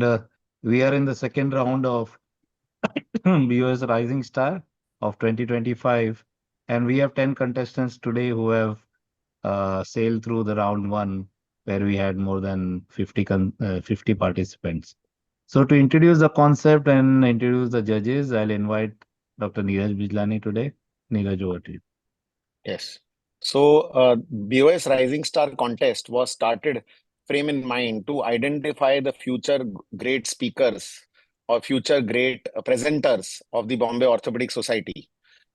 and we are in the second round of BOS Rising Star of 2025, and we have 10 contestants today who have sailed through the round one, where we had more than 50 participants. So to introduce the concept and introduce the judges, I'll invite Dr. Neeraj Bijlani today. Neeraj, over to you. Yes. So, BOS Rising Star contest was started frame in mind to identify the future great speakers or future great presenters of the Bombay Orthopedic Society.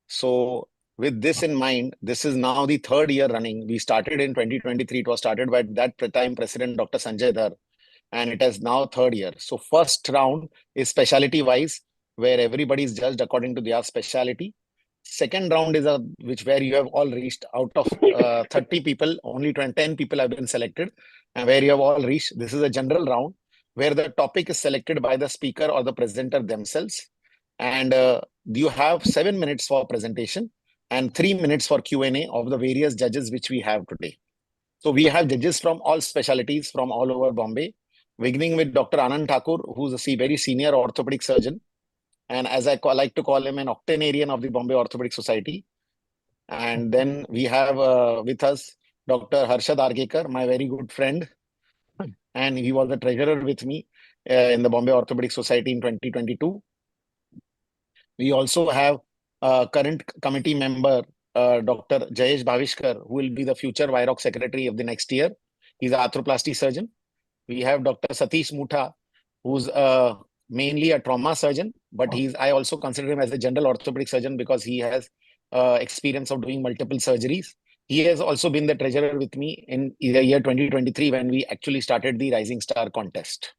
So, with this in mind, this is now the third year running. We started in 2023. It was started by that time President Dr. Sanjay Dhar, and it is now third year. So, first round is specialty wise, where everybody is judged according to their specialty. Second round is where you have all reached out of 30 people, only 10 people have been selected, and where you have all reached. This is a general round where the topic is selected by the speaker or the presenter themselves, and you have 7 minutes for presentation and 3 minutes for Q&A of the various judges which we have today. So we have judges from all specialties from all over Bombay, beginning with Dr. Anand Thakur, who's a very senior orthopedic surgeon, and as I like to call him, an octogenarian of the Bombay Orthopedic Society. And then we have with us Dr. Harshad Argekar, my very good friend, and he was the treasurer with me in the Bombay Orthopedic Society in 2022. We also have current committee member, Dr. Jayesh Bhavishkar, who will be the future VIROC secretary of the next year. He's an arthroplasty surgeon. We have Dr. Satish Mutha, who's mainly a trauma surgeon, but I also consider him as a general orthopedic surgeon because he has experience of doing multiple surgeries. He has also been the treasurer with me in the year 2023 when we actually started the Rising Star contest.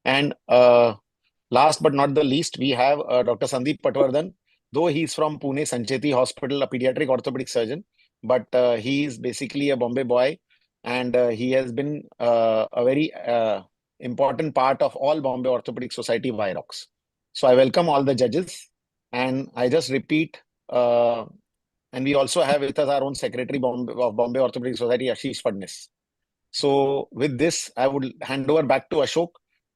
And last but not the least, we have Dr. Sandeep Patwardhan, though he's from Pune Sancheti Hospital, a pediatric orthopedic surgeon, but he is basically a Bombay boy, and he has been a very important part of all Bombay Orthopedic Society VIROCs. So I welcome all the judges, and I just repeat, and we also have with us our own secretary of Bombay Orthopedic Society, Ashish Phadnis. So with this, I would hand over back to Ashok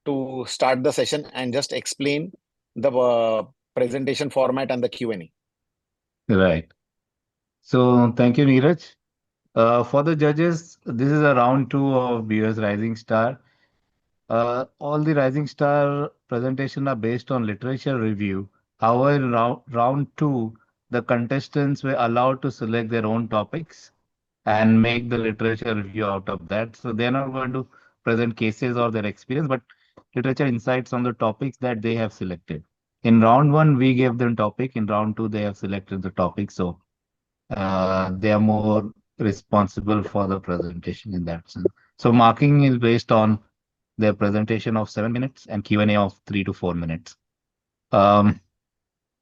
to start the session and just explain the presentation format and the Q&A. Right. So thank you, Neeraj. For the judges, this is a round two of BOS Rising Star. All the Rising Star presentation are based on literature review. However, in round two, the contestants were allowed to select their own topics and make the literature review out of that. So they're not going to present cases or their experience, but literature insights on the topics that they have selected. In round one, we gave them topic. In round two, they have selected the topic. So they are more responsible for the presentation in that sense. So marking is based on their presentation of 7 minutes and Q&A of 3 to 4 minutes.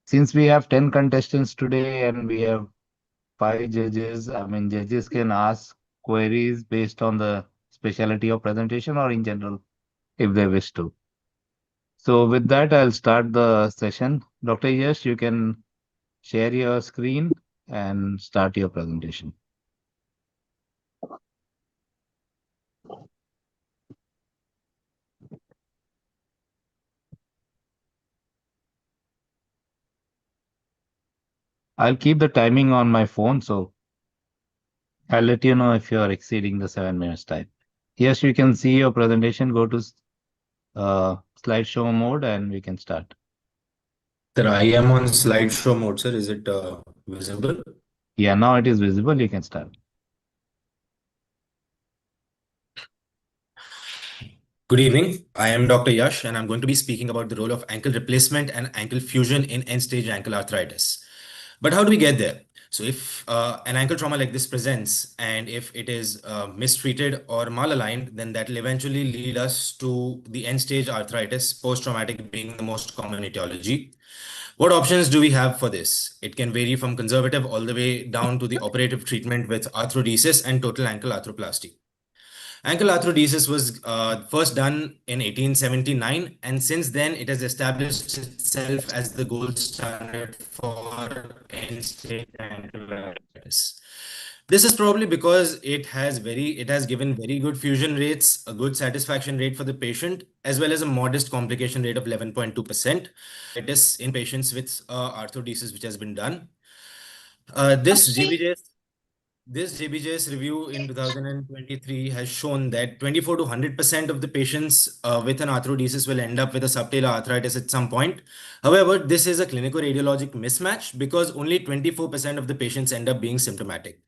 Since we have 10 contestants today and we have 5 judges, judges can ask queries based on the specialty of presentation or in general, if they wish to. So with that, I'll start the session. Dr. Yash, you can share your screen and start your presentation. I'll keep the timing on my phone, so I'll let you know if you're exceeding the 7 minutes time. Yes, you can see your presentation. Go to slideshow mode and we can start. Sir, I am on slideshow mode, sir. Is it visible? Yeah, now it is visible. You can start. Good evening. I am Dr. Yash, and I'm going to be speaking about the role of ankle replacement and ankle fusion in end-stage ankle arthritis. But how do we get there? So if an ankle trauma like this presents, and if it is mistreated or malaligned, then that will eventually lead us to the end-stage arthritis, post-traumatic being the most common etiology. What options do we have for this? It can vary from conservative all the way down to the operative treatment with arthrodesis and total ankle arthroplasty. Ankle arthrodesis was first done in 1879, and since then it has established itself as the gold standard for end-stage ankle arthritis. This is probably because it has given very good fusion rates, a good satisfaction rate for the patient, as well as a modest complication rate of 11.2%. It is in patients with arthrodesis which has been done. This JBJS review in 2023 has shown that 24 to 100% of the patients with an arthrodesis will end up with a subtalar arthritis at some point. However, this is a clinico-radiologic mismatch because only 24% of the patients end up being symptomatic.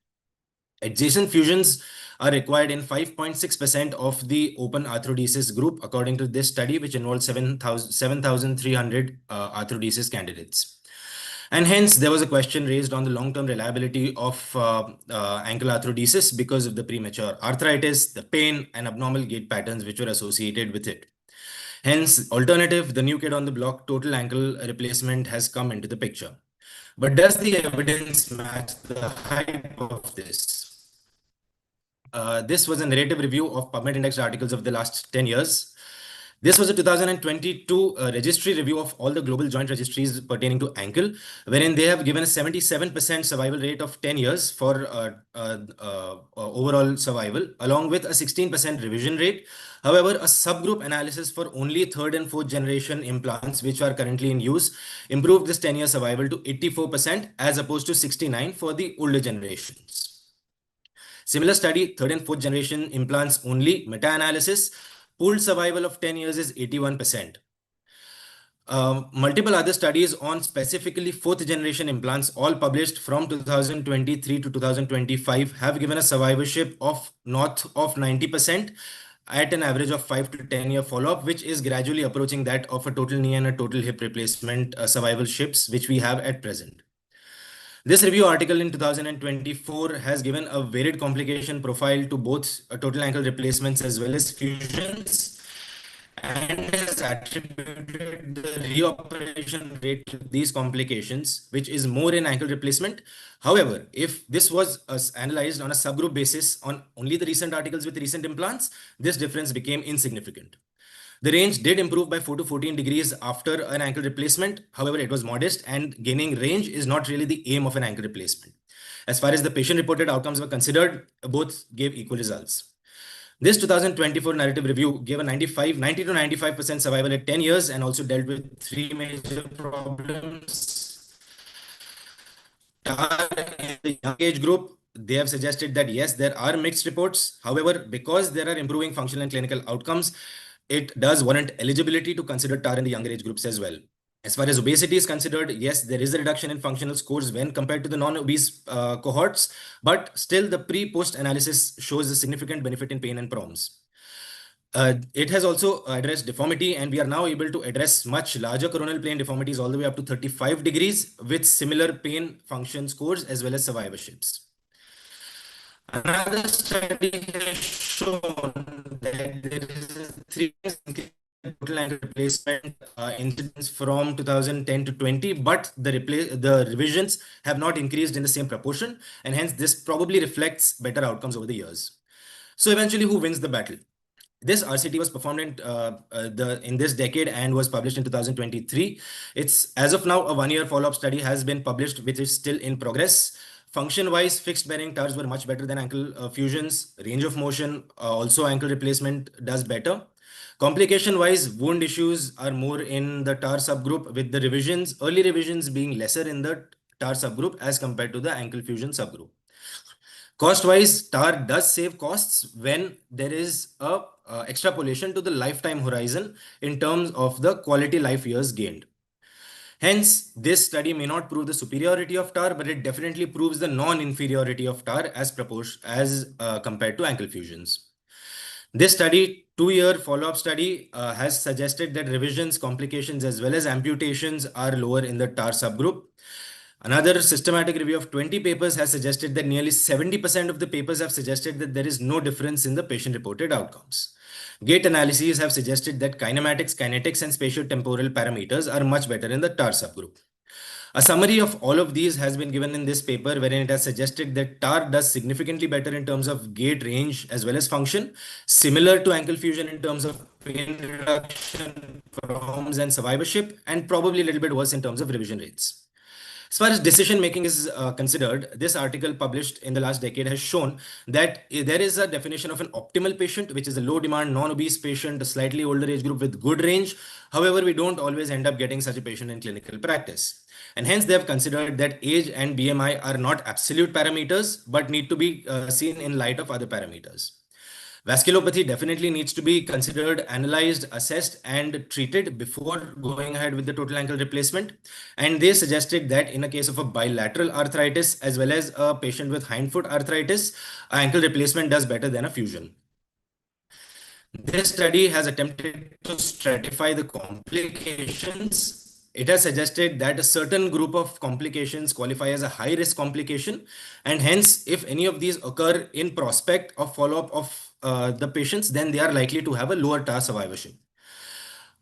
Adjacent fusions are required in 5.6% of the open arthrodesis group, according to this study, which involved 7,300 arthrodesis candidates. And hence, there was a question raised on the long-term reliability of ankle arthrodesis because of the premature arthritis, the pain, and abnormal gait patterns which were associated with it. Hence, alternative, the new kid on the block, total ankle replacement has come into the picture. But does the evidence match the hype of this? This was a narrative review of PubMed indexed articles of the last 10 years. This was a 2022 registry review of all the global joint registries pertaining to ankle, wherein they have given a 77% survival rate of 10 years for overall survival, along with a 16% revision rate. However, a subgroup analysis for only third and fourth generation implants, which are currently in use, improved this 10-year survival to 84% as opposed to 69% for the older generations. Similar study, third and fourth generation implants only, meta-analysis, pooled survival of 10 years is 81%. Multiple other studies on specifically fourth generation implants, all published from 2023 to 2025, have given a survivorship of north of 90% at an average of 5 to 10 year follow-up, which is gradually approaching that of a total knee and a total hip replacement survivalships, which we have at present. This review article in 2024 has given a varied complication profile to both total ankle replacements as well as fusions, and has attributed the reoperation rate to these complications, which is more in ankle replacement. However, if this was analyzed on a subgroup basis on only the recent articles with recent implants, this difference became insignificant. The range did improve by 4 to 14 degrees after an ankle replacement. However, it was modest, and gaining range is not really the aim of an ankle replacement. As far as the patient-reported outcomes were considered, both gave equal results. This 2024 narrative review gave a 90 to 95% survival at 10 years and also dealt with three major problems. In the young age group, they have suggested that yes, there are mixed reports. However, because there are improving functional and clinical outcomes, it does warrant eligibility to consider TAR in the younger age groups as well. As far as obesity is considered, yes, there is a reduction in functional scores when compared to the non-obese cohorts, but still the pre-post analysis shows a significant benefit in pain and PROMs. It has also addressed deformity, and we are now able to address much larger coronal plane deformities all the way up to 35 degrees with similar pain function scores as well as survivorships. Another study has shown that there is a 3x increase in total ankle replacement incidence from 2010 to 20, but the revisions have not increased in the same proportion, and hence this probably reflects better outcomes over the years. So eventually, who wins the battle? This RCT was performed in this decade and was published in 2023. It's as of now a 1-year follow-up study has been published, which is still in progress. Function-wise, fixed bearing TARs were much better than ankle fusions. Range of motion, also ankle replacement does better. Complication-wise, wound issues are more in the TAR subgroup, with the revisions, early revisions being lesser in the TAR subgroup as compared to the ankle fusion subgroup. Cost-wise, TAR does save costs when there is a extrapolation to the lifetime horizon in terms of the quality life years gained. Hence, this study may not prove the superiority of TAR, but it definitely proves the non-inferiority of TAR as compared to ankle fusions. This study, 2-year follow-up study, has suggested that revisions, complications, as well as amputations are lower in the TAR subgroup. Another systematic review of 20 papers has suggested that nearly 70% of the papers have suggested that there is no difference in the patient-reported outcomes. Gait analyses have suggested that kinematics, kinetics, and spatiotemporal parameters are much better in the TAR subgroup. A summary of all of these has been given in this paper, wherein it has suggested that TAR does significantly better in terms of gait range as well as function, similar to ankle fusion in terms of pain reduction, PROMs, and survivorship, and probably a little bit worse in terms of revision rates. As far as decision making is considered, this article published in the last decade has shown that there is a definition of an optimal patient, which is a low demand, non-obese patient, a slightly older age group with good range. However, we don't always end up getting such a patient in clinical practice. And hence, they have considered that age and BMI are not absolute parameters, but need to be seen in light of other parameters. Vasculopathy definitely needs to be considered, analyzed, assessed, and treated before going ahead with the total ankle replacement. And they suggested that in a case of a bilateral arthritis as well as a patient with hindfoot arthritis, ankle replacement does better than a fusion. This study has attempted to stratify the complications. It has suggested that a certain group of complications qualify as a high risk complication, and hence, if any of these occur in prospect of follow-up of the patients, then they are likely to have a lower TAR survivorship.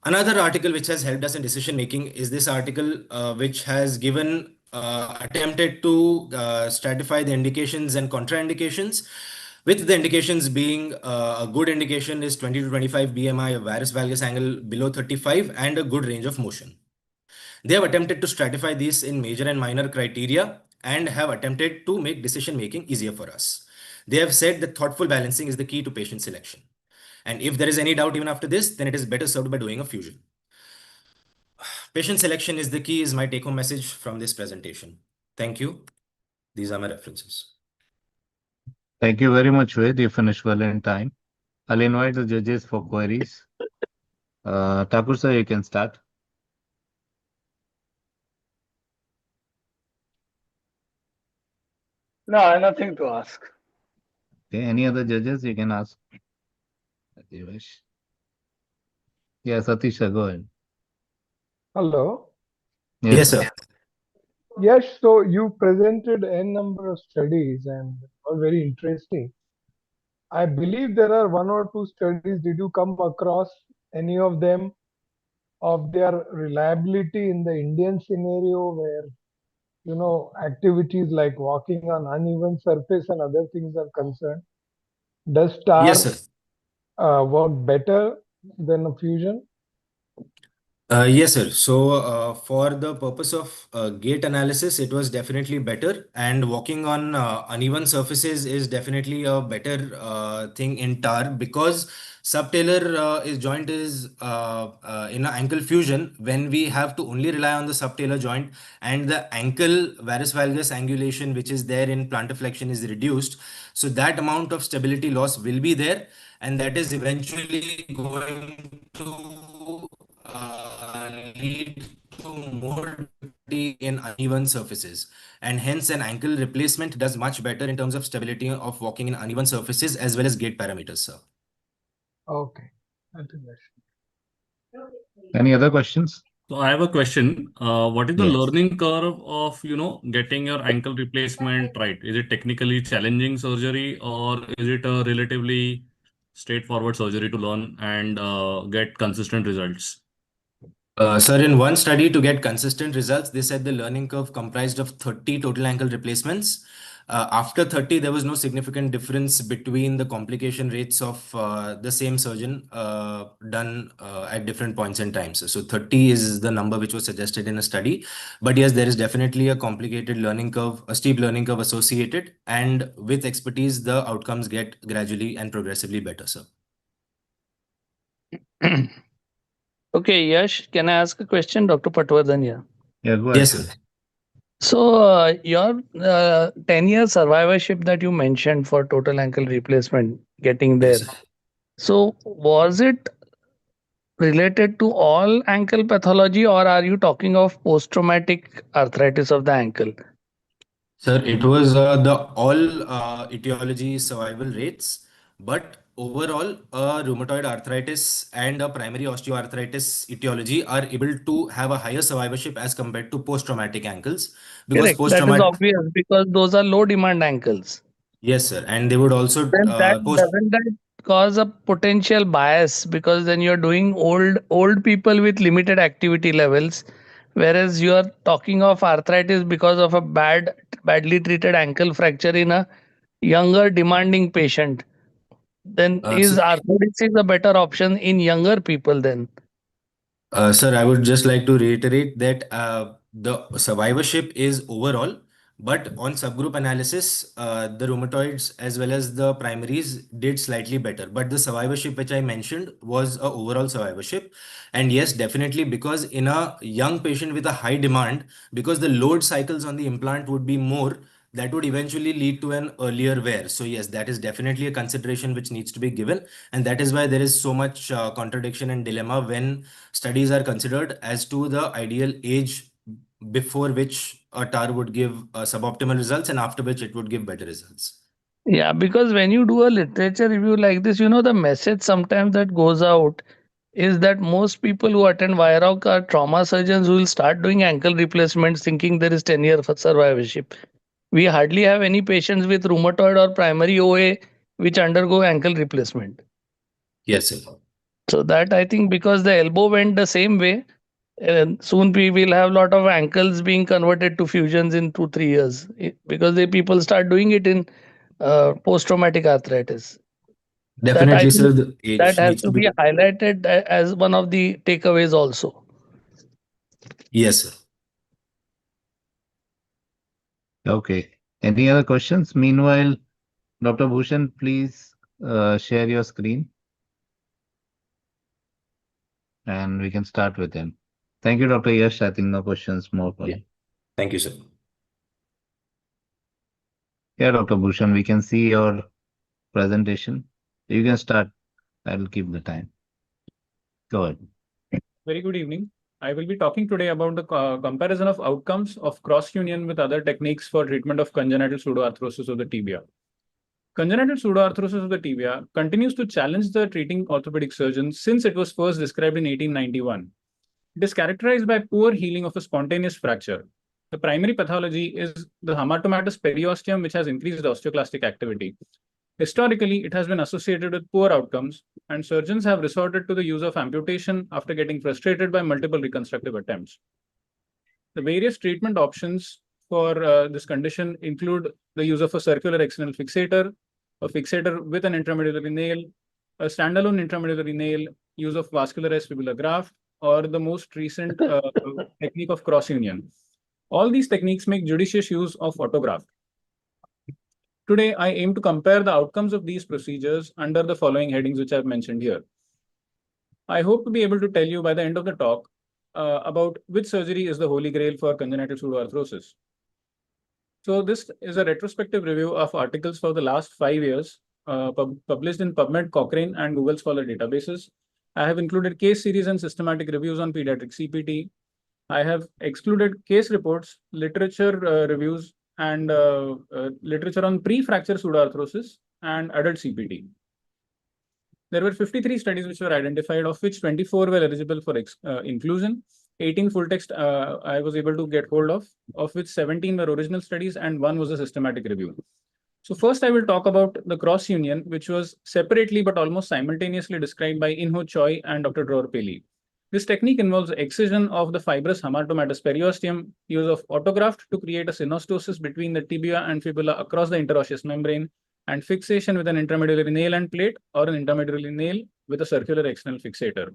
Another article which has helped us in decision making is this article, which has given attempted to stratify the indications and contraindications, with the indications being a good indication is 20 to 25 BMI, a varus valgus angle below 35, and a good range of motion. They have attempted to stratify these in major and minor criteria and have attempted to make decision making easier for us. They have said that thoughtful balancing is the key to patient selection. And if there is any doubt even after this, then it is better served by doing a fusion. Patient selection is the key is my take-home message from this presentation. Thank you. These are my references. Thank you very much, Ved. You finished well in time. I'll invite the judges for queries. Thakur sir, you can start. No, I have nothing to ask. Okay, any other judges you can ask? Devesh. Yeah, Satish sir, go ahead. Hello. Yes, sir. Yes, so you presented n number of studies and all very interesting. I believe there are one or two studies. Did you come across any of them of their reliability in the Indian scenario where, activities like walking on uneven surface and other things are concerned? Does Yes, TAR sir. work better than a fusion? Yes, sir. So, for the purpose of gait analysis, it was definitely better. And walking on uneven surfaces is definitely a better thing in TAR because subtalar joint is in an ankle fusion when we have to only rely on the subtalar joint and the ankle varus valgus angulation, which is there in plantar flexion, is reduced. So that amount of stability loss will be there, and that is eventually going to lead to more difficulty in uneven surfaces, and hence an ankle replacement does much better in terms of stability of walking in uneven surfaces as well as gait parameters, sir. Okay. I think that's Any other questions? So I have a question. What is the Yes. learning curve of, getting your ankle replacement right? Is it technically challenging surgery or is it a relatively straightforward surgery to learn and get consistent results? Sir, in one study to get consistent results, they said the learning curve comprised of 30 total ankle replacements. After 30, there was no significant difference between the complication rates of the same surgeon done at different points in time. So 30 is the number which was suggested in a study. But yes, there is definitely a complicated learning curve, a steep learning curve associated. And with expertise, the outcomes get gradually and progressively better, sir. Okay, Yash, can I ask a question, Dr. Patwardhania? Yeah, go ahead. Yes, sir. So, your 10-year survivorship that you mentioned for total ankle replacement getting there. Yes, sir. So, was it related to all ankle pathology or are you talking of post-traumatic arthritis of the ankle? Sir, it was the all etiology survival rates, but overall, rheumatoid arthritis and a primary osteoarthritis etiology are able to have a higher survivorship as compared to post-traumatic ankles because Correct. That is post-traumatic, obvious because those are low demand ankles. yes, sir, and they would also Then doesn't that cause a potential bias because then you're doing old people with limited activity levels, whereas you are talking of arthritis because of a badly treated ankle fracture in a younger demanding patient. Then is sir, arthrodesis a better option in younger people then? Sir, I would just like to reiterate that the survivorship is overall, but on subgroup analysis, the rheumatoids as well as the primaries did slightly better. But the survivorship which I mentioned was a overall survivorship. And yes, definitely, because in a young patient with a high demand, because the load cycles on the implant would be more, that would eventually lead to an earlier wear. So yes, that is definitely a consideration which needs to be given. And that is why there is so much contradiction and dilemma when studies are considered as to the ideal age before which a TAR would give suboptimal results and after which it would give better results. Yeah, because when you do a literature review like this, the message sometimes that goes out is that most people who attend VIROC are trauma surgeons who will start doing ankle replacements thinking there is 10-year survivorship. We hardly have any patients with rheumatoid or primary OA which undergo ankle replacement. Yes, sir. So that I think because the elbow went the same way, and soon we will have a lot of ankles being converted to fusions in 2-3 years because the people start doing it in post-traumatic arthritis. That I Definitely, think sir. The that age has needs to to be be. highlighted as one of the takeaways also. Yes, sir. Okay. Any other questions? Meanwhile, Dr. Bhushan, please share your screen and we can start with him. Thank you, Dr. Yash. I think no questions more for Yeah. you. Thank you, sir. Yeah, Dr. Bhushan, we can see your presentation. You can start. I'll keep the time. Go ahead. Very good evening. I will be talking today about the comparison of outcomes of cross-union with other techniques for treatment of congenital pseudoarthrosis of the tibia. Congenital pseudoarthrosis of the tibia continues to challenge the treating orthopedic surgeons since it was first described in 1891. It is characterized by poor healing of a spontaneous fracture. The primary pathology is the hamartomatous periosteum, which has increased osteoclastic activity. Historically, it has been associated with poor outcomes, and surgeons have resorted to the use of amputation after getting frustrated by multiple reconstructive attempts. The various treatment options for this condition include the use of a circular external fixator, a fixator with an intramedullary nail, a standalone intramedullary nail, use of vascularized fibular graft, or the most recent technique of cross union. All these techniques make judicious use of autograft. Today, I aim to compare the outcomes of these procedures under the following headings, which I've mentioned here. I hope to be able to tell you by the end of the talk about which surgery is the holy grail for congenital pseudoarthrosis. So this is a retrospective review of articles for the last 5 years published in PubMed, Cochrane, and Google Scholar databases. I have included case series and systematic reviews on pediatric CPT. I have excluded case reports, literature reviews, and literature on pre-fracture pseudoarthrosis and adult CPT. There were 53 studies which were identified, of which 24 were eligible for inclusion. 18 full text I was able to get hold of which 17 were original studies and one was a systematic review. So first I will talk about the cross union, which was separately but almost simultaneously described by Inho Choi and Dr. Dror Peli. This technique involves excision of the fibrous hamartomatous periosteum, use of autograft to create a synostosis between the tibia and fibula across the interosseous membrane, and fixation with an intramedullary nail and plate or an intramedullary nail with a circular external fixator.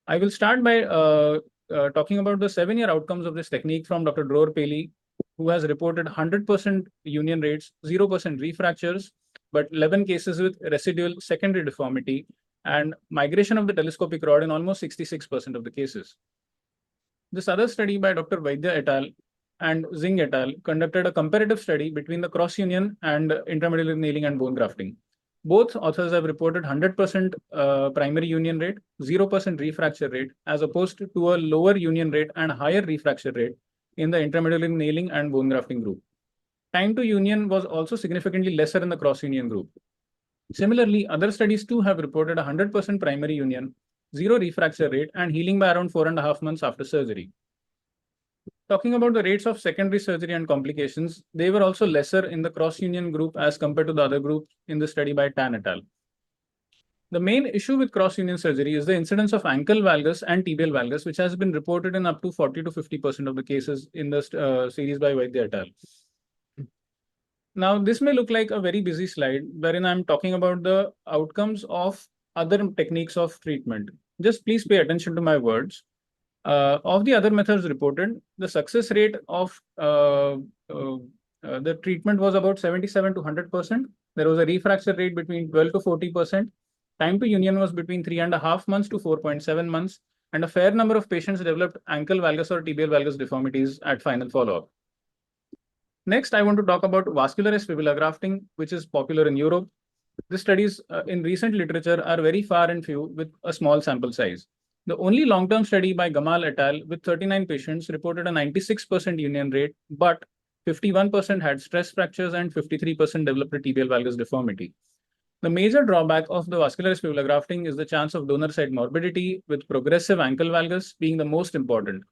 I will start by talking about the 7-year outcomes of this technique from Dr. Dror Peli, who has reported 100% union rates, 0% refractures, but 11 cases with residual secondary deformity and migration of the telescopic rod in almost 66% of the cases. This other study by Dr. Vaidya et al. And Zing et al. Conducted a comparative study between the cross union and intramedullary nailing and bone grafting. Both authors have reported 100% primary union rate, 0% refracture rate, as opposed to a lower union rate and higher refracture rate in the intramedullary nailing and bone grafting group. Time to union was also significantly lesser in the cross union group. Similarly, other studies too have reported 100% primary union, 0 refracture rate, and healing by around 4.5 months after surgery. Talking about the rates of secondary surgery and complications, they were also lesser in the cross-union group as compared to the other group in the study by Tan et al. The main issue with cross-union surgery is the incidence of ankle valgus and tibial valgus, which has been reported in up to 40 to 50% of the cases in the series by Vaidya et al. Now, this may look like a very busy slide, wherein I'm talking about the outcomes of other techniques of treatment. Just please pay attention to my words. Of the other methods reported, the success rate of the treatment was about 77 to 100%. There was a refracture rate between 12 to 40%. Time to union was between 3.5 months to 4.7 months, and a fair number of patients developed ankle valgus or tibial valgus deformities at final follow-up. Next, I want to talk about vascularized fibula grafting, which is popular in Europe. The studies in recent literature are very far and few with a small sample size. The only long-term study by Gamal et al. With 39 patients reported a 96% union rate, but 51% had stress fractures and 53% developed a tibial valgus deformity. The major drawback of the vascularized fibula grafting is the chance of donor side morbidity, with progressive ankle valgus being the most important.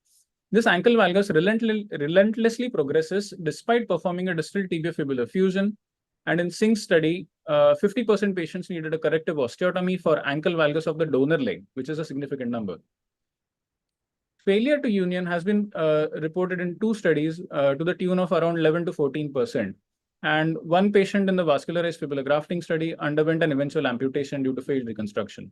This ankle valgus relentlessly progresses despite performing a distal tibiofibular fusion. And in Singh's study, 50% patients needed a corrective osteotomy for ankle valgus of the donor leg, which is a significant number. Failure to union has been reported in 2 studies to the tune of around 11 to 14%. And 1 patient in the vascularized fibula grafting study underwent an eventual amputation due to failed reconstruction.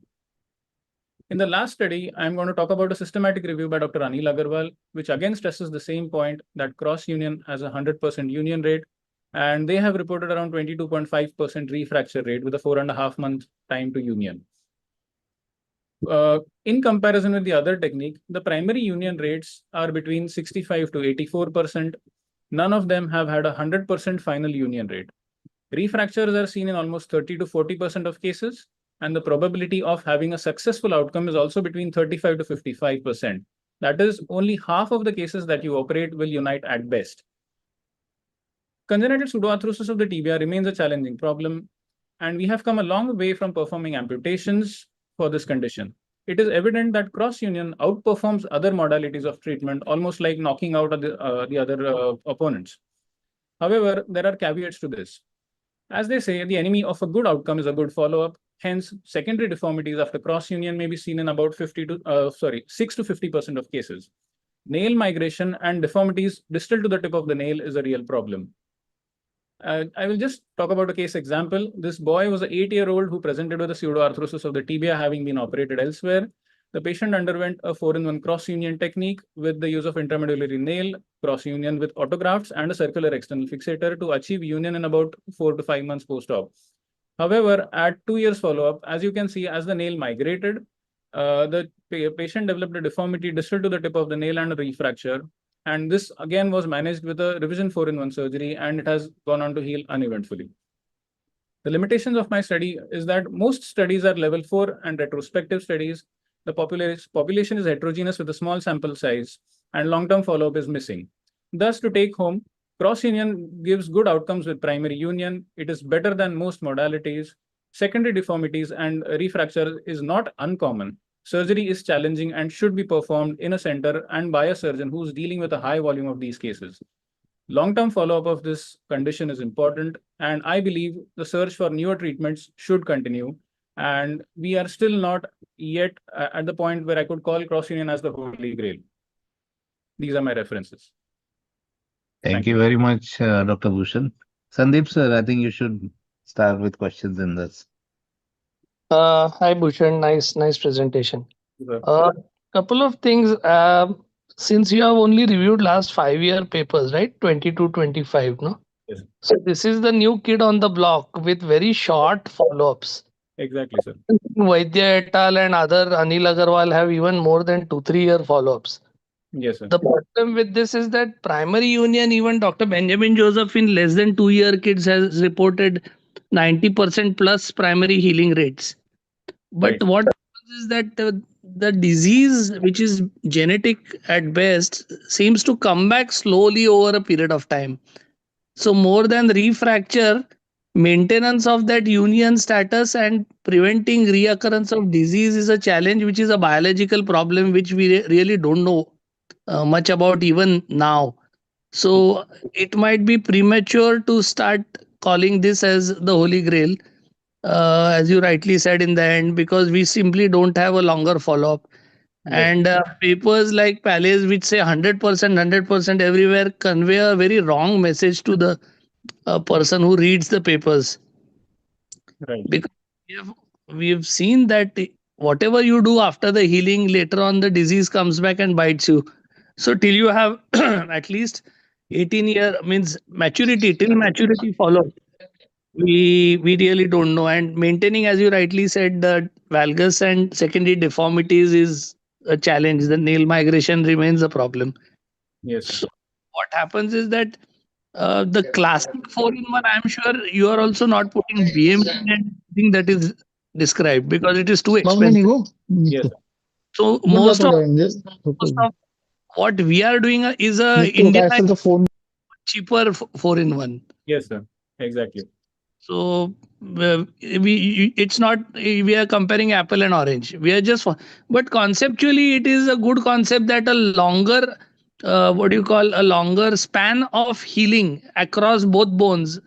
In the last study, I'm going to talk about a systematic review by Dr. Anil Agarwal, which again stresses the same point that cross union has a 100% union rate, and they have reported around 22.5% refracture rate with a 4.5 month time to union. In comparison with the other technique, the primary union rates are between 65 to 84%. None of them have had a 100% final union rate. Refractures are seen in almost 30 to 40% of cases, and the probability of having a successful outcome is also between 35 to 55%. That is, only half of the cases that you operate will unite at best. Congenital pseudoarthrosis of the tibia remains a challenging problem, and we have come a long way from performing amputations for this condition. It is evident that cross-union outperforms other modalities of treatment, almost like knocking out the other opponents. However, there are caveats to this. As they say, the enemy of a good outcome is a good follow-up. Hence, secondary deformities after cross-union may be seen in about 6 to 50% of cases. Nail migration and deformities distal to the tip of the nail is a real problem. I will just talk about a case example. This boy was an 8-year-old who presented with a pseudoarthrosis of the tibia having been operated elsewhere. The patient underwent a 4-in-1 cross-union technique with the use of intramedullary nail, cross-union with autografts, and a circular external fixator to achieve union in about 4 to 5 months post-op. However, at 2 years follow-up, as you can see, as the nail migrated, the patient developed a deformity distal to the tip of the nail and a refracture. And this again was managed with a revision 4-in-1 surgery, and it has gone on to heal uneventfully. The limitations of my study is that most studies are level 4 and retrospective studies. The population is heterogeneous with a small sample size, and long-term follow-up is missing. Thus, to take home, cross-union gives good outcomes with primary union. It is better than most modalities. Secondary deformities and refracture is not uncommon. Surgery is challenging and should be performed in a center and by a surgeon who's dealing with a high volume of these cases. Long-term follow-up of this condition is important, and I believe the search for newer treatments should continue. And we are still not yet at the point where I could call cross-union as the holy grail. These are my references. Thank you very much, Dr. Bhushan. Sandeep sir, I think you should start with questions in this. Hi Bhushan, nice presentation. Couple of things. Since you have only reviewed last 5-year papers, right? 22-25, no? Yes. So this is the new kid on the block with very short follow-ups. Exactly, sir. Vaidya et al. And other Anil Agarwal have even more than 2-3 year follow-ups. Yes, sir. The problem with this is that primary union, even Dr. Benjamin Joseph in less than 2-year kids has reported 90% plus primary healing rates. But Right. what happens is that the disease, which is genetic at best, seems to come back slowly over a period of time. So more than refracture, maintenance of that union status and preventing reoccurrence of disease is a challenge, which is a biological problem which we really don't know much about even now. So it might be premature to start calling this as the holy grail, as you rightly said in the end, because we simply don't have a longer follow-up. Yes. And papers like Palace, which say 100% everywhere, convey a very wrong message to the person who reads the papers. Right. Because we have seen that whatever you do after the healing, later on the disease comes back and bites you. So till you have at least 18-year means maturity, till maturity follows, we really don't know. And maintaining, as you rightly said, the valgus and secondary deformities is a challenge. The nail migration remains a problem. Yes, sir. So what happens is that the classic 4-in-1, I'm sure you are also not putting BMP and thing that is described because it is too expensive. Yes, sir. So most of what we are doing is a Indian cheaper 4-in-1. Yes, sir. Exactly. So it's not we are comparing apple and orange. We are just but conceptually it is a good concept that a longer what do you call a longer span of healing across both bones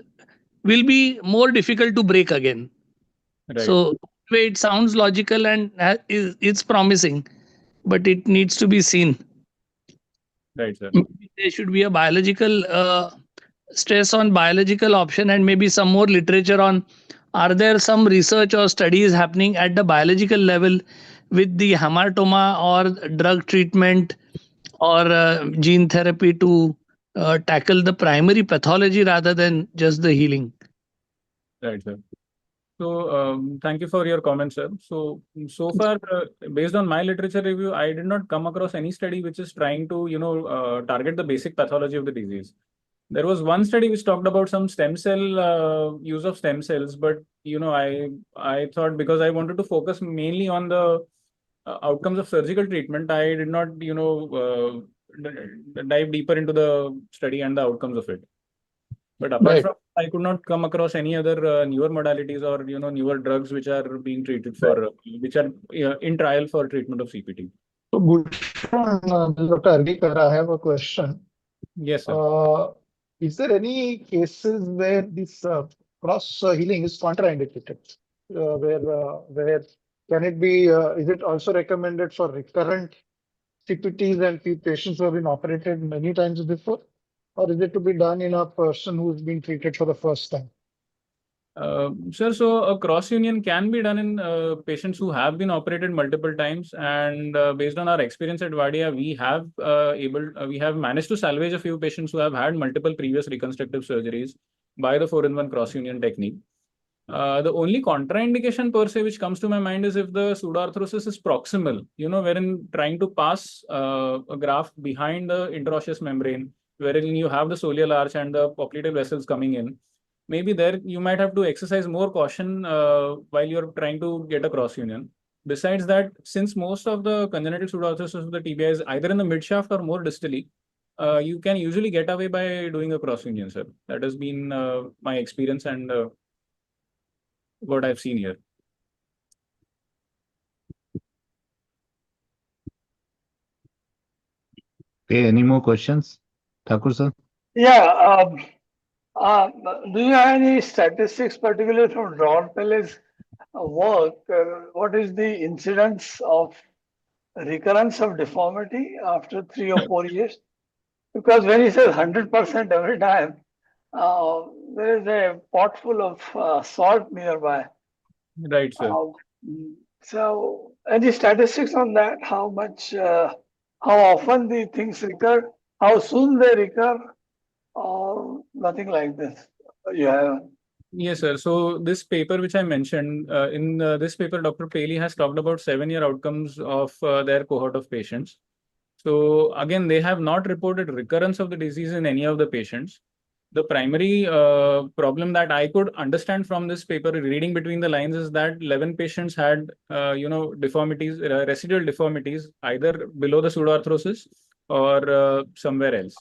will be more difficult to break again. Right. So way it sounds logical and it's promising, but it needs to be seen. Right, sir. There should be a biological stress on biological option and maybe some more literature on are there some research or studies happening at the biological level with the hematoma or drug treatment or gene therapy to tackle the primary pathology rather than just the healing. Right, sir. So, thank you for your comments, sir. So far, based on my literature review, I did not come across any study which is trying to, target the basic pathology of the disease. There was one study which talked about some stem cell use of stem cells, but I thought because I wanted to focus mainly on the outcomes of surgical treatment, I did not dive deeper into the study and the outcomes of it. But apart from, I could not come across any other newer modalities or newer drugs which are being treated for which are in trial for treatment of CPT. So Bhushan, Dr. Arvikar, I have a question. Yes, sir. Is there any cases where this cross healing is contraindicated? Where can it be? Is it also recommended for recurrent CPTs and patients who have been operated many times before, or is it to be done in a person who's been treated for the first time? Sir, so a cross union can be done in patients who have been operated multiple times, and based on our experience at Vadia, we have managed to salvage a few patients who have had multiple previous reconstructive surgeries by the 4-in-1 cross union technique. The only contraindication per se which comes to my mind is if the pseudoarthrosis is proximal, wherein trying to pass a graft behind the interosseous membrane, wherein you have the soleal arch and the popliteal vessels coming in. Maybe there you might have to exercise more caution while you're trying to get a cross union. Besides that, since most of the congenital pseudoarthrosis of the tibia is either in the midshaft or more distally, you can usually get away by doing a cross union, sir. That has been my experience and what I've seen here. Okay, any more questions? Thakur sir? Yeah. Do you have any statistics, particularly from Ron Pell's work? What is the incidence of recurrence of deformity after 3 or 4 years? Because when he says 100% every time, there is a pot full of salt nearby. Right, sir. So, any statistics on that? How much, how often the things recur? How soon they recur? Or nothing like this? You have. Yes, sir. So this paper which I mentioned, in this paper, Dr. Paley has talked about 7-year outcomes of their cohort of patients. So again, they have not reported recurrence of the disease in any of the patients. The primary problem that I could understand from this paper, reading between the lines, is that 11 patients had, deformities, residual deformities, either below the pseudoarthrosis or somewhere else.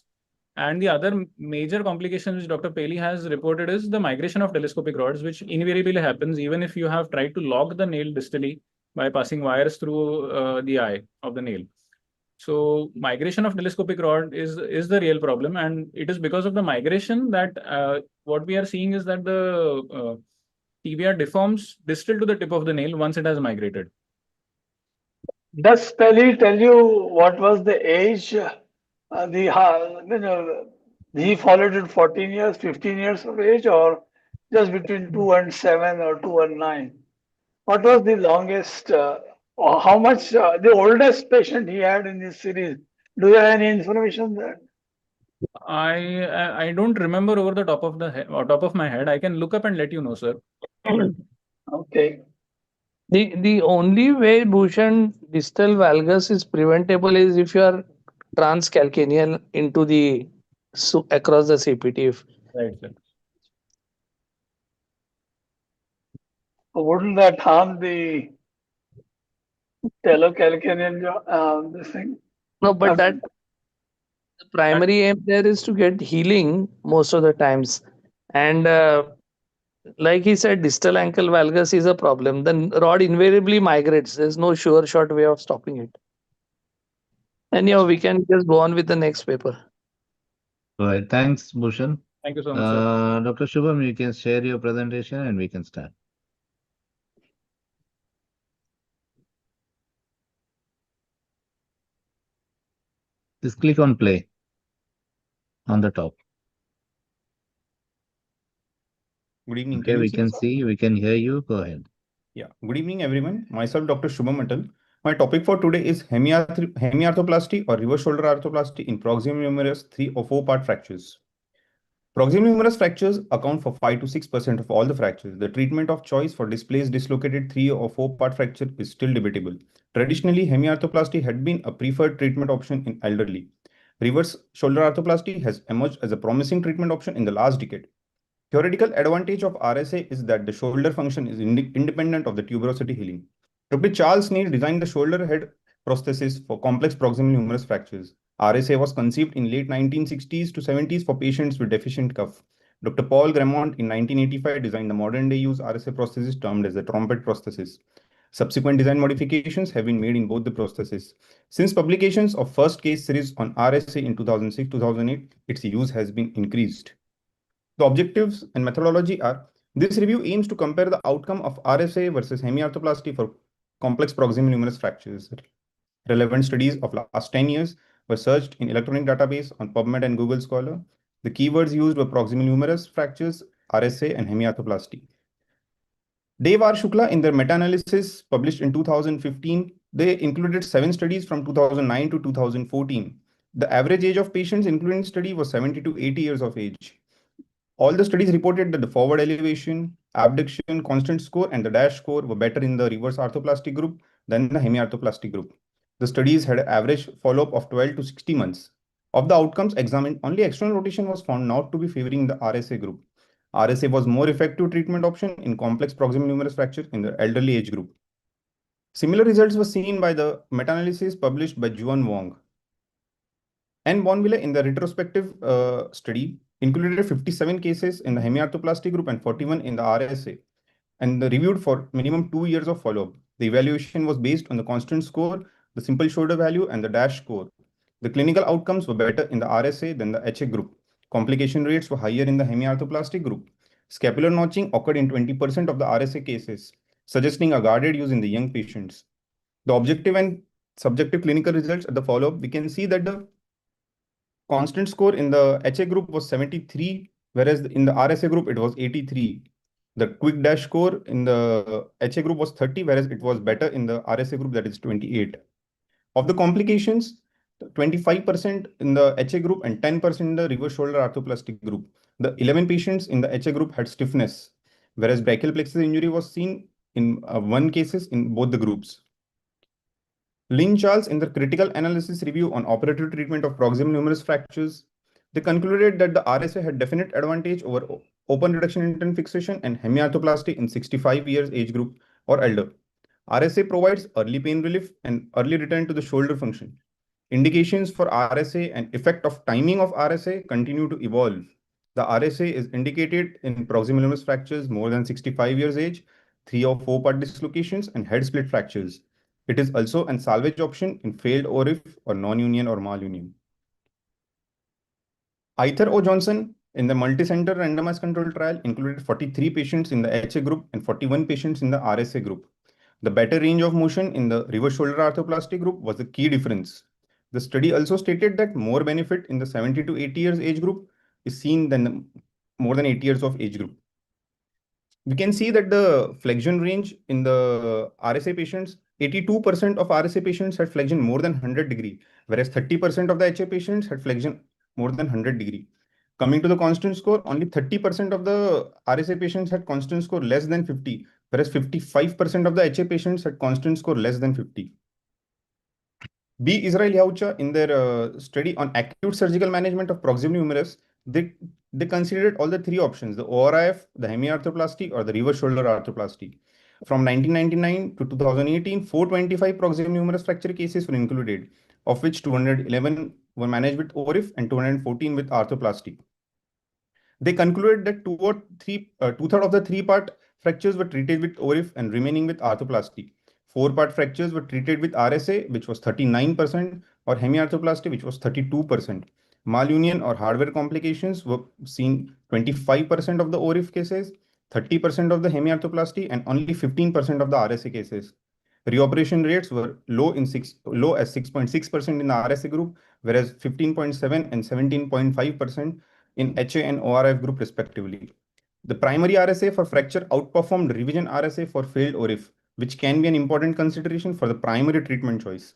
And the other major complication which Dr. Paley has reported is the migration of telescopic rods, which invariably happens even if you have tried to lock the nail distally by passing wires through the eye of the nail. So migration of telescopic rod is the real problem, and it is because of the migration that what we are seeing is that the tibia deforms distal to the tip of the nail once it has migrated. Does Pelly tell you what was the age? He followed it 14 years, 15 years of age, or just between 2 and 7 or 2 and 9? What was the longest How much the oldest patient he had in this series? Do you have any information there? I don't remember over the top of the head, or top of my head. I can look up and let you know, sir. Okay. The only way Bhushan distal valgus is preventable is if you are transcalcaneal into the across the CPT. Right, sir. Wouldn't that harm the talocalcaneal this thing? No, but Uh, that the primary aim there is to get healing most of the times. And like he said, distal ankle valgus is a problem. The rod invariably migrates. There's no sure shot way of stopping it. Anyhow, we can just go on with the next paper. Right. Thanks, Bhushan. Thank you so much, sir. Dr. Shubham, you can share your presentation and we can start. Just click on play on the top. Good evening. Okay, Can you we see can me, sir? see, we can hear you. Go ahead. Yeah. Good evening, everyone. Myself, Dr. Shubham Atal. My topic for today is hemiarthroplasty or reverse shoulder arthroplasty in proximal humerus 3 or 4 part fractures. Proximal humerus fractures account for 5 to 6% of all the fractures. The treatment of choice for displaced dislocated 3 or 4 part fracture is still debatable. Traditionally, hemiarthroplasty had been a preferred treatment option in elderly. Reverse shoulder arthroplasty has emerged as a promising treatment option in the last decade. Theoretical advantage of RSA is that the shoulder function is independent of the tuberosity healing. Dr. Charles Neal designed the shoulder head prosthesis for complex proximal humerus fractures. RSA was conceived in late 1960s to 70s for patients with deficient cuff. Dr. Paul Gremont in 1985 designed the modern day use RSA prosthesis termed as the trumpet prosthesis. Subsequent design modifications have been made in both the prostheses. Since publications of first case series on RSA in 2006-2008, its use has been increased. The objectives and methodology are: this review aims to compare the outcome of RSA versus hemiarthroplasty for complex proximal humerus fractures. Relevant studies of last 10 years were searched in electronic database on PubMed and Google Scholar. The keywords used were proximal humerus fractures, RSA, and hemiarthroplasty. Dev R. Shukla, in their meta-analysis published in 2015, they included 7 studies from 2009 to 2014. The average age of patients included in the study was 70 to 80 years of age. All the studies reported that the forward elevation, abduction, constant score, and the dash score were better in the reverse arthroplasty group than the hemiarthroplasty group. The studies had an average follow-up of 12 to 60 months. Of the outcomes examined, only external rotation was found not to be favoring the RSA group. RSA was more effective treatment option in complex proximal humerus fracture in the elderly age group. Similar results were seen by the meta-analysis published by Juan Wong. And Bonville in the retrospective study included 57 cases in the hemiarthroplasty group and 41 in the RSA, and reviewed for minimum 2 years of follow-up. The evaluation was based on the constant score, the simple shoulder value, and the dash score. The clinical outcomes were better in the RSA than the HA group. Complication rates were higher in the hemiarthroplasty group. Scapular notching occurred in 20% of the RSA cases, suggesting a guarded use in the young patients. The objective and subjective clinical results at the follow-up, we can see that the constant score in the HA group was 73, whereas in the RSA group it was 83. The quick dash score in the HA group was 30, whereas it was better in the RSA group, that is 28. Of the complications, 25% in the HA group and 10% in the reverse shoulder arthroplasty group. The 11 patients in the HA group had stiffness, whereas brachial plexus injury was seen in 1 cases in both the groups. Lynn Charles, in their critical analysis review on operative treatment of proximal humerus fractures, they concluded that the RSA had definite advantage over open reduction intent fixation and hemiarthroplasty in 65 years age group or elder. RSA provides early pain relief and early return to the shoulder function. Indications for RSA and effect of timing of RSA continue to evolve. The RSA is indicated in proximal humerus fractures more than 65 years age, 3 or 4 part dislocations, and head split fractures. It is also a salvage option in failed ORIF or non-union or malunion. Arthur O. Johnson in the multi-center randomized control trial included 43 patients in the HA group and 41 patients in the RSA group. The better range of motion in the reverse shoulder arthroplasty group was the key difference. The study also stated that more benefit in the 70 to 80 years age group is seen than the more than 80 years of age group. We can see that the flexion range in the RSA patients 82% of RSA patients had flexion more than 100 degree, whereas 30% of the HA patients had flexion more than 100 degree. Coming to the constant score, only 30% of the RSA patients had constant score less than 50, whereas 55% of the HA patients had constant score less than 50. B. Israel Yaucha, in their study on acute surgical management of proximal humerus, they considered all the three options: the ORIF, the hemiarthroplasty, or the reverse shoulder arthroplasty. From 1999 to 2018, 425 proximal humerus fracture cases were included, of which 211 were managed with ORIF and 214 with arthroplasty. They concluded that two-thirds of the three-part fractures were treated with ORIF and remaining with arthroplasty. Four-part fractures were treated with RSA, which was 39%, or hemiarthroplasty, which was 32%. Malunion or hardware complications were seen 25% of the ORIF cases, 30% of the hemiarthroplasty, and only 15% of the RSA cases. Reoperation rates were low as 6.6% in the RSA group, whereas 15.7 and 17.5% in HA and ORIF group respectively. The primary RSA for fracture outperformed revision RSA for failed ORIF, which can be an important consideration for the primary treatment choice.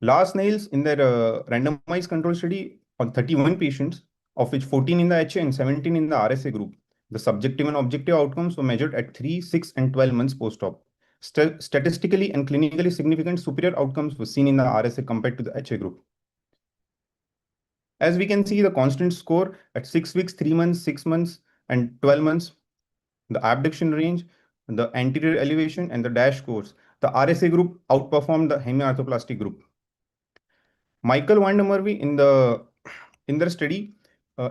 Last nails in their randomized control study on 31 patients, of which 14 in the HA and 17 in the RSA group. The subjective and objective outcomes were measured at 3, 6, and 12 months post-op. Statistically and clinically significant superior outcomes were seen in the RSA compared to the HA group. As we can see, the constant score at 6 weeks, 3 months, 6 months, and 12 months, the abduction range, the anterior elevation, and the dash scores, the RSA group outperformed the hemiarthroplasty group. Michael Vandermerwe in their study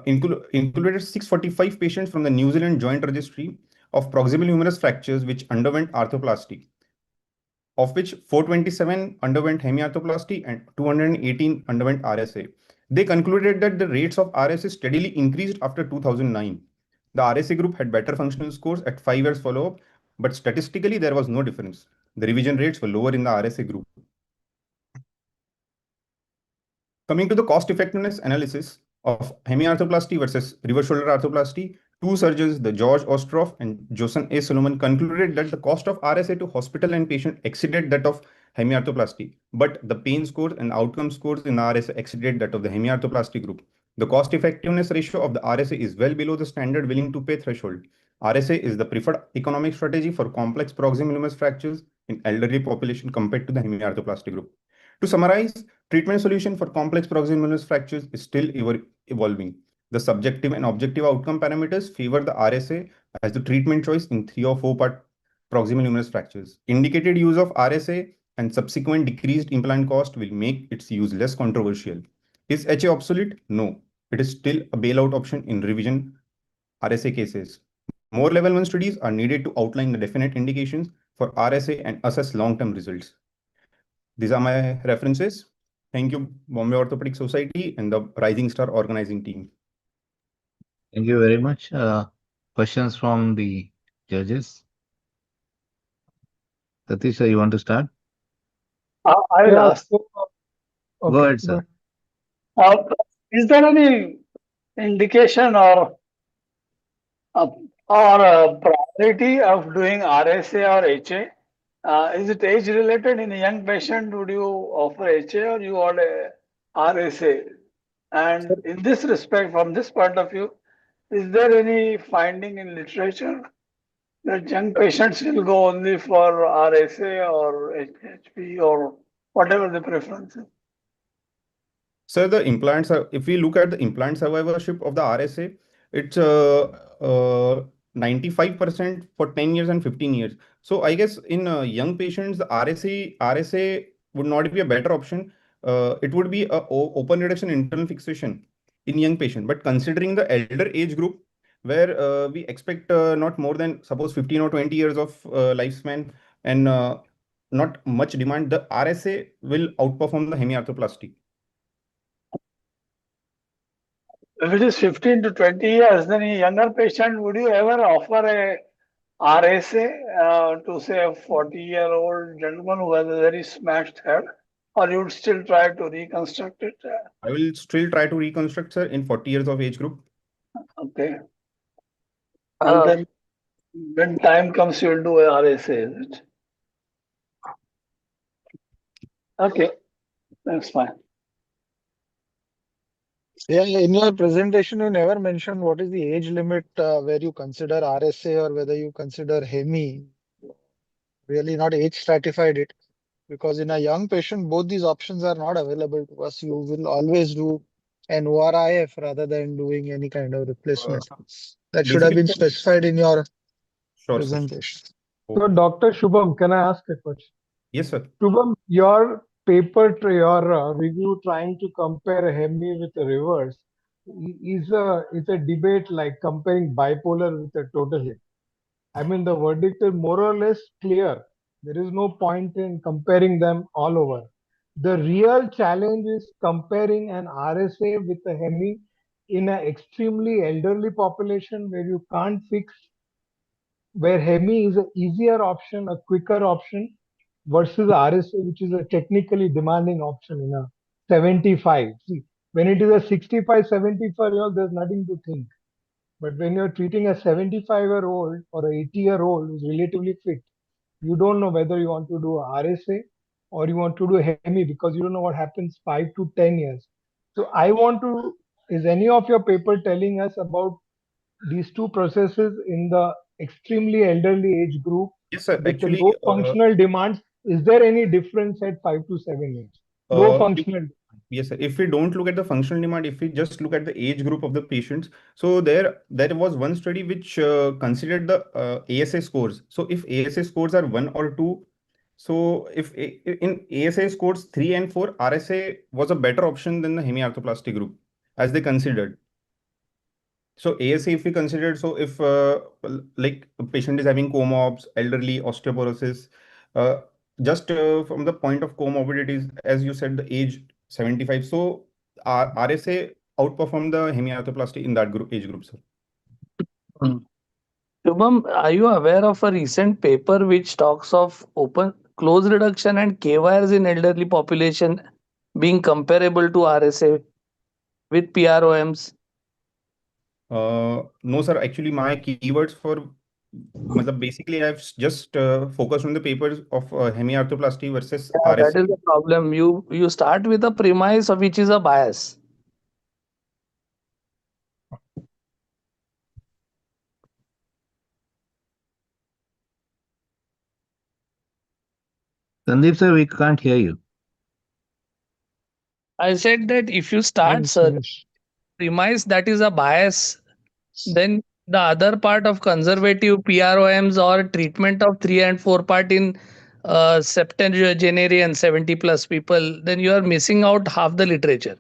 included 645 patients from the New Zealand Joint Registry of proximal humerus fractures which underwent arthroplasty, of which 427 underwent hemiarthroplasty and 218 underwent RSA. They concluded that the rates of RSA steadily increased after 2009. The RSA group had better functional scores at 5 years follow-up, but statistically there was no difference. The revision rates were lower in the RSA group. Coming to the cost effectiveness analysis of hemiarthroplasty versus reverse shoulder arthroplasty, two surgeons, the George Ostroff and Josan A. Solomon, concluded that the cost of RSA to hospital and patient exceeded that of hemiarthroplasty, but the pain scores and outcome scores in RSA exceeded that of the hemiarthroplasty group. The cost effectiveness ratio of the RSA is well below the standard willing to pay threshold. RSA is the preferred economic strategy for complex proximal humerus fractures in elderly population compared to the hemiarthroplasty group. To summarize, treatment solution for complex proximal humerus fractures is still evolving. The subjective and objective outcome parameters favor the RSA as the treatment choice in 3 or 4-part proximal humerus fractures. Indicated use of RSA and subsequent decreased implant cost will make its use less controversial. Is HA obsolete? No. It is still a bailout option in revision RSA cases. More level 1 studies are needed to outline the definite indications for RSA and assess long-term results. These are my references. Thank you, Bombay Orthopedic Society and the Rising Star organizing team. Thank you very much. Questions from the judges? Satish, you want to start? I will Yeah, ask. so, Go okay, ahead, sir. Is there any indication or priority of doing RSA or HA? Is it age related? In a young patient, would you offer HA or you want a RSA? And in this respect, from this point of view, is there any finding in literature that young patients will go only for RSA or HP or whatever the preference is? So the implants are, if we look at the implant survivorship of the RSA, it's 95% for 10 years and 15 years. So I guess in young patients, the RSA would not be a better option. It would be a open reduction internal fixation in young patient. But considering the elder age group, where we expect not more than suppose 15 or 20 years of lifespan and not much demand, the RSA will outperform the hemiarthroplasty. If it is 15 to 20 years, then a younger patient, would you ever offer a RSA to say a 40-year-old gentleman who has a very smashed head, or you would still try to reconstruct it? I will still try to reconstruct, sir, in 40 years of age group. Okay. And then when time comes, you will do a RSA, is it? Okay, that's fine. Yeah, in your presentation, you never mentioned what is the age limit where you consider RSA or whether you consider HEMI. Really not age stratified it, because in a young patient, both these options are not available to us. You will always do an ORIF rather than doing any kind of replacement. That should have Basically, been specified in your sure, sir. presentation. So, Okay. Dr. Shubham, can I ask a question? Yes, sir. Shubham, your paper, your review trying to compare Hemi with a reverse is a debate like comparing bipolar with a total hit. I mean, the verdict is more or less clear. There is no point in comparing them all over. The real challenge is comparing an RSA with a Hemi in an extremely elderly population where you can't fix, where Hemi is an easier option, a quicker option, versus RSA, which is a technically demanding option in a 75. See, when it is a 65, 75-year-old, there's nothing to think. But when you're treating a 75-year-old or an 80-year-old who's relatively fit, you don't know whether you want to do a RSA or you want to do Hemi because you don't know what happens 5 to 10 years. So I want to, is any of your paper telling us about these two processes in the extremely elderly age group Yes, sir. with the Actually, low functional demands? Is there any difference at 5 to 7 years? Low functional. yes, sir. If we don't look at the functional demand, if we just look at the age group of the patients, so there was one study which considered the ASA scores. So if ASA scores are 1 or 2, so if in ASA scores 3 and 4, RSA was a better option than the hemiarthroplasty group, as they considered. So ASA, if we considered, so if like a patient is having comorbs, elderly, osteoporosis, uh, just from the point of comorbidities, as you said, the age 75. So RSA outperformed the hemiarthroplasty in that group age group, sir. Shubham, are you aware of a recent paper which talks of open close reduction and K-wires in elderly population being comparable to RSA with PROMs? No, sir. Actually, my keywords for basically I've just focused on the papers of hemiarthroplasty versus Yeah, that RSA. is the problem. You start with a premise of which is a bias. Sandeep sir, we can't hear you. I said that if you start Thanks, Manish. premise that is a bias, then the other part of conservative PROMs or treatment of 3 and 4 part in septuagenarian 70 plus people, then you are missing out half the literature.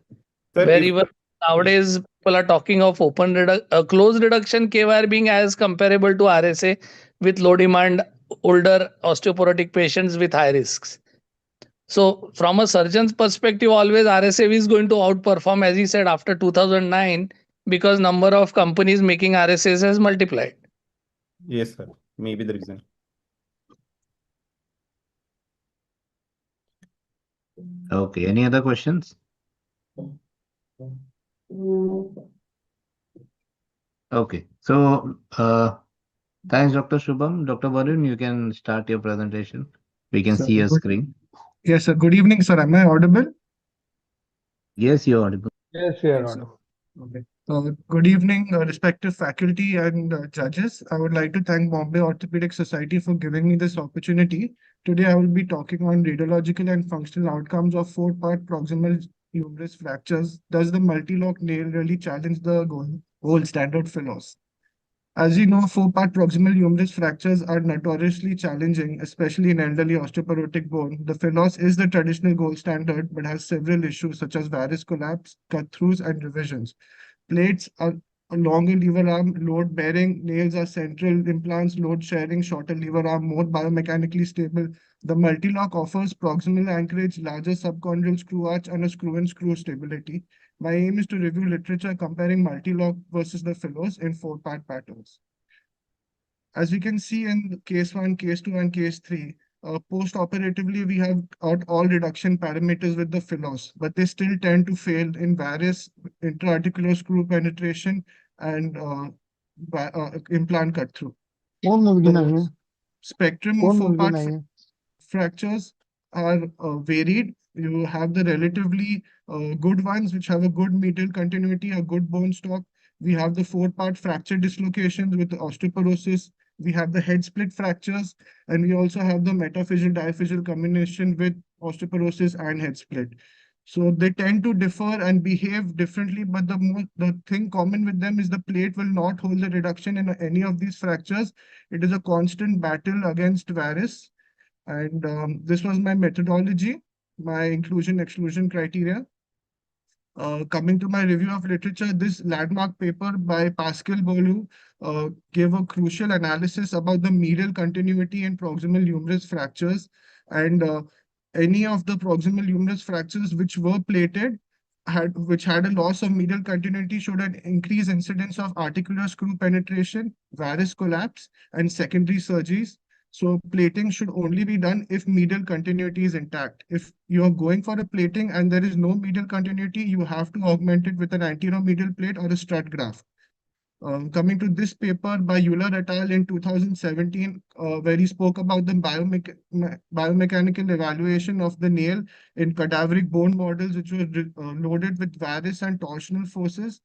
Sir, Where if even nowadays people are talking of close reduction K-wire being as comparable to RSA with low demand older osteoporotic patients with high risks. So from a surgeon's perspective, always RSA is going to outperform, as he said, after 2009, because number of companies making RSAs has multiplied. yes, sir, maybe the reason. Okay, any other questions? Okay, so thanks, Dr. Shubham. Dr. Varun, you can start your presentation. We can Sir, see your good. screen. Yes, sir. Good evening, sir. Am I audible? Yes, you're audible. Yes, you're Yes, sir. audible. Okay. Good evening, respective faculty and judges. I would like to thank Bombay Orthopedic Society for giving me this opportunity. Today, I will be talking on radiological and functional outcomes of four-part proximal humerus fractures. Does the multi-lock nail really challenge the gold standard philos? As you know, four-part proximal humerus fractures are notoriously challenging, especially in elderly osteoporotic bone. The Philos is the traditional gold standard, but has several issues such as varus collapse, cut-throughs, and revisions. Plates are a longer lever arm, load bearing, nails are central, implants, load sharing, shorter lever arm, more biomechanically stable. The multi-lock offers proximal anchorage, larger subchondral screw arch, and a screw-and-screw stability. My aim is to review literature comparing multi-lock versus the Philos in four-part patterns. As we can see in case 1, case 2, and case 3, post-operatively, we have got all reduction parameters with the Philos, but they still tend to fail in various intra-articular screw penetration and implant cut-through. कौन मुर्गी नहीं है? Spectrum of कौन मुर्गी four-part नहीं है? fractures are varied. You have the relatively good ones, which have a good medial continuity, a good bone stock. We have the four-part fracture dislocations with osteoporosis. We have the head split fractures, and we also have the metaphyseal diaphyseal combination with osteoporosis and head split. So they tend to differ and behave differently, but the thing common with them is the plate will not hold the reduction in any of these fractures. It is a constant battle against varus. And this was my methodology, my inclusion-exclusion criteria. Coming to my review of literature, this landmark paper by Pascal Boileau gave a crucial analysis about the medial continuity in proximal humerus fractures, and any of the proximal humerus fractures which were plated which had a loss of medial continuity showed an increased incidence of articular screw penetration, varus collapse, and secondary surgeries. So plating should only be done if medial continuity is intact. If you are going for a plating and there is no medial continuity, you have to augment it with an anterior medial plate or a strut graft. Coming to this paper by Euler et al. In 2017, where he spoke about the biomechanical evaluation of the nail in cadaveric bone models, which were loaded with varus and torsional forces.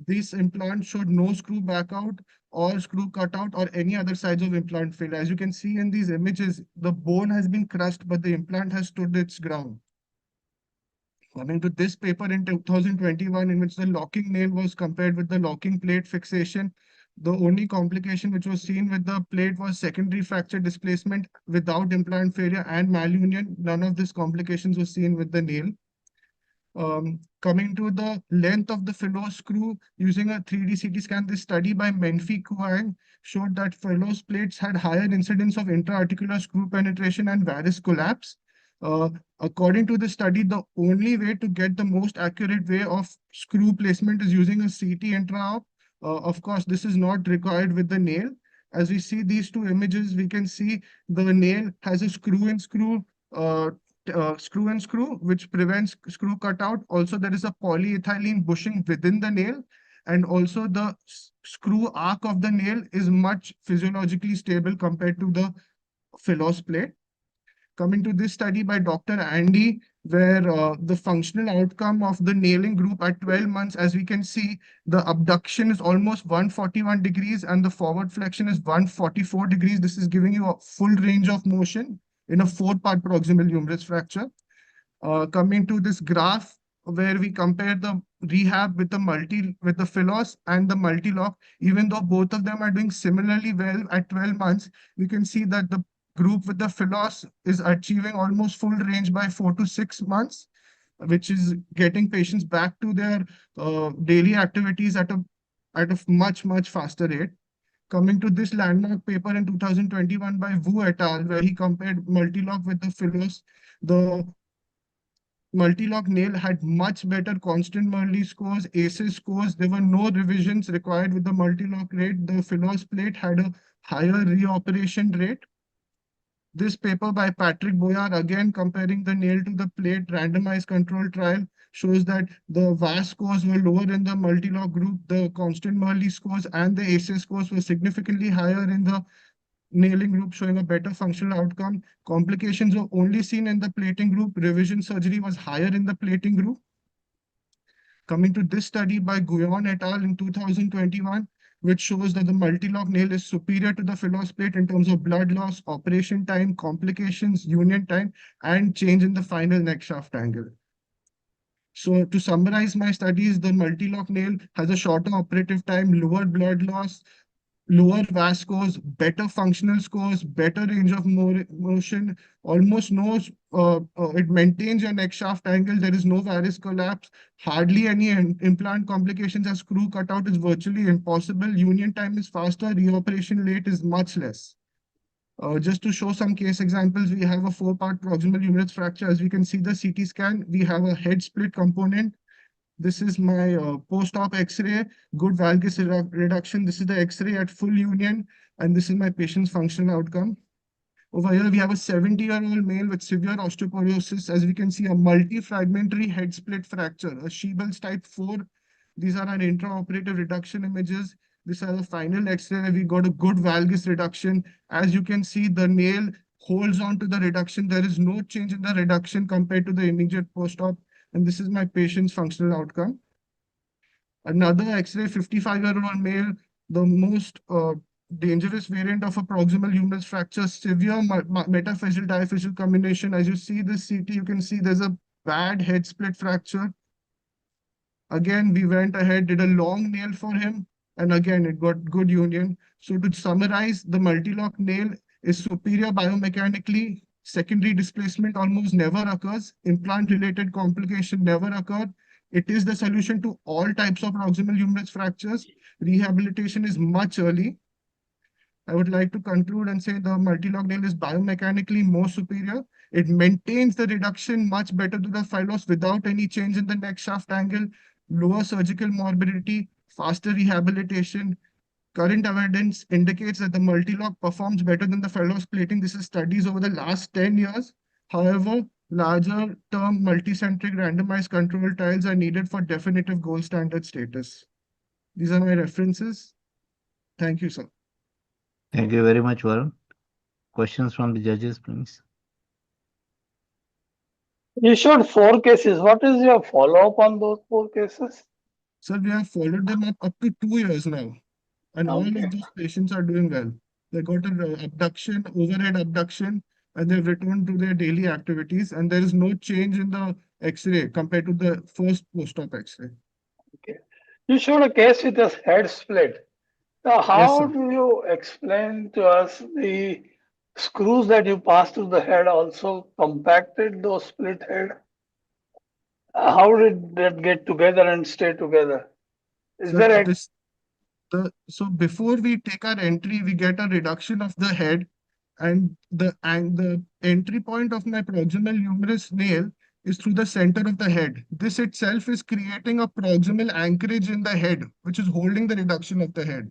These implants showed no screw back out or screw cutout or any other signs of implant failure. As you can see in these images, the bone has been crushed, but the implant has stood its ground. Coming to this paper in 2021, in which the locking nail was compared with the locking plate fixation, the only complication which was seen with the plate was secondary fracture displacement without implant failure and malunion. None of these complications was seen with the nail. Coming to the length of the Philos screw using a 3D CT scan, this study by Menfi Kuang showed that Philos plates had higher incidence of intra-articular screw penetration and varus collapse. According to the study, the only way to get the most accurate way of screw placement is using a CT intra-op. Of course, this is not required with the nail. As we see these two images, we can see the nail has a screw and screw, which prevents screw cutout. Also, there is a polyethylene bushing within the nail, and also the screw arc of the nail is much physiologically stable compared to the Philos plate. Coming to this study by Dr. Andy, where the functional outcome of the nailing group at 12 months, as we can see, the abduction is almost 141 degrees and the forward flexion is 144 degrees. This is giving you a full range of motion in a four-part proximal humerus fracture. Coming to this graph, where we compare the rehab with the Philos and the multi-lock, even though both of them are doing similarly well at 12 months, we can see that the group with the Philos is achieving almost full range by 4 to 6 months, which is getting patients back to their daily activities at a much faster rate. Coming to this landmark paper in 2021 by Wu et al., where he compared multi-lock with the Philos, the multi-lock nail had much better constant Murley scores, ACEs scores. There were no revisions required with the multi-lock rate. The Philos plate had a higher reoperation rate. This paper by Patrick Boyar, again comparing the nail to the plate randomized control trial, shows that the VAS scores were lower in the multi-lock group. The constant Murley scores and the ACE scores were significantly higher in the nailing group, showing a better functional outcome. Complications were only seen in the plating group. Revision surgery was higher in the plating group. Coming to this study by Guyon et al. In 2021, which shows that the multi-lock nail is superior to the Philos plate in terms of blood loss, operation time, complications, union time, and change in the final neck shaft angle. So to summarize my studies, the multi-lock nail has a shorter operative time, lower blood loss, lower VAS scores, better functional scores, better range of motion, almost no, it maintains your neck shaft angle. There is no varus collapse, hardly any implant complications as screw cutout is virtually impossible. Union time is faster, reoperation rate is much less. Just to show some case examples, we have a four-part proximal humerus fracture. As we can see the CT scan, we have a head split component. This is my post-op X-ray, good valgus reduction. This is the X-ray at full union, and this is my patient's functional outcome. Over here, we have a 70-year-old male with severe osteoporosis. As we can see, a multi-fragmentary head split fracture, a Sheebel's type 4. These are our intraoperative reduction images. This is the final X-ray. We got a good valgus reduction. As you can see, the nail holds on to the reduction. There is no change in the reduction compared to the immediate post-op. And this is my patient's functional outcome. Another X-ray, 55-year-old male, the most dangerous variant of a proximal humerus fracture, severe metaphyseal diaphyseal combination. As you see this CT, you can see there's a bad head split fracture. Again, we went ahead, did a long nail for him, and again, it got good union. So to summarize, the multi-lock nail is superior biomechanically. Secondary displacement almost never occurs. Implant-related complication never occurred. It is the solution to all types of proximal humerus fractures. Rehabilitation is much early. I would like to conclude and say the multi-lock nail is biomechanically more superior. It maintains the reduction much better to the phyllos without any change in the neck shaft angle, lower surgical morbidity, faster rehabilitation. Current evidence indicates that the multi-lock performs better than the phyllos plating. This is studies over the last 10 years. However, larger term multicentric randomized control trials are needed for definitive gold standard status. These are my references. Thank you, sir. Thank you very much, Varun. Questions from the judges, please. You showed 4 cases. What is your follow-up on those 4 cases? Sir, we have followed them up to 2 years now, and all Okay. of those patients are doing well. They got an abduction, overhead abduction, and they've returned to their daily activities, and there is no change in the X-ray compared to the first post-op X-ray. Okay. You showed a case with a head split. Now, Yes, how sir. do you explain to us the screws that you passed through the head also compacted those split head? How did that get together and stay together? Is So there a so before we take our entry, we get a reduction of the head, and the entry point of my proximal humerus nail is through the center of the head. This itself is creating a proximal anchorage in the head, which is holding the reduction of the head.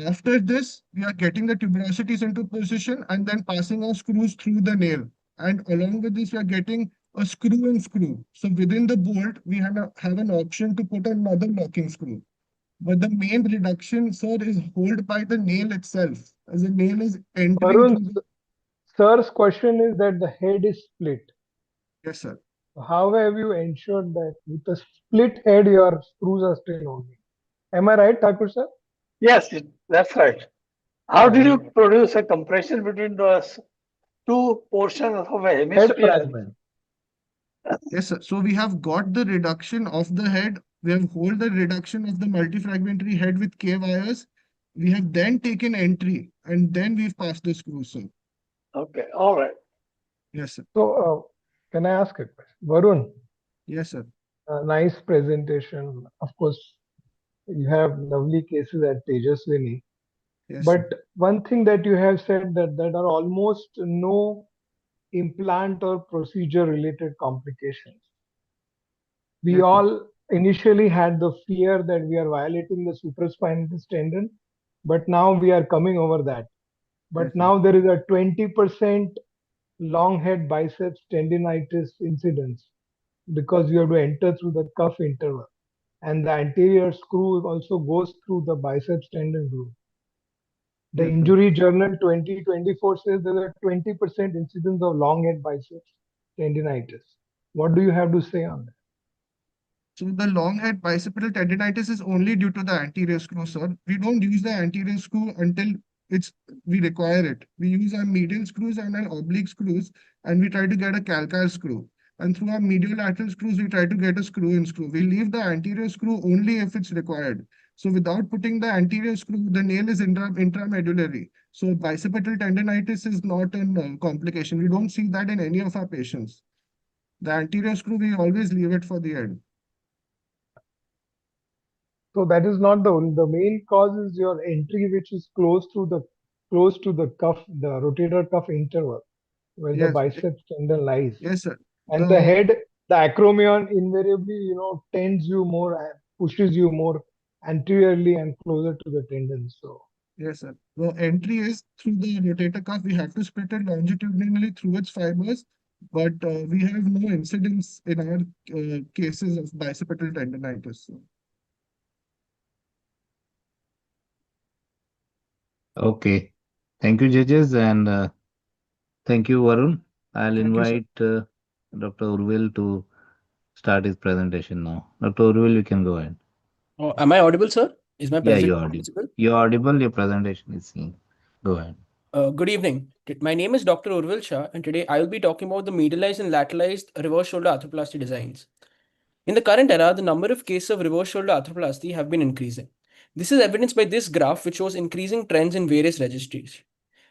After this, we are getting the tuberosities into position and then passing our screws through the nail. And along with this, we are getting a screw and screw. So within the bolt, we have an option to put another locking screw. But the main reduction, sir, is held by the nail itself, as the nail is entering Varun, through the... sir's question is that the head is split. Yes, sir. How have you ensured that with a split head your screws are still holding? Am I right, Thakur sir? yes, that's right. How did you Yeah. produce a compression between those two portions of a Head hemisphere? fragment. Yes, sir. So we have got the reduction of the head. We have hold the reduction of the multifragmentary head with K wires. We have then taken entry and then we've passed the screw, sir. Okay, all right. Yes, sir. So, can I ask a question? Varun, Yes, sir. nice presentation. Of course, you have lovely cases at Tejaswini. Yes, But sir. one thing that you have said that there are almost no implant or procedure related complications. We Yes, sir. all initially had the fear that we are violating the supraspinatus tendon, but now we are coming over that. But Yes, sir. now there is a 20% long head biceps tendinitis incidence because you have to enter through the cuff interval, and the anterior screw also goes through the biceps tendon groove. The Yes, sir. injury journal 2024 says there are 20% incidence of long head biceps tendinitis. What do you have to say on that? So the long head bicipital tendinitis is only due to the anterior screw, sir. We don't use the anterior screw until we require it. We use our medial screws and our oblique screws, and we try to get a calcar screw. And through our medial lateral screws, we try to get a screw in screw. We leave the anterior screw only if it's required. So without putting the anterior screw, the nail is intramedullary. So bicipital tendinitis is not a complication. We don't see that in any of our patients. The anterior screw, we always leave it for the end. So that is not the main cause is your entry, which is close to the cuff, the rotator cuff interval, where the Yes, biceps tendon lies. yes, sir. And the head, the acromion invariably, tends you more, pushes you more anteriorly and closer to the tendon. So Yes, sir. The entry is through the rotator cuff. We have to split it longitudinally through its fibers, but we have no incidence in our cases of bicipital tendinitis. So. Okay. Thank you, judges. And Thank you, Varun. I'll Thank you, sir. invite Dr. Urvil to start his presentation now. Dr. Urvil, you can go ahead. Am I audible, sir? Is my Yeah, you're presentation audible. visible? You're audible. Your presentation is seen. Go ahead. Good evening. My name is Dr. Urvil Shah, and today I will be talking about the medialized and lateralized reverse shoulder arthroplasty designs. In the current era, the number of cases of reverse shoulder arthroplasty have been increasing. This is evidenced by this graph, which shows increasing trends in various registries.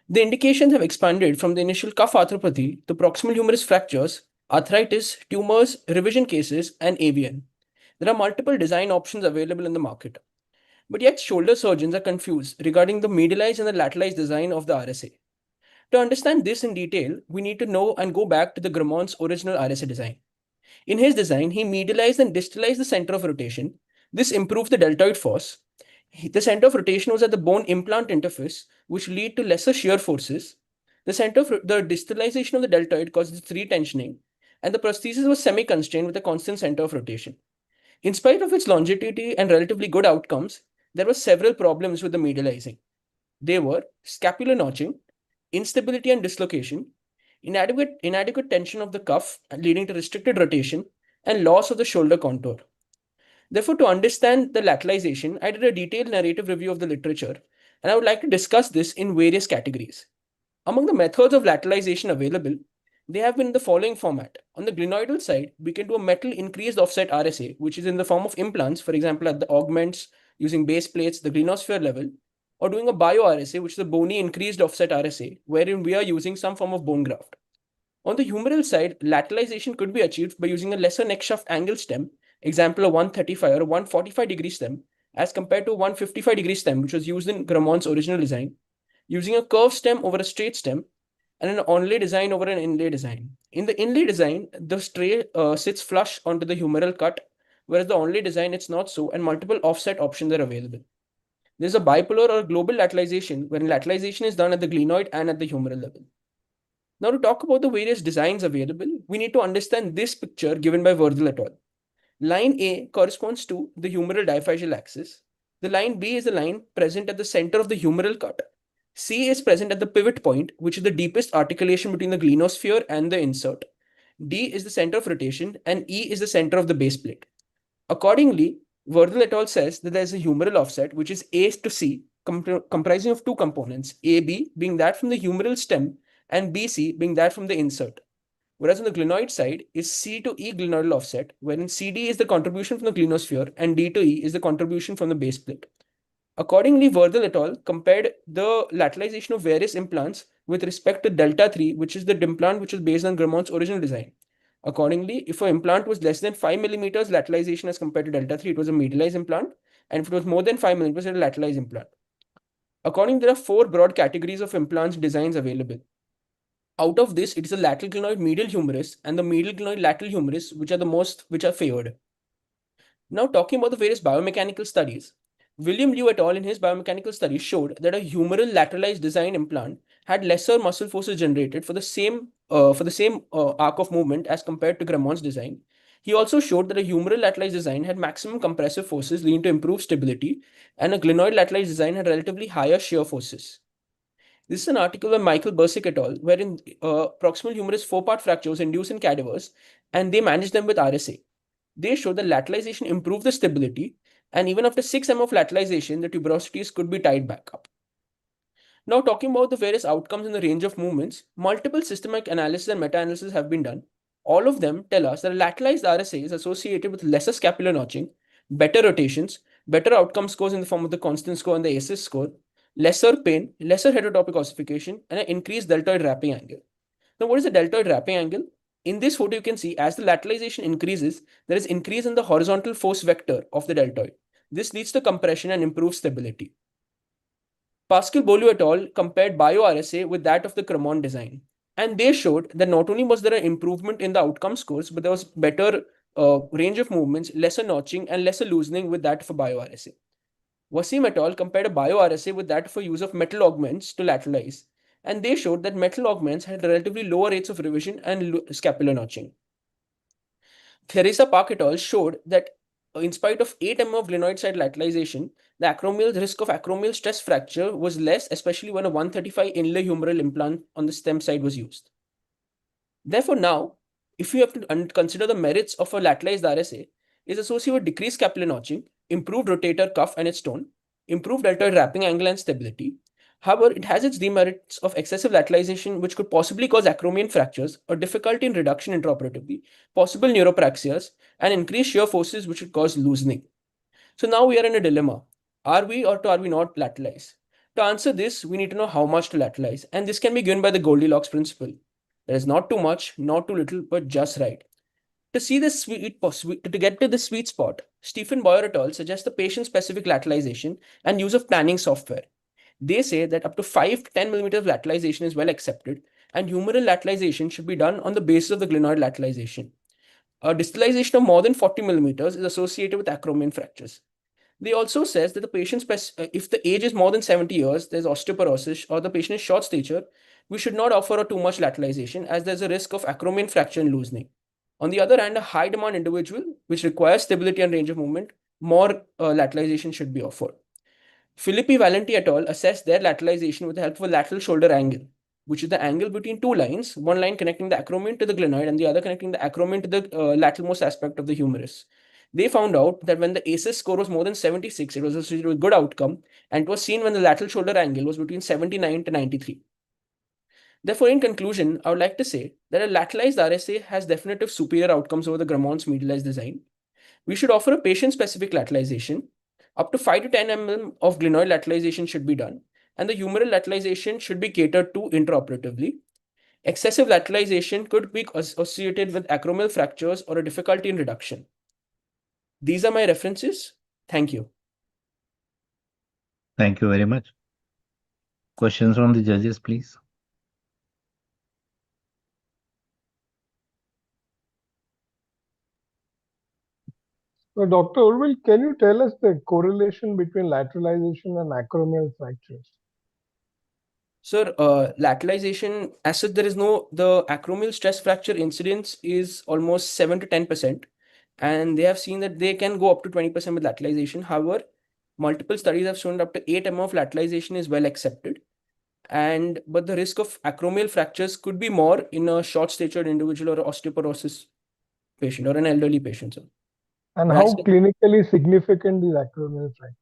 The indications have expanded from the initial cuff arthropathy to proximal humerus fractures, arthritis, tumors, revision cases, and AVN. There are multiple design options available in the market. But yet, shoulder surgeons are confused regarding the medialized and the lateralized design of the RSA. To understand this in detail, we need to know and go back to the Gramont's original RSA design. In his design, he medialized and distalized the center of rotation. This improved the deltoid force. The center of rotation was at the bone implant interface, which lead to lesser shear forces. The distalization of the deltoid causes retensioning, and the prosthesis was semi-constrained with a constant center of rotation. In spite of its longevity and relatively good outcomes, there were several problems with the medializing. They were scapular notching, instability and dislocation, inadequate tension of the cuff leading to restricted rotation, and loss of the shoulder contour. Therefore, to understand the lateralization, I did a detailed narrative review of the literature, and I would like to discuss this in various categories. Among the methods of lateralization available, they have been in the following format. On the glenoidal side, we can do a metal increased offset RSA, which is in the form of implants, for example, at the augments using base plates, the glenosphere level, or doing a bio RSA, which is a bony increased offset RSA, wherein we are using some form of bone graft. On the humeral side, lateralization could be achieved by using a lesser neck shaft angle stem, example a 135 or a 145-degree stem, as compared to a 155-degree stem, which was used in Gramont's original design, using a curved stem over a straight stem, and an onlay design over an inlay design. In the inlay design, the stray sits flush onto the humeral cut, whereas the onlay design, it's not so, and multiple offset options are available. There's a bipolar or global lateralization, wherein lateralization is done at the glenoid and at the humeral level. Now, to talk about the various designs available, we need to understand this picture given by Virgil et al. Line A corresponds to the humeral diaphyseal axis. The line B is the line present at the center of the humeral cut. C is present at the pivot point, which is the deepest articulation between the glenosphere and the insert. D is the center of rotation, and E is the center of the base plate. Accordingly, Virgil et al. Says that there is a humeral offset, which is A to C, comprising of two components, AB being that from the humeral stem and BC being that from the insert. Whereas on the glenoid side is C to E glenoidal offset, wherein CD is the contribution from the glenosphere and D to E is the contribution from the base plate. Accordingly, Virgil et al. Compared the lateralization of various implants with respect to delta 3, which is the implant which was based on Gramont's original design. Accordingly, if an implant was less than 5 millimeters lateralization as compared to delta 3, it was a medialized implant, and if it was more than 5 millimeters, it was a lateralized implant. Accordingly, there are four broad categories of implants designs available. Out of this, it is the lateral glenoid medial humerus and the medial glenoid lateral humerus, which are favored. Now, talking about the various biomechanical studies, William Liu et al. In his biomechanical study showed that a humeral lateralized design implant had lesser muscle forces generated for the same arc of movement as compared to Gramont's design. He also showed that a humeral lateralized design had maximum compressive forces leading to improved stability, and a glenoid lateralized design had relatively higher shear forces. This is an article by Michael Bursick et al., wherein proximal humerus four-part fractures induced in cadavers, and they managed them with RSA. They showed that lateralization improved the stability, and even after 6 mm of lateralization, the tuberosities could be tied back up. Now, talking about the various outcomes in the range of movements, multiple systematic analysis and meta-analysis have been done. All of them tell us that a lateralized RSA is associated with lesser scapular notching, better rotations, better outcome scores in the form of the constant score and the ACES score, lesser pain, lesser heterotopic ossification, and an increased deltoid wrapping angle. Now, what is the deltoid wrapping angle? In this photo, you can see as the lateralization increases, there is increase in the horizontal force vector of the deltoid. This leads to compression and improved stability. Pascal Beaulieu et al. Compared bio-RSA with that of the Gramont design. And they showed that not only was there an improvement in the outcome scores, but there was better range of movements, lesser notching, and lesser loosening with that of a bio-RSA. Wasim et al. Compared a bio-RSA with that for use of metal augments to lateralize, and they showed that metal augments had relatively lower rates of revision and scapular notching. Theresa Park et al. Showed that in spite of 8 mm of glenoid side lateralization, the acromial risk of acromial stress fracture was less, especially when a 135 inlay humeral implant on the stem side was used. Therefore, now, if you have to consider the merits of a lateralized RSA, is associated with decreased capillary notching, improved rotator cuff and its tone, improved deltoid wrapping angle and stability. However, it has its demerits of excessive lateralization, which could possibly cause acromion fractures, or difficulty in reduction intraoperatively, possible neuropraxias, and increased shear forces, which would cause loosening. So now we are in a dilemma. Are we or are we not lateralized? To answer this, we need to know how much to lateralize, and this can be given by the Goldilocks principle. There is not too much, not too little, but just right. To see this to get to the sweet spot, Stephen Boyer et al. Suggests the patient-specific lateralization and use of planning software. They say that up to 5 to 10 millimeters of lateralization is well accepted, and humeral lateralization should be done on the basis of the glenoid lateralization. A distalization of more than 40 millimeters is associated with acromion fractures. They also says that the patient, if the age is more than 70 years, there's osteoporosis, or the patient is short stature, we should not offer too much lateralization as there's a risk of acromion fracture and loosening. On the other hand, a high demand individual, which requires stability and range of movement, more lateralization should be offered. Filippi Valenti et al. Assessed their lateralization with the help of a lateral shoulder angle, which is the angle between two lines, one line connecting the acromion to the glenoid and the other connecting the acromion to the lateralmost aspect of the humerus. They found out that when the ACES score was more than 76, it was associated with good outcome, and it was seen when the lateral shoulder angle was between 79 to 93. Therefore, in conclusion, I would like to say that a lateralized RSA has definitive superior outcomes over the Gramont's medialized design. We should offer a patient-specific lateralization. Up to 5 to 10 mm of glenoid lateralization should be done, and the humeral lateralization should be catered to intraoperatively. Excessive lateralization could be associated with acromial fractures or a difficulty in reduction. These are my references. Thank you. Thank you very much. Questions from the judges, please. So, Dr. Urvil, can you tell us the correlation between lateralization and acromial fractures? Sir, lateralization, as such, there is the acromial stress fracture incidence is almost 7 to 10%. And they have seen that they can go up to 20% with lateralization. However, multiple studies have shown that up to 8 mm of lateralization is well accepted. But the risk of acromial fractures could be more in a short-statured individual or osteoporosis patient or an elderly patient. Sir. And how clinically significant is acromial fracture?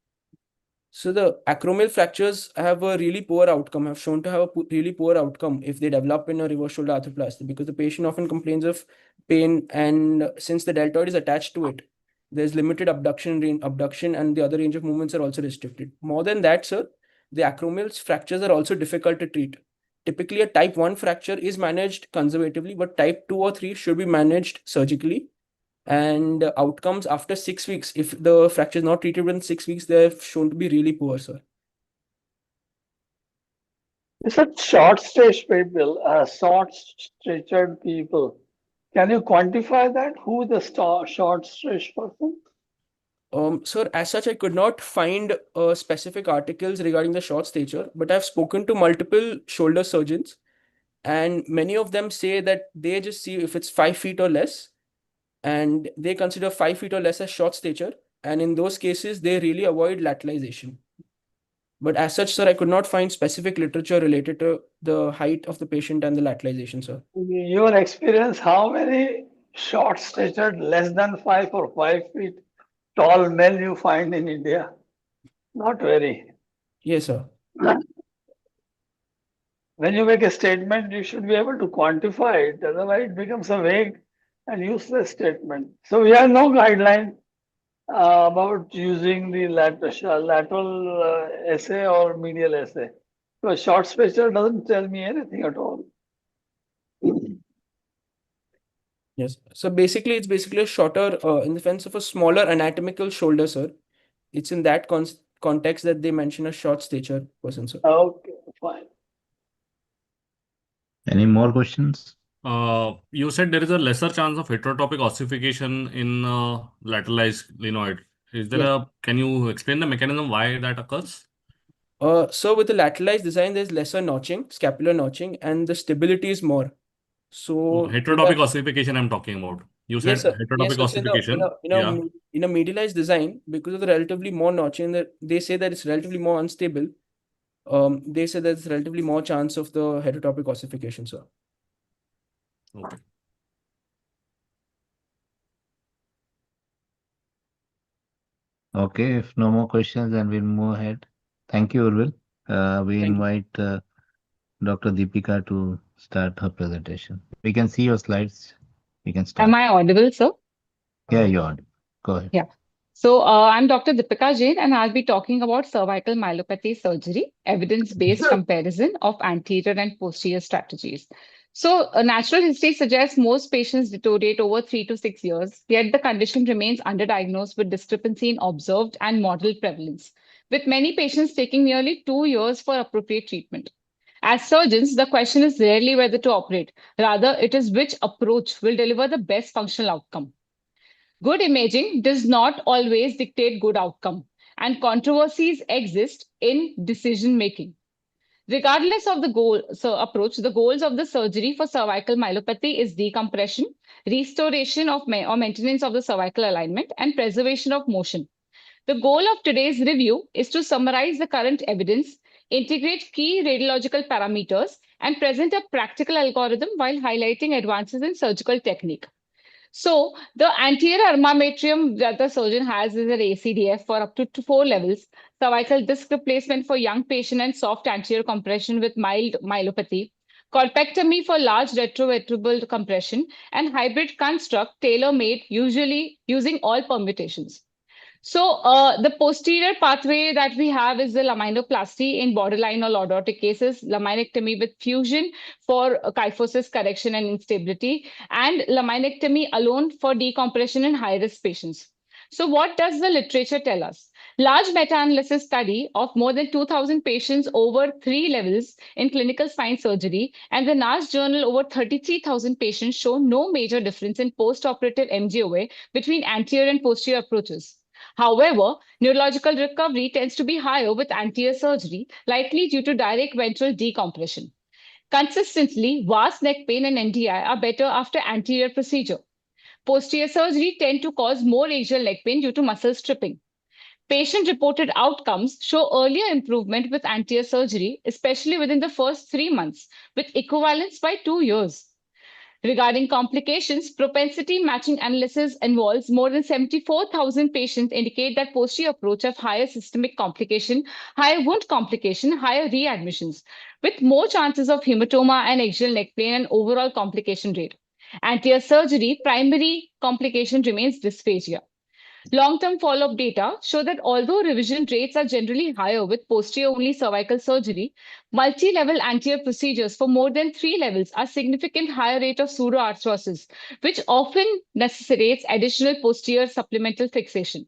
So the acromial fractures have a really poor outcome, have shown to have a really poor outcome if they develop in a reverse shoulder arthroplasty, because the patient often complains of pain, and since the deltoid is attached to it, there's limited abduction and the other range of movements are also restricted. More than that, sir, the acromial fractures are also difficult to treat. Typically, a type 1 fracture is managed conservatively, but type 2 or 3 should be managed surgically. And outcomes after 6 weeks, if the fracture is not treated within 6 weeks, they're shown to be really poor, sir. You said short stage people, short-statured people. Can you quantify that? Who is the short stage person? Sir, as such, I could not find specific articles regarding the short stature, but I've spoken to multiple shoulder surgeons, and many of them say that they just see if it's 5 feet or less, and they consider 5 feet or less as short stature, and in those cases, they really avoid lateralization. But as such, sir, I could not find specific literature related to the height of the patient and the lateralization, sir. In your experience, how many short-statured, less than 5 or 5 feet tall men you find in India? Not very. Yes, sir. When you make a statement, you should be able to quantify it. Otherwise, it becomes a vague and useless statement. So we have no guideline about using the lateral essay or medial essay. So a short stature doesn't tell me anything at all. Yes. So basically, it's basically a shorter, in the sense of a smaller anatomical shoulder, sir. It's in that context that they mention a short stature person, sir. Okay, fine. Any more questions? You said there is a lesser chance of heterotopic ossification in lateralized glenoid. Is there can you explain the mechanism why that occurs? So with the lateralized design, there's lesser notching, scapular notching, and the stability is more. So Heterotopic ossification I'm talking about. You Yes, said sir. Yes, heterotopic sir. So ossification. Yeah. in a medialized design, because of the relatively more notching, that they say that it's relatively more unstable. They say there's relatively more chance of the heterotopic ossification, sir. Okay. Okay, if no more questions, then we'll move ahead. Thank you, Urvil. We Thank you. invite Dr. Deepika to start her presentation. We can see your slides. We can Am start. I audible, sir? Yeah, you're on. Go ahead. Yeah. So I'm Dr. Deepika Jain, and I'll be talking about cervical myelopathy surgery, evidence-based comparison of anterior and posterior strategies. So natural history suggests most patients deteriorate over 3 to 6 years, yet the condition remains underdiagnosed with discrepancy in observed and model prevalence, with many patients taking nearly 2 years for appropriate treatment. As surgeons, the question is rarely whether to operate. Rather, it is which approach will deliver the best functional outcome. Good imaging does not always dictate good outcome, and controversies exist in decision making. Regardless of the approach, the goals of the surgery for cervical myelopathy is decompression, restoration of or maintenance of the cervical alignment, and preservation of motion. The goal of today's review is to summarize the current evidence, integrate key radiological parameters, and present a practical algorithm while highlighting advances in surgical technique. So the anterior armamentarium that the surgeon has is an ACDF for up to 4 levels, cervical disc replacement for young patient and soft anterior compression with mild myelopathy, corpectomy for large retrovertebral compression, and hybrid construct tailor-made, usually using all permutations. So the posterior pathway that we have is the laminoplasty in borderline or lordotic cases, laminectomy with fusion for kyphosis correction and instability, and laminectomy alone for decompression in high-risk patients. So what does the literature tell us? Large meta-analysis study of more than 2,000 patients over 3 levels in clinical spine surgery and the NAS journal over 33,000 patients show no major difference in post-operative MGOA between anterior and posterior approaches. However, neurological recovery tends to be higher with anterior surgery, likely due to direct ventral decompression. Consistently, vast neck pain and NDI are better after anterior procedure. Posterior surgery tend to cause more axial neck pain due to muscle stripping. Patient-reported outcomes show earlier improvement with anterior surgery, especially within the first 3 months, with equivalence by 2 years. Regarding complications, propensity matching analysis involves more than 74,000 patients indicate that posterior approach have higher systemic complication, higher wound complication, higher readmissions, with more chances of hematoma and axial neck pain and overall complication rate. Anterior surgery, primary complication remains dysphagia. Long-term follow-up data show that although revision rates are generally higher with posterior-only cervical surgery, multi-level anterior procedures for more than 3 levels are significant higher rate of pseudoarthrosis, which often necessitates additional posterior supplemental fixation.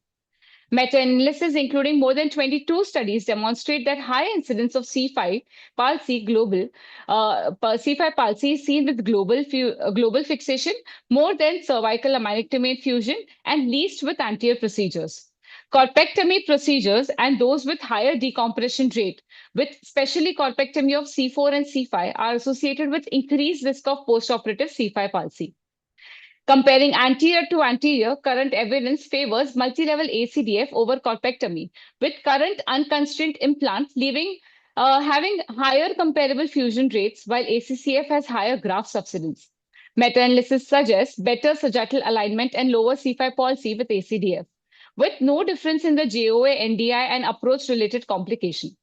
Meta-analysis, including more than 22 studies, demonstrate that high incidence of C5 palsy C5 palsy is seen with global fixation more than cervical laminectomy and fusion and least with anterior procedures. Corpectomy procedures and those with higher decompression rate, with especially corpectomy of C4 and C5, are associated with increased risk of postoperative C5 palsy. Comparing anterior to anterior, current evidence favors multi-level ACDF over corpectomy, with current unconstrained implant having higher comparable fusion rates, while ACCF has higher graft subsidence. Meta-analysis suggests better sagittal alignment and lower C5 palsy with ACDF, with no difference in the JOA, NDI, and approach-related complication.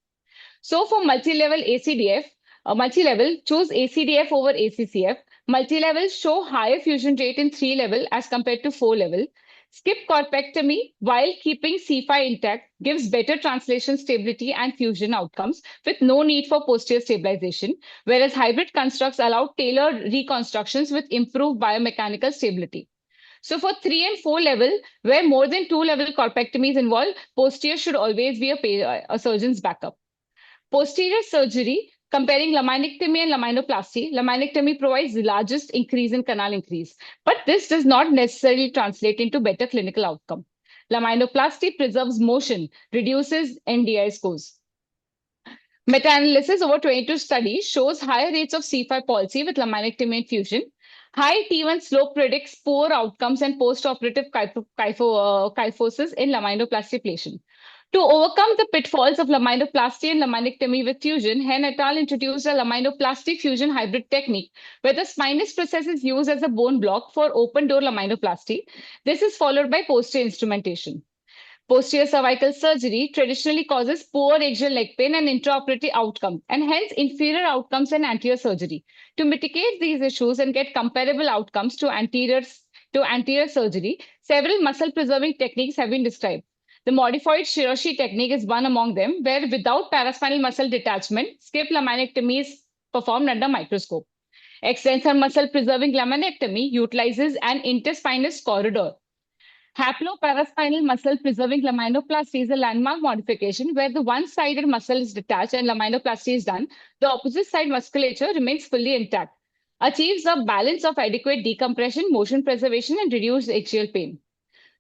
So for multi-level ACDF, multi-level, choose ACDF over ACCF. Multi-level show higher fusion rate in 3-level as compared to 4-level. Skip corpectomy while keeping C5 intact gives better translation stability and fusion outcomes with no need for posterior stabilization, whereas hybrid constructs allow tailored reconstructions with improved biomechanical stability. So for 3 and 4 level, where more than 2-level corpectomy is involved, posterior should always be a surgeon's backup. Posterior surgery, comparing laminectomy and laminoplasty, laminectomy provides the largest increase in canal increase, but this does not necessarily translate into better clinical outcome. Laminoplasty preserves motion, reduces NDI scores. Meta-analysis over 22 studies shows higher rates of C5 palsy with laminectomy and fusion, High T1 slope predicts poor outcomes and post-operative kyphosis in laminoplasty patient. To overcome the pitfalls of laminoplasty and laminectomy with fusion, Hen et al. Introduced a laminoplasty fusion hybrid technique, where the spinous process is used as a bone block for open door laminoplasty. This is followed by posterior instrumentation. Posterior cervical surgery traditionally causes poor axial leg pain and intraoperative outcome, and hence inferior outcomes in anterior surgery. To mitigate these issues and get comparable outcomes to anterior surgery, several muscle-preserving techniques have been described. The modified Shiroshi technique is one among them, where without paraspinal muscle detachment, skip laminectomy is performed under microscope. Extensor muscle-preserving laminectomy utilizes an interspinous corridor. Haploparaspinal muscle preserving laminoplasty is a landmark modification where the one-sided muscle is detached and laminoplasty is done. The opposite side musculature remains fully intact, achieves a balance of adequate decompression, motion preservation, and reduced axial pain.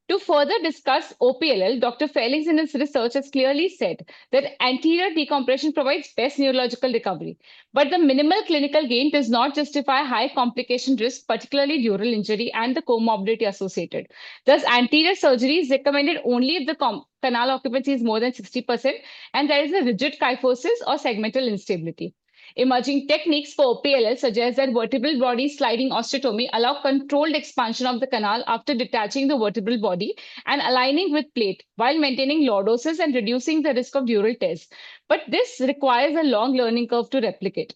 To further discuss OPLL, Dr. Felix in his research has clearly said that anterior decompression provides best neurological recovery, but the minimal clinical gain does not justify high complication risk, particularly dural injury and the comorbidity associated. Thus, anterior surgery is recommended only if the canal occupancy is more than 60% and there is a rigid kyphosis or segmental instability. Emerging techniques for OPLL suggest that vertebral body sliding osteotomy allow controlled expansion of the canal after detaching the vertebral body and aligning with plate while maintaining lordosis and reducing the risk of dural tears. But this requires a long learning curve to replicate.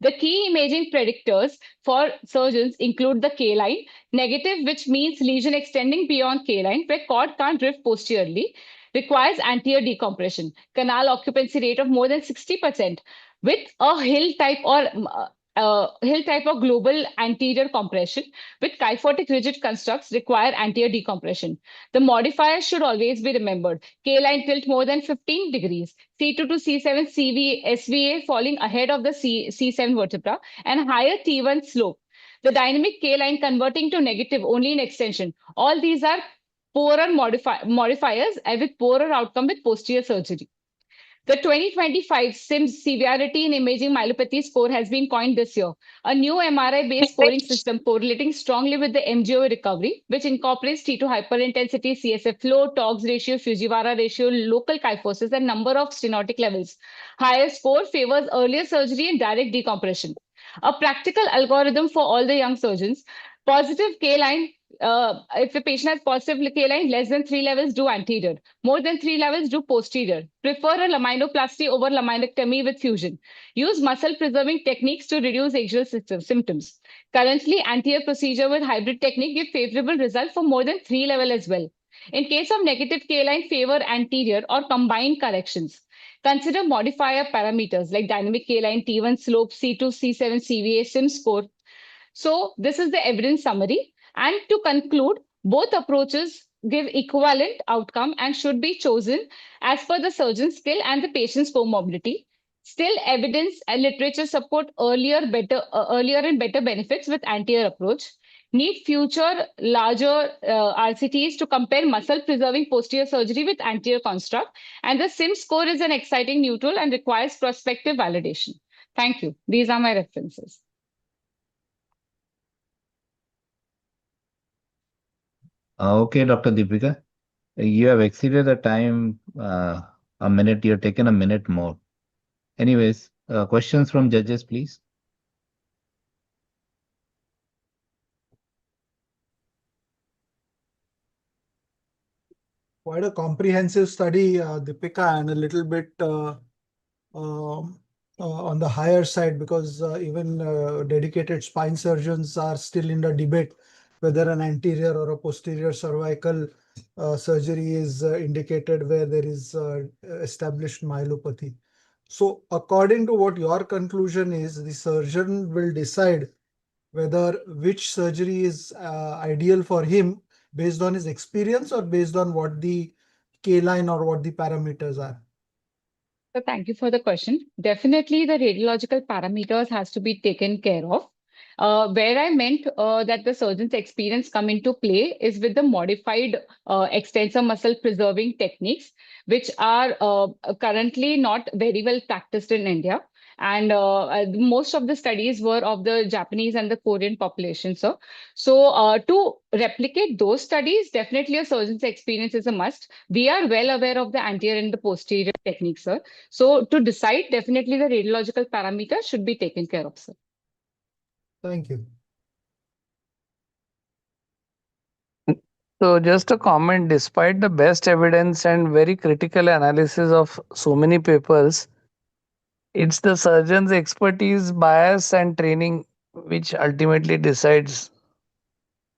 The key imaging predictors for surgeons include the K-line, negative, which means lesion extending beyond K-line, where cord can't drift posteriorly, requires anterior decompression, canal occupancy rate of more than 60%, with a hill type or global anterior compression, with kyphotic rigid constructs require anterior decompression. The modifiers should always be remembered. K-line tilt more than 15 degrees, C2 to C7 SVA falling ahead of the C7 vertebra, and higher T1 slope. The dynamic K-line converting to negative only in extension. All these are poorer modifiers and with poorer outcome with posterior surgery. The 2025 SIMS Severity in Imaging Myelopathy score has been coined this year, a new MRI-based scoring system correlating strongly with the MGO recovery, which incorporates T2 hyperintensity, CSF flow, TOGS ratio, Fujiwara ratio, local kyphosis, and number of stenotic levels. Higher score favors earlier surgery and direct decompression. A practical algorithm for all the young surgeons. Positive K-line, if the patient has positive K-line, less than 3 levels, do anterior. More than 3 levels, do posterior. Prefer a laminoplasty over laminectomy with fusion. Use muscle-preserving techniques to reduce axial symptoms. Currently, anterior procedure with hybrid technique give favorable result for more than 3 level as well. In case of negative K-line, favor anterior or combined corrections. Consider modifier parameters like dynamic K-line, T1 slope, C2, C7, CVA, SIM score. So this is the evidence summary. And to conclude, both approaches give equivalent outcome and should be chosen as per the surgeon's skill and the patient's comorbidity. Still, evidence and literature support earlier and better benefits with anterior approach. Need future larger RCTs to compare muscle-preserving posterior surgery with anterior construct. And the SIM score is an exciting new tool and requires prospective validation. Thank you. These are my references. Okay, Dr. Deepika, you have exceeded the time a minute. You've taken a minute more. Anyways, questions from judges, please. Quite a comprehensive study, Deepika, and a little bit on the higher side because even dedicated spine surgeons are still in the debate whether an anterior or a posterior cervical surgery is indicated where there is established myelopathy. So according to what your conclusion is, the surgeon will decide whether which surgery is ideal for him based on his experience or based on what the K-line or what the parameters are. So thank you for the question. Definitely the radiological parameters has to be taken care of. Where I meant that the surgeon's experience come into play is with the modified extensor muscle preserving techniques, which are currently not very well practiced in India. and most of the studies were of the Japanese and the Korean population, sir. So to replicate those studies, definitely a surgeon's experience is a must. We are well aware of the anterior and the posterior techniques, sir. So to decide, definitely the radiological parameters should be taken care of, sir. Thank you. So just a comment, despite the best evidence and very critical analysis of so many papers, it's the surgeon's expertise, bias, and training which ultimately decides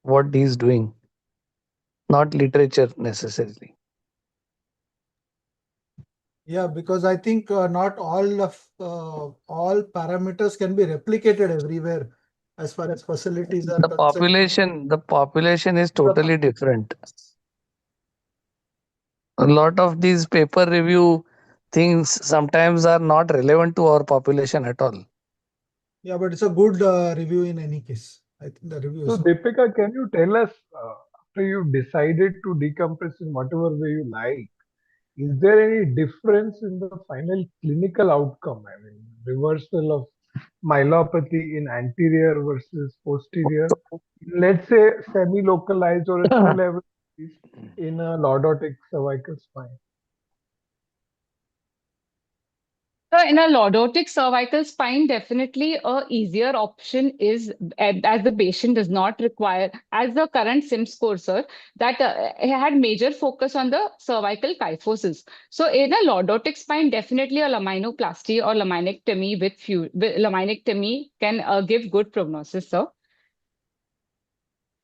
what he's doing, not literature necessarily. Yeah, because I think not all parameters can be replicated everywhere as far as facilities are concerned. The population is totally different. A lot of these paper review things sometimes are not relevant to our population at all. Yeah, but it's a good review in any case. I think the review So is. Deepika, can you tell us after you decided to decompress in whatever way you like, is there any difference in the final clinical outcome? I mean, reversal of myelopathy in anterior versus posterior, let's say semi-localized or a two-level disease in a lordotic cervical spine. So in a lordotic cervical spine, definitely a easier option is, as the patient does not require, as the current SIM score, sir, that had major focus on the cervical kyphosis. So in a lordotic spine, definitely a laminoplasty or laminectomy with laminectomy can give good prognosis, sir.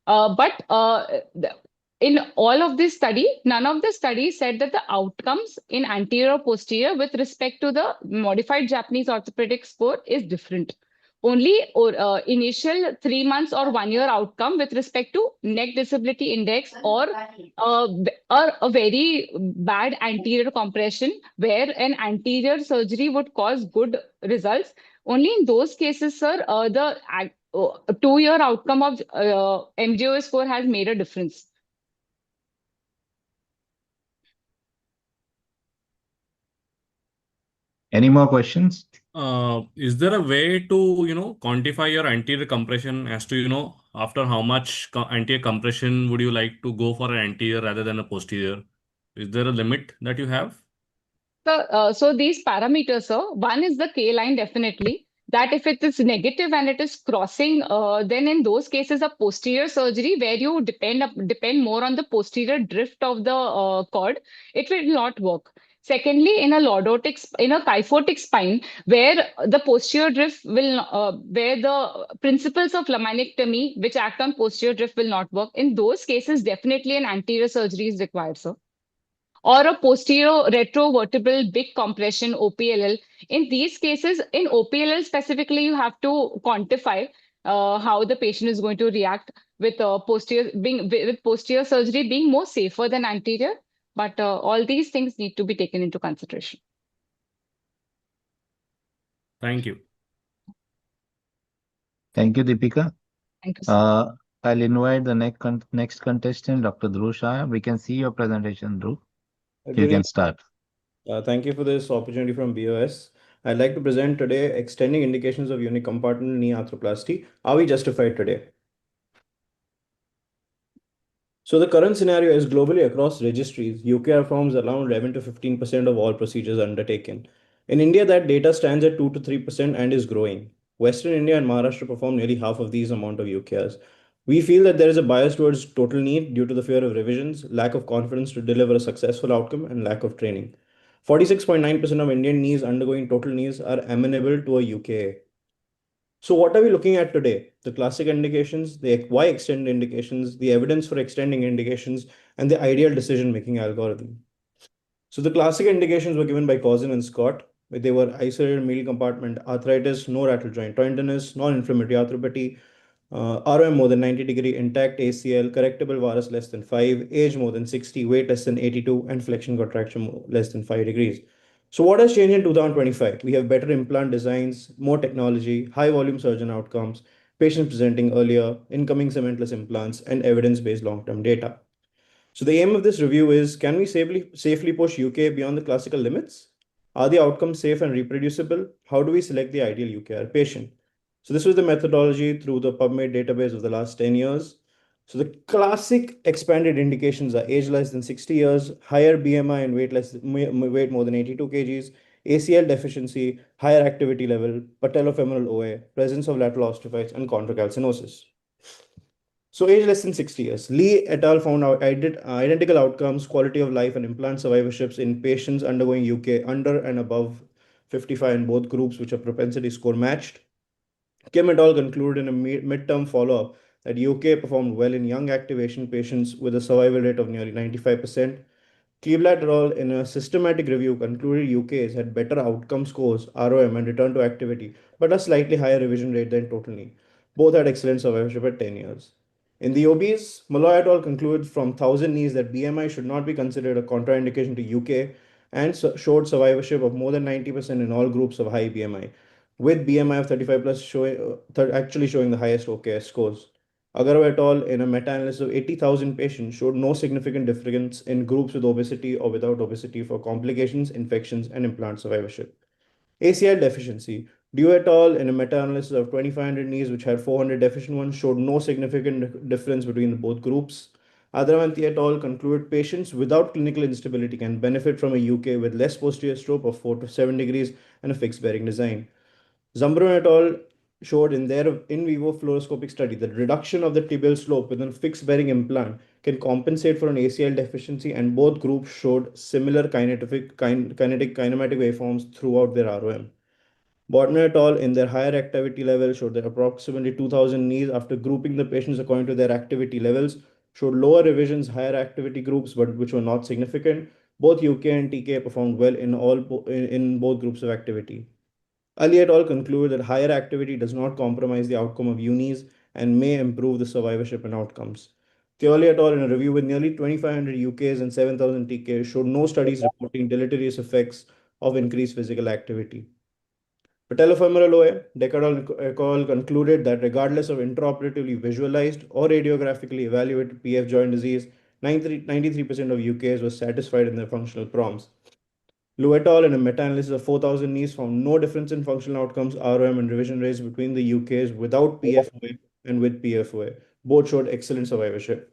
But in all of this study, none of the studies said that the outcomes in anterior or posterior with respect to the modified Japanese orthopedic score is different. Only initial 3 months or 1 year outcome with respect to neck disability index or a very bad anterior compression where an anterior surgery would cause good results. Only in those cases, sir, the 2 year outcome of MGOS score has made a difference. Any more questions? Is there a way to, quantify your anterior compression as to, after how much anterior compression would you like to go for an anterior rather than a posterior? Is there a limit that you have? So these parameters, sir, one is the K line, definitely. That if it is negative and it is crossing, then in those cases, a posterior surgery where you depend more on the posterior drift of the cord, it will not work. Secondly, in a kyphotic spine, where the posterior drift will, where the principles of laminectomy, which act on posterior drift, will not work. In those cases, definitely an anterior surgery is required, sir, or a posterior retrovertebral big compression OPLL. In these cases, in OPLL specifically, you have to quantify how the patient is going to react with posterior surgery being more safer than anterior. But all these things need to be taken into consideration. Thank you. Thank you, Deepika. Thank you, sir. I'll invite the next contestant, Dr. Dhruv Shah. We can see your presentation, Dhruv. You can start. Thank you for this opportunity from BOS. I'd like to present today extending indications of unicompartmental knee arthroplasty. Are we justified today? So the current scenario is globally across registries, UKR forms around 11 to 15% of all procedures undertaken. In India, that data stands at 2 to 3% and is growing. Western India and Maharashtra perform nearly half of these amount of UKRs. We feel that there is a bias towards total knee due to the fear of revisions, lack of confidence to deliver a successful outcome, and lack of training. 46.9% of Indian knees undergoing total knees are amenable to a UKA. So what are we looking at today? The classic indications, the why extend indications, the evidence for extending indications, and the ideal decision-making algorithm. So the classic indications were given by Cousin and Scott, where they were isolated middle compartment arthritis, no rattle joint tenderness, non-inflammatory arthropathy, ROM more than 90 degree, intact ACL, correctable varus less than 5, age more than 60, weight less than 82, and flexion contraction less than 5 degrees. So what has changed in 2025? We have better implant designs, more technology, high volume surgeon outcomes, patients presenting earlier, incoming cementless implants, and evidence-based long-term data. So the aim of this review is, can we safely push UK beyond the classical limits? Are the outcomes safe and reproducible? How do we select the ideal UKR patient? So this was the methodology through the PubMed database of the last 10 years. So the classic expanded indications are age less than 60 years, higher BMI and weight more than 82 kgs, ACL deficiency, higher activity level, patellofemoral OA, presence of lateral osteophytes, and chondrocalcinosis. So age less than 60 years. Lee et al. Found out identical outcomes, quality of life, and implant survivorships in patients undergoing UK under and above 55 in both groups, which are propensity score matched. Kim et al. Concluded in a mid-term follow-up that UK performed well in young activation patients with a survival rate of nearly 95%. Cleveland et al. In a systematic review concluded UKs had better outcome scores, ROM, and return to activity, but a slightly higher revision rate than total knee. Both had excellent survivorship at 10 years. In the obese, Malloy et al. Concluded from 1,000 knees that BMI should not be considered a contraindication to UK and showed survivorship of more than 90% in all groups of high BMI, with BMI of 35 plus actually showing the highest OKS scores. Agarwal et al. In a meta-analysis of 80,000 patients showed no significant difference in groups with obesity or without obesity for complications, infections, and implant survivorship. ACL deficiency. Due et al. In a meta-analysis of 2,500 knees which had 400 deficient ones showed no significant difference between both groups. Adravanti et al. Concluded patients without clinical instability can benefit from a UK with less posterior slope of 4 to 7 degrees and a fixed bearing design. Zambron et al. Showed in their in vivo fluoroscopic study that reduction of the tibial slope within a fixed bearing implant can compensate for an ACL deficiency, and both groups showed similar kinematic waveforms throughout their ROM. Botner et al. In their higher activity level showed that approximately 2,000 knees after grouping the patients according to their activity levels showed lower revisions, higher activity groups, but which were not significant. Both UK and TK performed well in both groups of activity. Ali et al. Concluded that higher activity does not compromise the outcome of unis and may improve the survivorship and outcomes. Theoli et al. In a review with nearly 2,500 UKs and 7,000 TKs showed no studies reporting deleterious effects of increased physical activity. Patellofemoral OA, Decker et al. Concluded that regardless of intraoperatively visualized or radiographically evaluated PF joint disease, 93% of UKs were satisfied in their functional proms. Liu et al. In a meta-analysis of 4,000 knees found no difference in functional outcomes, ROM, and revision rates between the UKs without PFOA and with PFOA. Both showed excellent survivorship.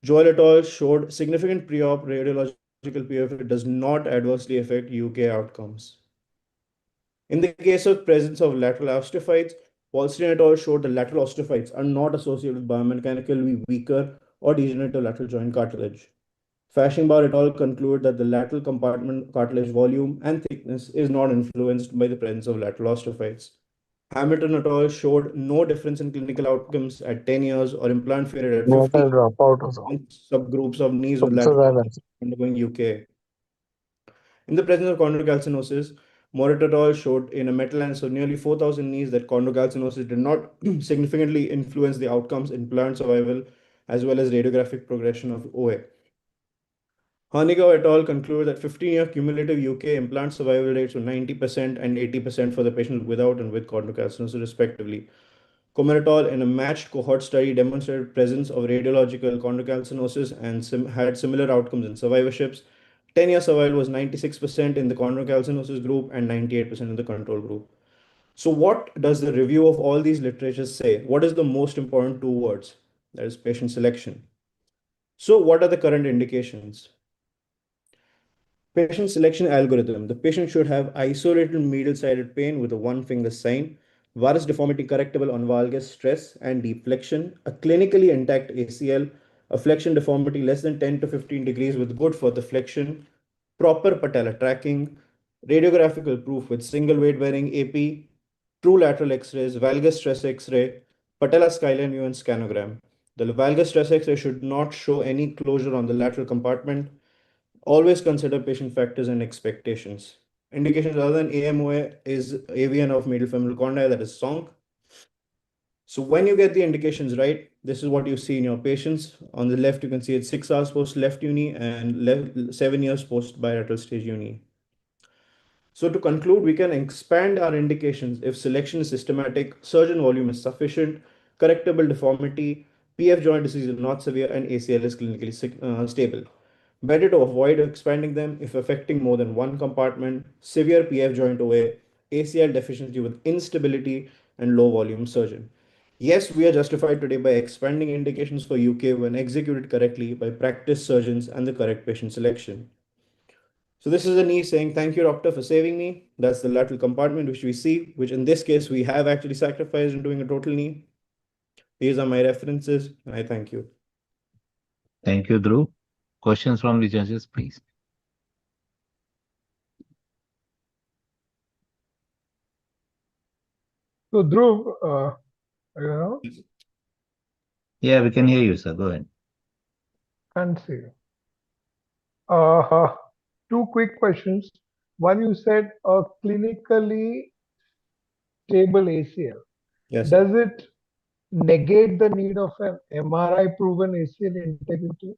Joel et al. Showed significant pre-op radiological PFOA does not adversely affect UK outcomes. In the case of presence of lateral osteophytes, Wallstein et al. Showed the lateral osteophytes are not associated with biomechanically weaker or degenerative lateral joint cartilage. Fashionbar et al. Conclude that the lateral compartment cartilage volume and thickness is not influenced by the presence of lateral osteophytes. Hamilton et al. Showed no difference in clinical outcomes at 10 years or implant failure at What I 50 drop out also. in subgroups of knees with So lateral that osteophytes undergoing UK. In the presence of chondrocalcinosis, Moret et al. Showed in a meta-analysis of nearly 4,000 knees that chondrocalcinosis did not significantly influence the outcomes in plant survival as well as radiographic progression of OA. Honeygaard et al. Concluded that 15-year cumulative UK implant survival rates were 90% and 80% for the patient without and with chondrocalcinosis, respectively. Comer et al. In a matched cohort study demonstrated presence of radiological chondrocalcinosis and had similar outcomes in survivorships. 10-year survival was 96% in the chondrocalcinosis group and 98% in the control group. So what does the review of all these literatures say? What is the most important two words? That is patient selection. So what are the current indications? Patient selection algorithm. The patient should have isolated medial-sided pain with a one-finger sign, varus deformity correctable on valgus stress and deep flexion, a clinically intact ACL, a flexion deformity less than 10 to 15 degrees with good further flexion, proper patella tracking, radiographical proof with single weight bearing AP, true lateral X-rays, valgus stress X-ray, patella skyline view and scanogram. The valgus stress X-ray should not show any closure on the lateral compartment. Always consider patient factors and expectations. Indications other than AMOA is AVN of medial femoral condyle, that is SONC. So when you get the indications right, this is what you see in your patients. On the left, you can see it's 6 hours post left uni and 7 years post bilateral stage uni. So to conclude, we can expand our indications if selection is systematic, surgeon volume is sufficient, correctable deformity, PF joint disease is not severe, and ACL is clinically stable. Better to avoid expanding them if affecting more than one compartment, severe PF joint OA, ACL deficiency with instability, and low volume surgeon. Yes, we are justified today by expanding indications for UK when executed correctly by practice surgeons and the correct patient selection. So this is a knee saying, thank you, doctor, for saving me. That's the lateral compartment which we see, which in this case we have actually sacrificed in doing a total knee. These are my references, and I thank you. Thank you, Dhruv. Questions from the judges, please. So Dhruv, you know, Yeah, we can hear you, sir. Go ahead. can't see you. Uh, Two quick questions. One, you said a clinically stable ACL. Yes, sir. Does it negate the need of an MRI proven ACL integrity?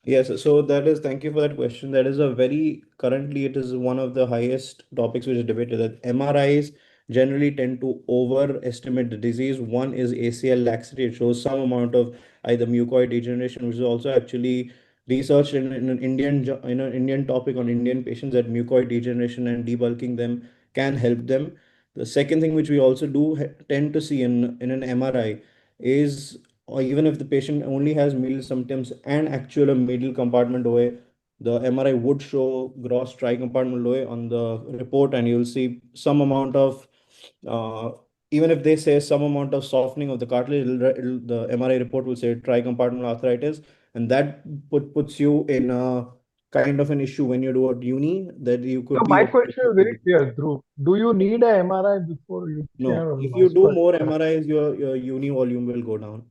Yes, so that is, thank you for that question. That is a very, currently it is one of the highest topics which is debated, that MRIs generally tend to overestimate the disease. One is ACL laxity. It shows some amount of either mucoid degeneration, which is also actually researched in an Indian topic on Indian patients, that mucoid degeneration and debulking them can help them. The second thing which we also do tend to see in an MRI is, or even if the patient only has medial symptoms and actual medial compartment OA, the MRI would show gross tricompartmental OA on the report, and you'll see some amount of, uh, even if they say some amount of softening of the cartilage, the MRI report will say tricompartmental arthritis, and that puts you in a kind of an issue when you do a uni, that you So could be my question is very clear, Dhruv. Do you need a MRI before you can have no. a If you do more vascular? MRIs, your uni volume will go down.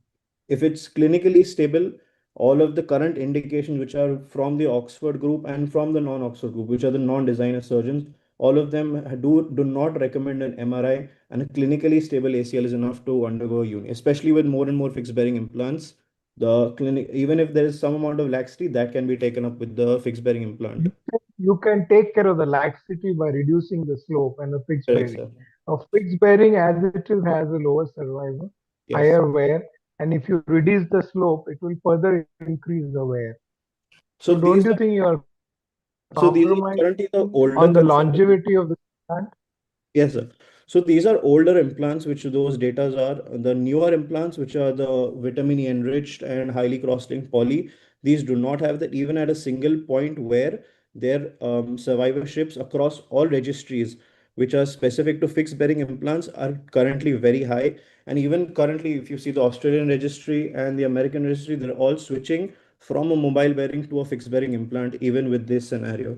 If it's clinically stable, all of the current indications which are from the Oxford group and from the non-Oxford group, which are the non-designer surgeons, all of them do not recommend an MRI, and a clinically stable ACL is enough to undergo a uni, especially with more and more fixed bearing implants. The clinic, even if there is some amount of laxity, that can be taken up with the fixed bearing implant. You can take care of the laxity by reducing the slope and the fixed Correct, bearing. sir. A fixed bearing as it is has a lower survival, Yes. higher wear, and if you reduce the slope, it will further increase the wear. So don't these you are think you are these are compromising currently the older on the conservative. longevity of the plant? Yes, sir. So these are older implants, which those datas are. The newer implants, which are the vitamin E enriched and highly cross-linked poly, these do not have that even at a single point where their survivorships across all registries, which are specific to fixed bearing implants, are currently very high. And even currently, if you see the Australian registry and the American registry, they're all switching from a mobile bearing to a fixed bearing implant, even with this scenario.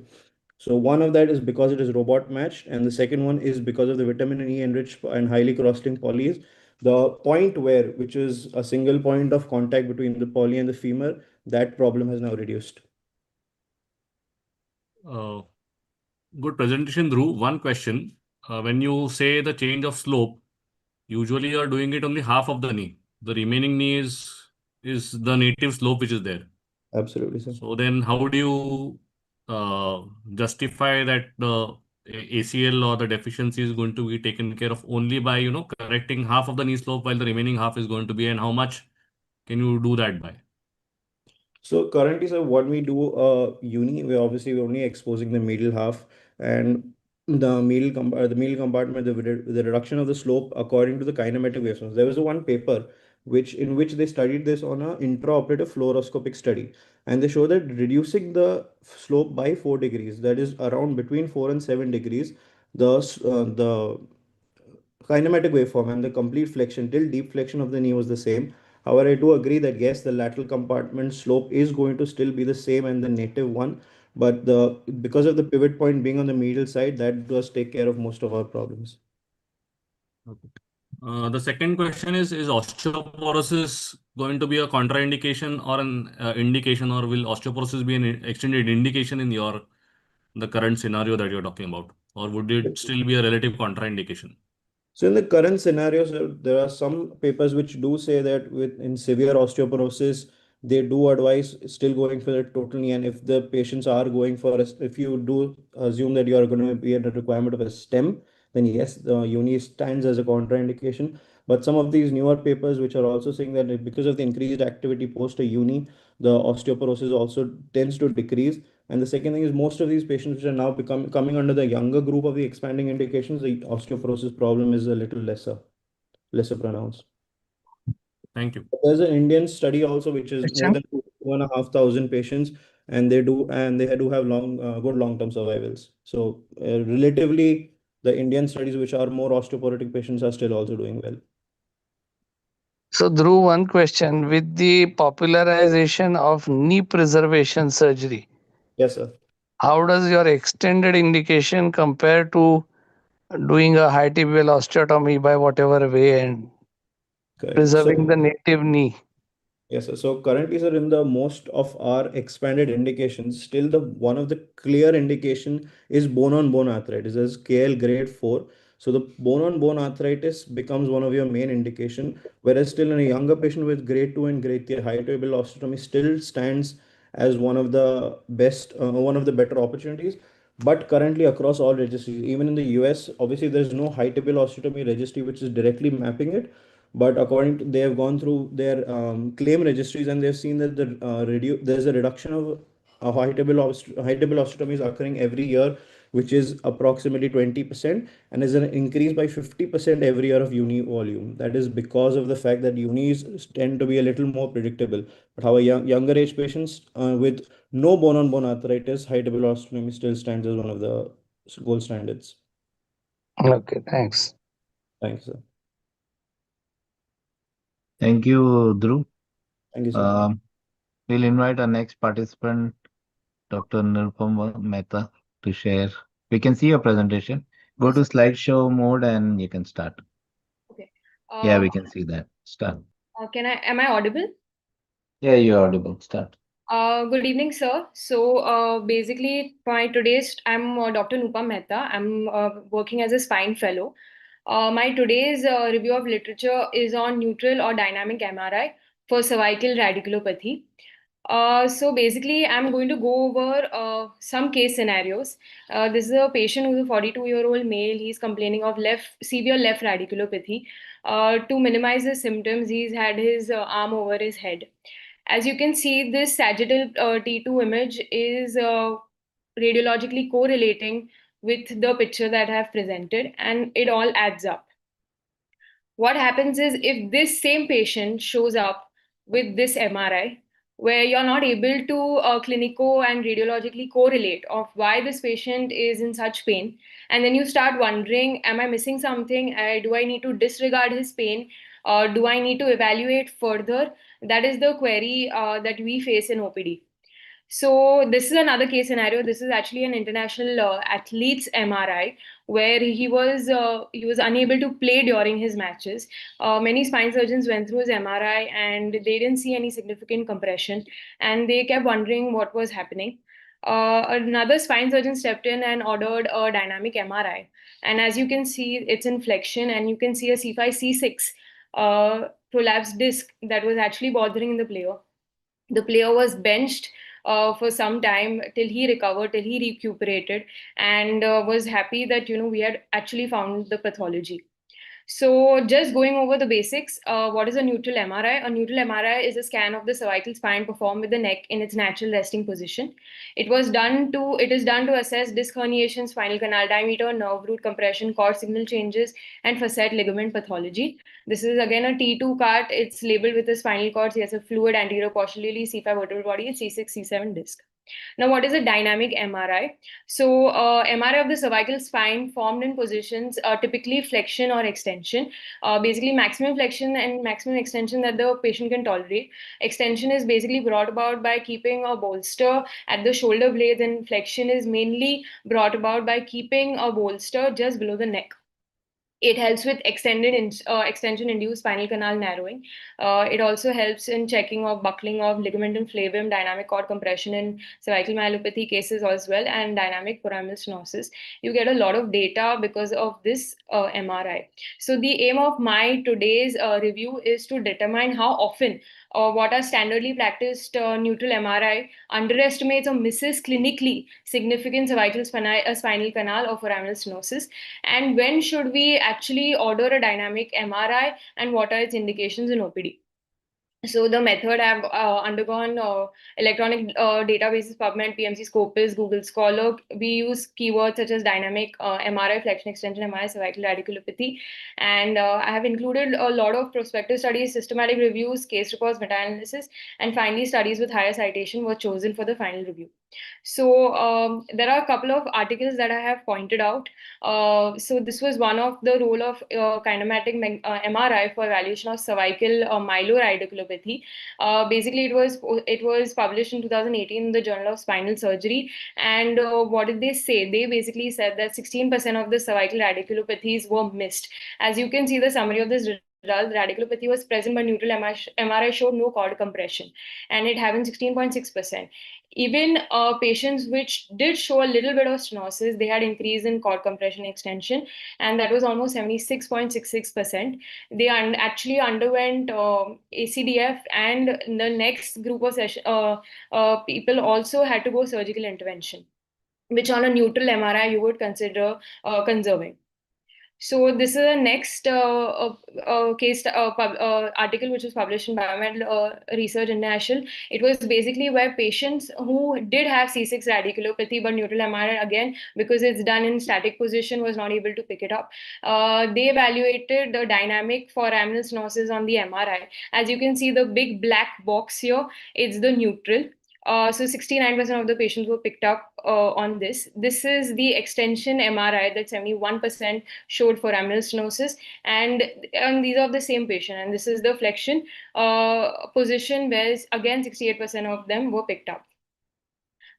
So one of that is because it is robot matched, and the second one is because of the vitamin E enriched and highly cross-linked polys. The point where, which is a single point of contact between the poly and the femur, that problem has now reduced. Uh, Good presentation, Dhruv. One question. When you say the change of slope, usually you are doing it only half of the knee. The remaining knee is the native slope which is there. Absolutely, sir. So then how do you justify that the ACL or the deficiency is going to be taken care of only by, correcting half of the knee slope while the remaining half is going to be, and how much can you do that by? So currently, sir, what we do uni, we're only exposing the middle half, and the middle compartment, the reduction of the slope according to the kinematic waveforms. There was one paper in which they studied this on a intraoperative fluoroscopic study, and they show that reducing the slope by 4 degrees, that is around between 4 and 7 degrees, the kinematic waveform and the complete flexion till deep flexion of the knee was the same. However, I do agree that yes, the lateral compartment slope is going to still be the same and the native one, but the because of the pivot point being on the medial side, that does take care of most of our problems. Okay. The second question is osteoporosis going to be a contraindication or an indication, or will osteoporosis be an extended indication in the current scenario that you're talking about, or would it still be a relative contraindication? So in the current scenarios, there are some papers which do say that with in severe osteoporosis, they do advise still going for the total knee. And if the patients are going for if you do assume that you are going to be at a requirement of a stem, then yes, the uni stands as a contraindication. But some of these newer papers which are also saying that because of the increased activity post a uni, the osteoporosis also tends to decrease. And the second thing is most of these patients which are now coming under the younger group of the expanding indications, the osteoporosis problem is a little lesser pronounced. Thank you. There's an Indian study also which is more than 2,500 patients, and they do have good long-term survivals. So relatively, the Indian studies which are more osteoporotic patients are still also doing well. So, Dhruv, one question. With the popularization of knee preservation surgery, Yes, sir. how does your extended indication compare to doing a high tibial osteotomy by whatever way and Correct. preserving the native knee? Yes, sir. So currently, sir, in the most of our expanded indications, still the one of the clear indication is bone-on-bone arthritis as KL grade 4. So the bone-on-bone arthritis becomes one of your main indication, whereas still in a younger patient with grade 2 and grade 3 high tibial osteotomy still stands as one of the one of the better opportunities. But currently across all registries, even in the US, obviously there's no high tibial osteotomy registry which is directly mapping it, but according to they have gone through their claim registries and they've seen that there's a reduction of high table osteotomies occurring every year, which is approximately 20%, and is an increase by 50% every year of uni volume. That is because of the fact that unis tend to be a little more predictable. But how younger age patients with no bone-on-bone arthritis, high table osteotomy still stands as one of the gold standards. Okay, thanks. Thanks, sir. Thank you, Dhruv. Thank you so much. We'll invite our next participant, Dr. Nrupam Mehta, to share. We can see your presentation. Go to slideshow mode and you can start. Okay. Yeah, we can see that. Start. Am I audible? Yeah, you're audible. Start. Good evening, sir. So basically, I'm Dr. Nrupam Mehta. I'm working as a spine fellow. My today's review of literature is on neutral or dynamic MRI for cervical radiculopathy. So basically, I'm going to go over some case scenarios. This is a patient who's a 42-year-old male. He's complaining of severe left radiculopathy. To minimize his symptoms, he's had his arm over his head. As you can see, this sagittal T2 image is radiologically correlating with the picture that I have presented, and it all adds up. What happens is if this same patient shows up with this MRI, where you're not able to clinico and radiologically correlate of why this patient is in such pain, and then you start wondering, am I missing something? Do I need to disregard his pain? Do I need to evaluate further? That is the query that we face in OPD. So this is another case scenario. This is actually an international athlete's MRI where he was unable to play during his matches. Many spine surgeons went through his MRI and they didn't see any significant compression, and they kept wondering what was happening. Another spine surgeon stepped in and ordered a dynamic MRI, and as you can see, it's in flexion, and you can see a C5 C6 prolapsed disc that was actually bothering the player. The player was benched for some time till he recovered, till he recuperated, and was happy that we had actually found the pathology. So just going over the basics, what is a neutral MRI? A neutral MRI is a scan of the cervical spine performed with the neck in its natural resting position. It is done to assess disc herniation, spinal canal diameter, nerve root compression, cord signal changes, and facet ligament pathology. This is again a T2 cart. It's labeled with a spinal cord, CSF fluid, anterior posteriorly, C5 vertebral body, C6, C7 disc. Now, what is a dynamic MRI? So, MRI of the cervical spine formed in positions typically flexion or extension. Basically, maximum flexion and maximum extension that the patient can tolerate. Extension is basically brought about by keeping a bolster at the shoulder blades, and flexion is mainly brought about by keeping a bolster just below the neck. It helps with extension-induced spinal canal narrowing. It also helps in checking of buckling of ligamentum flavum, dynamic cord compression in cervical myelopathy cases as well, and dynamic foraminal stenosis. You get a lot of data because of this MRI. So the aim of my today's review is to determine how often what are standardly practiced neutral MRI underestimates or misses clinically significant cervical spinal canal or foraminal stenosis, and when should we actually order a dynamic MRI, and what are its indications in OPD. So the method have undergone electronic databases, PubMed, PMC, Scopus, Google Scholar. We use keywords such as dynamic MRI, flexion extension MRI, cervical radiculopathy. And I have included a lot of prospective studies, systematic reviews, case reports, meta-analysis, and finally studies with higher citation were chosen for the final review. So there are a couple of articles that I have pointed out. So this was one of the role of kinematic MRI for evaluation of cervical myeloradiculopathy. Basically, it was published in 2018 in the Journal of Spinal Surgery. And what did they say? They basically said that 16% of the cervical radiculopathies were missed. As you can see, the summary of this result, radiculopathy was present, but neutral MRI showed no cord compression, and it happened 16.6%. Even patients which did show a little bit of stenosis, they had increase in cord compression extension, and that was almost 76.66%. They actually underwent ACDF, and the next group of people also had to go surgical intervention, which on a neutral MRI you would consider conserving. So this is the next article which was published in Biomed Research International. It was basically where patients who did have C6 radiculopathy but neutral MRI, again because it's done in static position, was not able to pick it up. They evaluated the dynamic foraminal stenosis on the MRI. As you can see, the big black box here, it's the neutral. So 69% of the patients were picked up on this. This is the extension MRI that 71% showed foraminal stenosis, and these are the same patient. And this is the flexion position, where again 68% of them were picked up.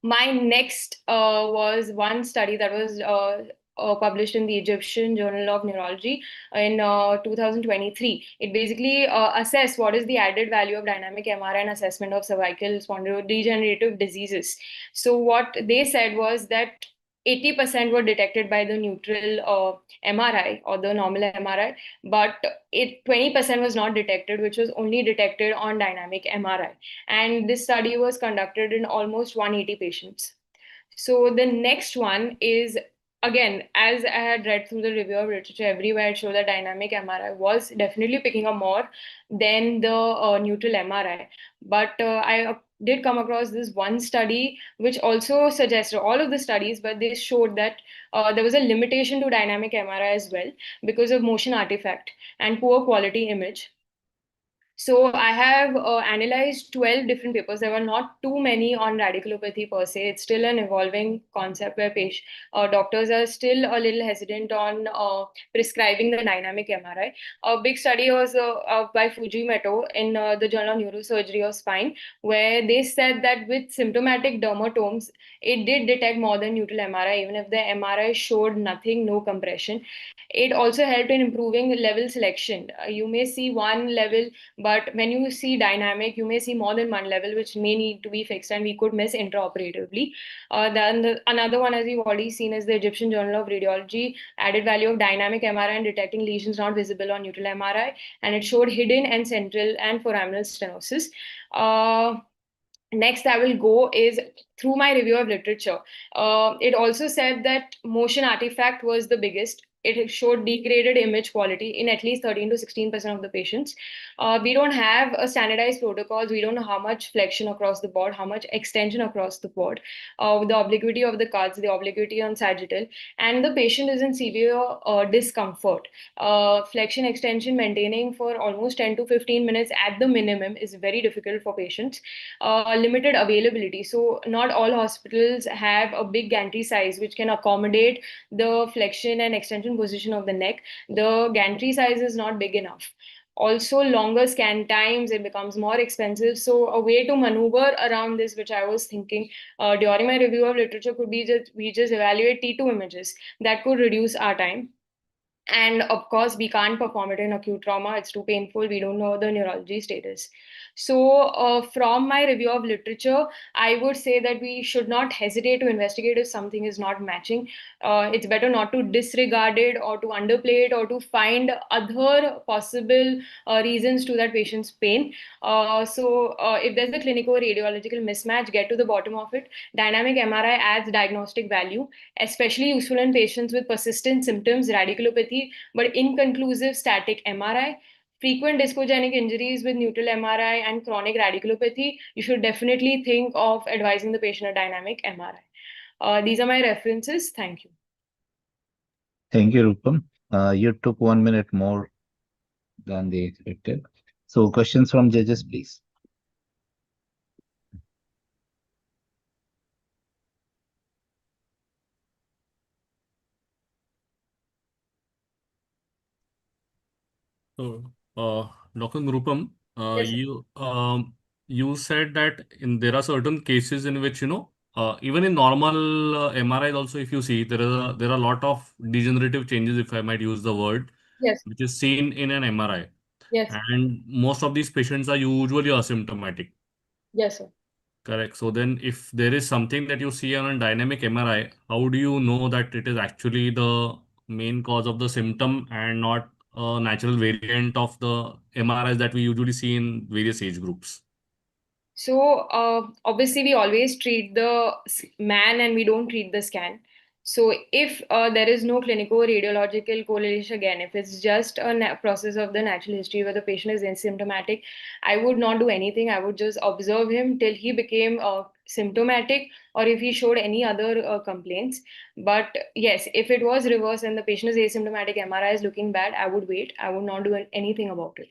My next was one study that was published in the Egyptian Journal of Neurology in 2023. It basically assessed what is the added value of dynamic MRI and assessment of cervical spondylodegenerative diseases. So what they said was that 80% were detected by the neutral MRI or the normal MRI, but 20% was not detected, which was only detected on dynamic MRI. And this study was conducted in almost 180 patients. So the next one is, again, as I had read through the review of literature, everywhere it showed that dynamic MRI was definitely picking up more than the neutral MRI. But I did come across this one study which also suggested all of the studies, but they showed that there was a limitation to dynamic MRI as well because of motion artifact and poor quality image. So I have analyzed 12 different papers. There were not too many on radiculopathy per se. It's still an evolving concept where doctors are still a little hesitant on prescribing the dynamic MRI. A big study was by Fujimoto in the Journal of Neurosurgery of Spine, where they said that with symptomatic dermatomes, it did detect more than neutral MRI, even if the MRI showed nothing, no compression. It also helped in improving level selection. You may see one level, but when you see dynamic, you may see more than one level, which may need to be fixed, and we could miss intraoperatively. Then another one, as we've already seen, is the Egyptian Journal of Radiology, added value of dynamic MRI and detecting lesions not visible on neutral MRI, and it showed hidden and central and foraminal stenosis. Next I will go is through my review of literature. It also said that motion artifact was the biggest. It showed degraded image quality in at least 13 to 16% of the patients. We don't have a standardized protocols. We don't know how much flexion across the board, how much extension across the board, the obliquity of the cuts, the obliquity on sagittal, and the patient is in severe discomfort. Flexion extension maintaining for almost 10 to 15 minutes at the minimum is very difficult for patients. Limited availability. So not all hospitals have a big gantry size which can accommodate the flexion and extension position of the neck. The gantry size is not big enough. Also, longer scan times, it becomes more expensive. So a way to maneuver around this, which I was thinking during my review of literature, could be just we just evaluate T2 images. That could reduce our time. And of course, we can't perform it in acute trauma. It's too painful. We don't know the neurology status. So from my review of literature, I would say that we should not hesitate to investigate if something is not matching. It's better not to disregard it or to underplay it or to find other possible reasons to that patient's pain. So if there's a clinical radiological mismatch, get to the bottom of it. Dynamic MRI adds diagnostic value, especially useful in patients with persistent symptoms, radiculopathy, but inconclusive static MRI. frequent discogenic injuries with neutral MRI and chronic radiculopathy, you should definitely think of advising the patient a dynamic MRI. These are my references. Thank you. Thank you, Rupam. You took 1 minute more than they expected. So, questions from judges, please. So, Dr. Nrupam, Yes, sir. you said that there are certain cases in which, even in normal MRIs also, if you see, there are a lot of degenerative changes, if I might use the word, Yes, which is seen in an MRI. yes, And most of these patients are usually asymptomatic. yes, sir. Correct. So then if there is something that you see on a dynamic MRI, how do you know that it is actually the main cause of the symptom and not a natural variant of the MRIs that we usually see in various age groups? So obviously we always treat the man and we don't treat the scan. So if there is no clinico-radiological correlation, again, if it's just a process of the natural history where the patient is asymptomatic, I would not do anything. I would just observe him till he became symptomatic or if he showed any other complaints. But yes, if it was reverse and the patient is asymptomatic, MRI is looking bad, I would wait. I would not do anything about it.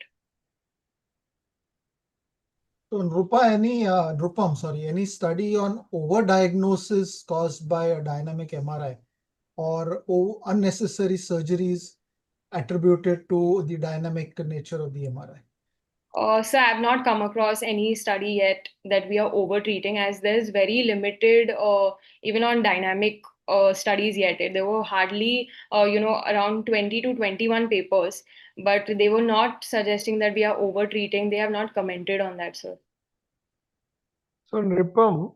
So, Nrupam, any study on overdiagnosis caused by a dynamic MRI or unnecessary surgeries attributed to the dynamic nature of the MRI? So I've not come across any study yet that we are over treating, as there's very limited, even on dynamic studies yet. There were hardly, around 20 to 21 papers, but they were not suggesting that we are over treating. They have not commented on that, sir. So, Nrupam,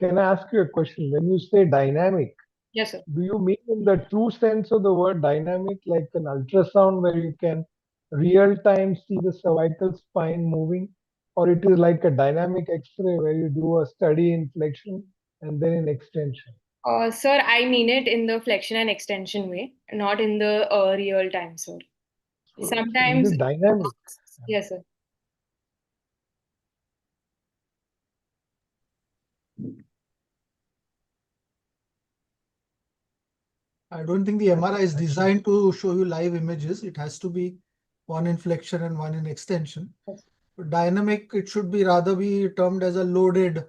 can I ask you a question? When you say dynamic, Yes, sir. do you mean in the true sense of the word dynamic, like an ultrasound where you can real time see the cervical spine moving, or it is like a dynamic X-ray where you do a study in flexion and then in extension? Sir, I mean it in the flexion and extension way, not in the real time, sir. So is Sometimes, it dynamic? yes, sir. I don't think the MRI is designed to show you live images. It has to be one in flexion and one in extension. Dynamic, it should be rather be termed as a loaded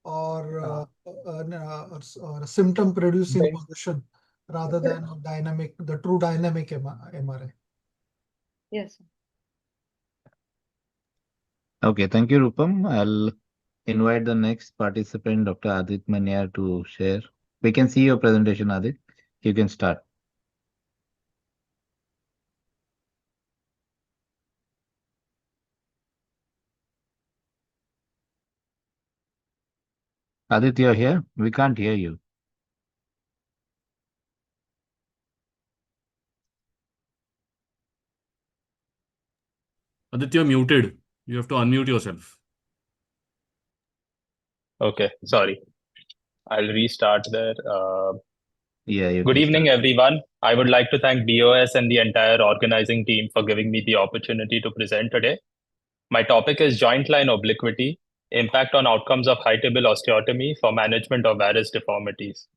or a symptom producing position rather than a dynamic, the true dynamic MRI. Yes, sir. Okay, thank you, Rupam. I'll invite the next participant, Dr. Adit Maniar, to share. We can see your presentation, Adit. You can start. Adit, you're here? We can't hear you. Aditya, muted. You have to unmute yourself. Okay, sorry. I'll restart there. Yeah, you Good can evening, start. everyone. I would like to thank BOS and the entire organizing team for giving me the opportunity to present today. My topic is joint line obliquity, impact on outcomes of high tibia osteotomy for management of varus deformities.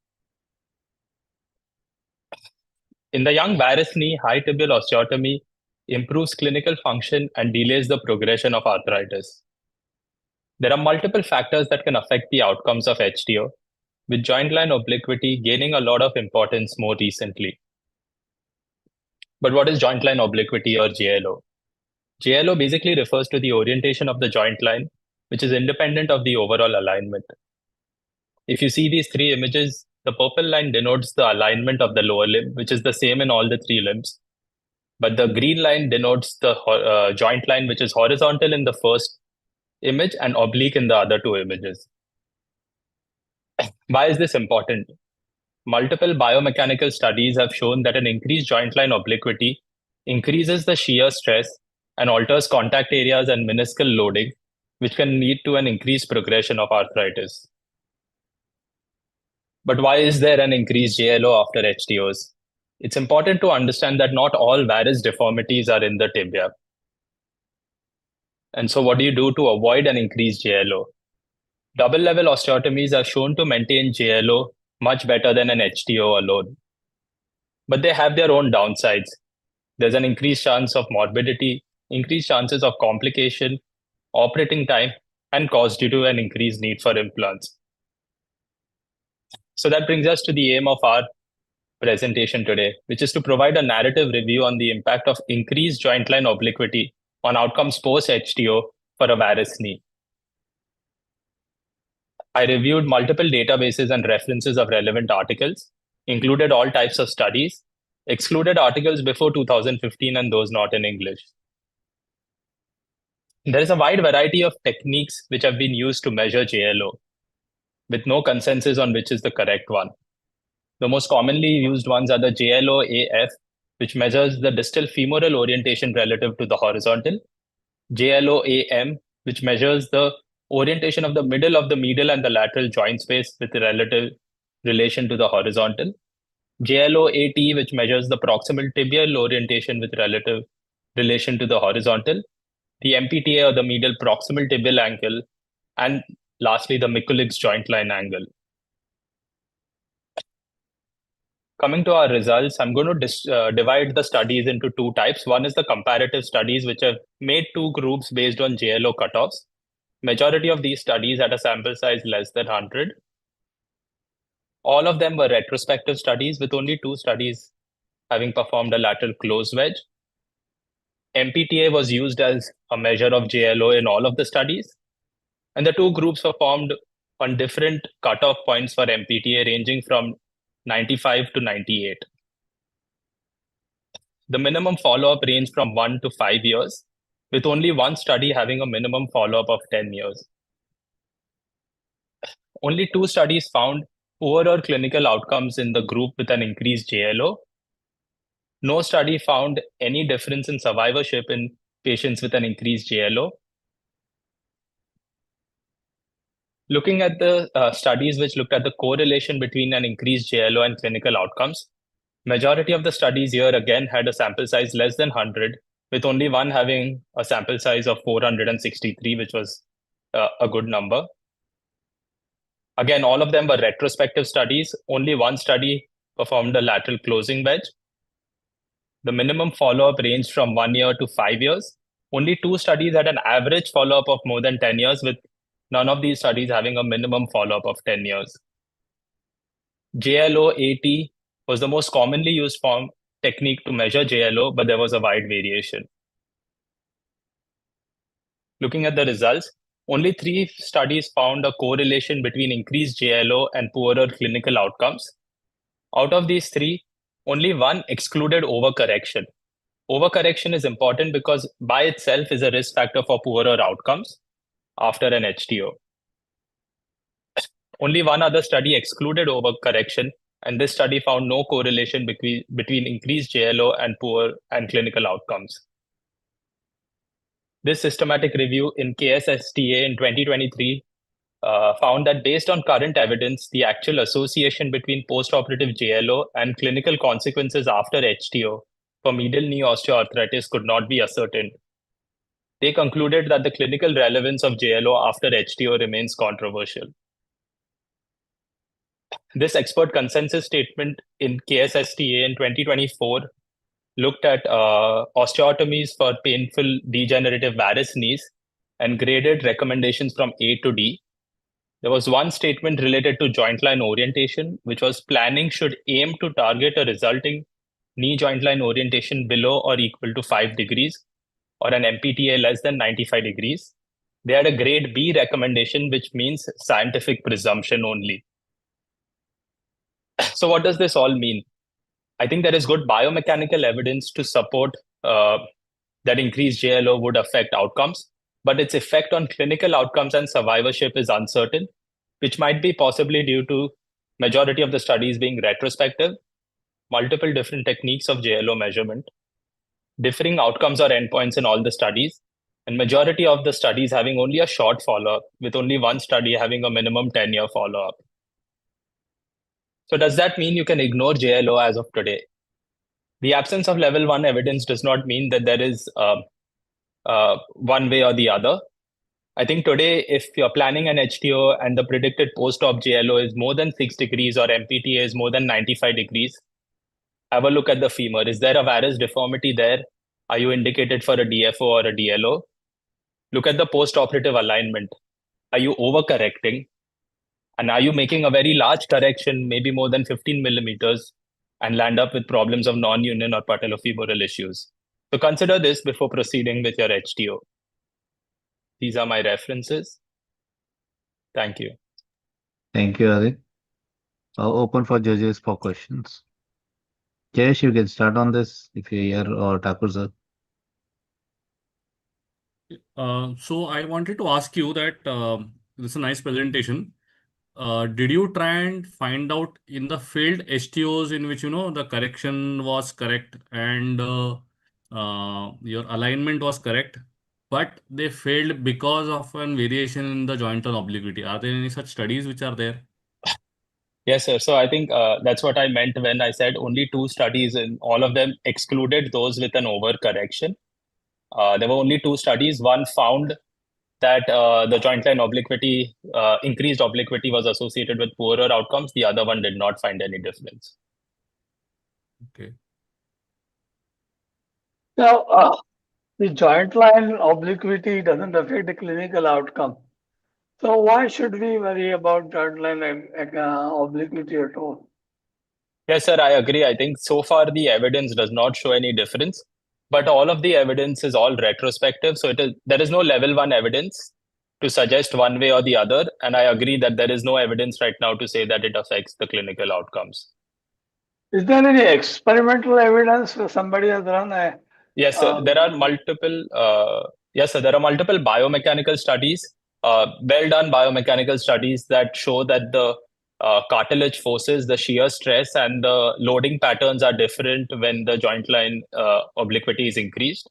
In the young varus knee, high tibial osteotomy improves clinical function and delays the progression of arthritis. There are multiple factors that can affect the outcomes of HTO, with joint line obliquity gaining a lot of importance more recently. But what is joint line obliquity, or JLO? JLO basically refers to the orientation of the joint line, which is independent of the overall alignment. If you see these three images, the purple line denotes the alignment of the lower limb, which is the same in all the three limbs. But the green line denotes the joint line, which is horizontal in the first image and oblique in the other two images. Why is this important? Multiple biomechanical studies have shown that an increased joint line obliquity increases the shear stress and alters contact areas and meniscal loading, which can lead to an increased progression of arthritis. But why is there an increased JLO after HTOs? It's important to understand that not all varus deformities are in the tibia. And so what do you do to avoid an increased JLO? Double level osteotomies are shown to maintain JLO much better than an HTO alone. But they have their own downsides. There's an increased chance of morbidity, increased chances of complication, operating time, and cost due to an increased need for implants. So that brings us to the aim of our presentation today, which is to provide a narrative review on the impact of increased joint line obliquity on outcomes post-HTO for a varus knee. I reviewed multiple databases and references of relevant articles, included all types of studies, excluded articles before 2015 and those not in English. There is a wide variety of techniques which have been used to measure JLO, with no consensus on which is the correct one. The most commonly used ones are the JLO-AF, which measures the distal femoral orientation relative to the horizontal, JLO-AM, which measures the orientation of the middle of the medial and the lateral joint space with relative relation to the horizontal, JLO-AT, which measures the proximal tibial orientation with relative relation to the horizontal, the MPTA or the medial proximal tibial angle, and lastly, the Mikulicz joint line angle. Coming to our results, I'm going to divide the studies into two types. One is the comparative studies, which have made two groups based on JLO cutoffs. Majority of these studies had a sample size less than 100. All of them were retrospective studies, with only two studies having performed a lateral closed wedge. MPTA was used as a measure of JLO in all of the studies. And the two groups were formed on different cutoff points for MPTA, ranging from 95 to 98. The minimum follow-up ranged from 1 to 5 years, with only one study having a minimum follow-up of 10 years. Only two studies found poorer clinical outcomes in the group with an increased JLO. No study found any difference in survivorship in patients with an increased JLO. Looking at the studies which looked at the correlation between an increased JLO and clinical outcomes, majority of the studies here again had a sample size less than 100, with only one having a sample size of 463, which was a good number. Again, all of them were retrospective studies. Only one study performed a lateral closing wedge. The minimum follow-up ranged from 1 year to 5 years. Only two studies had an average follow-up of more than 10 years, with none of these studies having a minimum follow-up of 10 years. JLO-AT was the most commonly used form technique to measure JLO, but there was a wide variation. Looking at the results, only 3 studies found a correlation between increased JLO and poorer clinical outcomes. Out of these 3, only one excluded overcorrection. Overcorrection is important because by itself is a risk factor for poorer outcomes after an HTO. Only one other study excluded overcorrection, and this study found no correlation between increased JLO and poor and clinical outcomes. This systematic review in KSSTA in 2023 found that based on current evidence, the actual association between postoperative JLO and clinical consequences after HTO for medial knee osteoarthritis could not be ascertained. They concluded that the clinical relevance of JLO after HTO remains controversial. This expert consensus statement in KSSTA in 2024 looked at osteotomies for painful degenerative varus knees and graded recommendations from A to D. There was one statement related to joint line orientation, which was planning should aim to target a resulting knee joint line orientation below or equal to 5 degrees or an MPTA less than 95 degrees. They had a grade B recommendation, which means scientific presumption only. So what does this all mean? I think there is good biomechanical evidence to support that increased JLO would affect outcomes, but its effect on clinical outcomes and survivorship is uncertain, which might be possibly due to majority of the studies being retrospective, multiple different techniques of JLO measurement, differing outcomes or endpoints in all the studies, and majority of the studies having only a short follow-up, with only one study having a minimum 10-year follow-up. So does that mean you can ignore JLO as of today? The absence of level 1 evidence does not mean that there is one way or the other. I think today, if you're planning an HTO and the predicted post-op JLO is more than 6 degrees or MPTA is more than 95 degrees, have a look at the femur. Is there a varus deformity there? Are you indicated for a DFO or a DLO? Look at the post-operative alignment. Are you overcorrecting? And are you making a very large correction, maybe more than 15 millimeters, and land up with problems of non-union or patellofemoral issues? So consider this before proceeding with your HTO. These are my references. Thank you. Thank you, Adit. Open for judges for questions. Jayesh, you can start on this if you're here, or Thakur sir. So I wanted to ask you that this is a nice presentation. Did you try and find out in the failed HTOs in which the correction was correct and your alignment was correct, but they failed because of an variation in the joint obliquity? Are there any such studies which are there? Yes, sir. So I think that's what I meant when I said only 2 studies, and all of them excluded those with an overcorrection. There were only 2 studies. One found that the joint line obliquity, increased obliquity was associated with poorer outcomes. The other one did not find any difference. Okay. Now, the joint line obliquity doesn't affect the clinical outcome. So why should we worry about joint line obliquity at all? Yes, sir, I agree. I think so far the evidence does not show any difference, but all of the evidence is all retrospective. So there is no level 1 evidence to suggest one way or the other. And I agree that there is no evidence right now to say that it affects the clinical outcomes. Is there any experimental evidence where somebody has run a Yes, sir. There are multiple. Yes, sir. There are multiple biomechanical studies, well done biomechanical studies that show that the cartilage forces, the shear stress, and the loading patterns are different when the joint line obliquity is increased.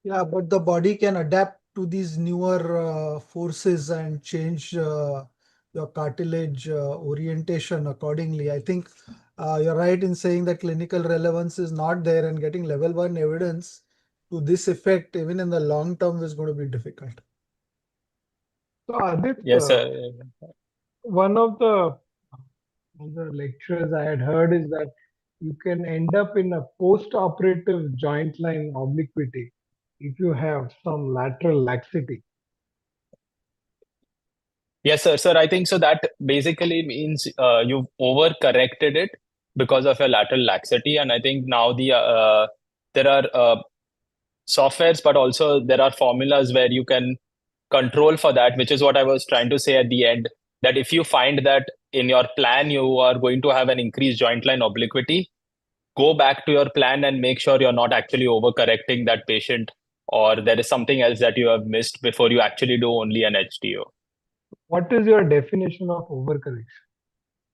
Yeah, but the body can adapt to these newer forces and change your cartilage orientation accordingly. I think you're right in saying that clinical relevance is not there, and getting level 1 evidence to this effect, even in the long term, is going to be difficult. So Adit, Yes, sir. one of the lectures I had heard is that you can end up in a post-operative joint line obliquity if you have some lateral laxity. Yes, sir. Sir, I think so. That basically means you've overcorrected it because of your lateral laxity, and I think now there are softwares, but also there are formulas where you can control for that, which is what I was trying to say at the end, that if you find that in your plan you are going to have an increased joint line obliquity, go back to your plan and make sure you're not actually overcorrecting that patient, or there is something else that you have missed before you actually do only an HTO. What is your definition of overcorrection?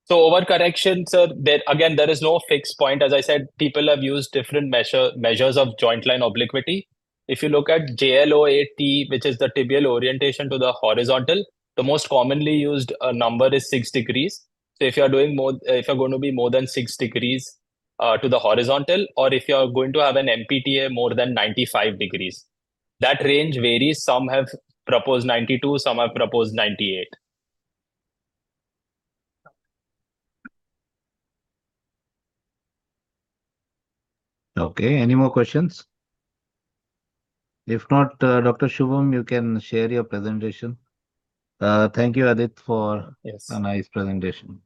So overcorrection, sir, there is no fixed point. As I said, people have used different measures of joint line obliquity. If you look at JLO8T, which is the tibial orientation to the horizontal, the most commonly used number is 6 degrees. So if you're if you're going to be more than 6 degrees to the horizontal, or if you're going to have an MPTA more than 95 degrees, that range varies. Some have proposed 92, some have proposed 98. Okay, any more questions? If not, Dr. Shubham, you can share your presentation. Thank you, Adit, for Yes. a nice presentation.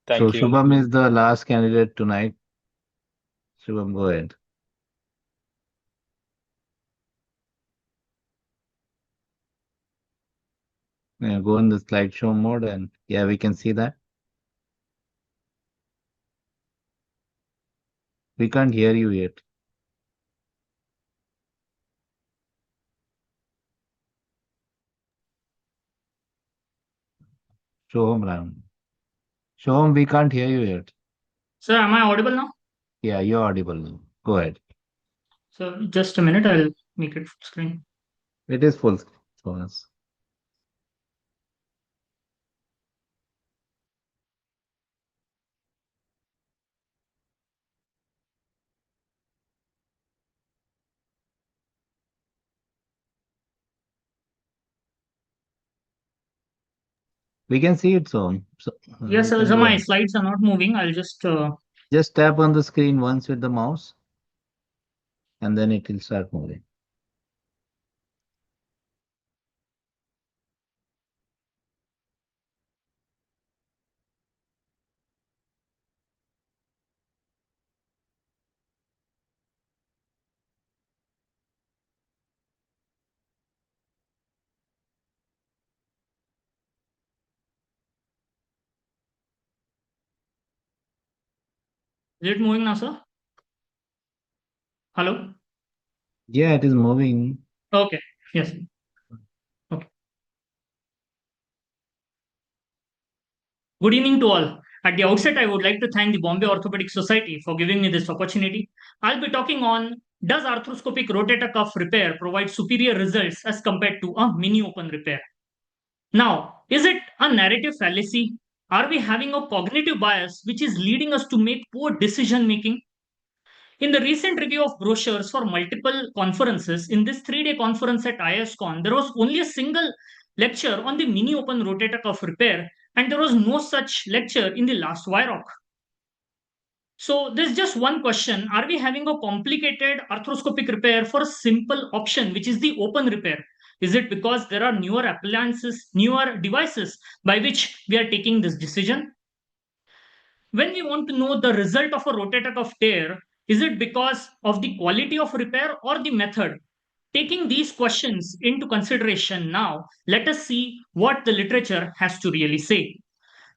Thank So you. Shubham is the last candidate tonight. Shubham, go ahead. Yeah, go in the slideshow mode, and yeah, we can see that. We can't hear you yet. Soham Ranade. Soham, we can't hear you yet. Sir, am I audible now? Yeah, you're audible now. Go ahead. So just a minute, I'll make it full screen. It is full screen for us. We can see it, so Yes, you sir. can So go my ahead. slides are not moving. I'll just Just tap on the screen once with the mouse, and then it will start moving. is it moving now, sir? Hello? Yeah, it is moving. Okay. Yes. Okay. Good evening to all. At the outset, I would like to thank the Bombay Orthopaedic Society for giving me this opportunity. I'll be talking on, does arthroscopic rotator cuff repair provide superior results as compared to a mini open repair? Now, is it a narrative fallacy? Are we having a cognitive bias which is leading us to make poor decision making? In the recent review of brochures for multiple conferences, in this 3-day conference at ISCON, there was only a single lecture on the mini open rotator cuff repair, and there was no such lecture in the last YROC. So there's just one question. Are we having a complicated arthroscopic repair for a simple option, which is the open repair? Is it because there are newer appliances, newer devices by which we are taking this decision? When we want to know the result of a rotator cuff tear, is it because of the quality of repair or the method? Taking these questions into consideration now, let us see what the literature has to really say.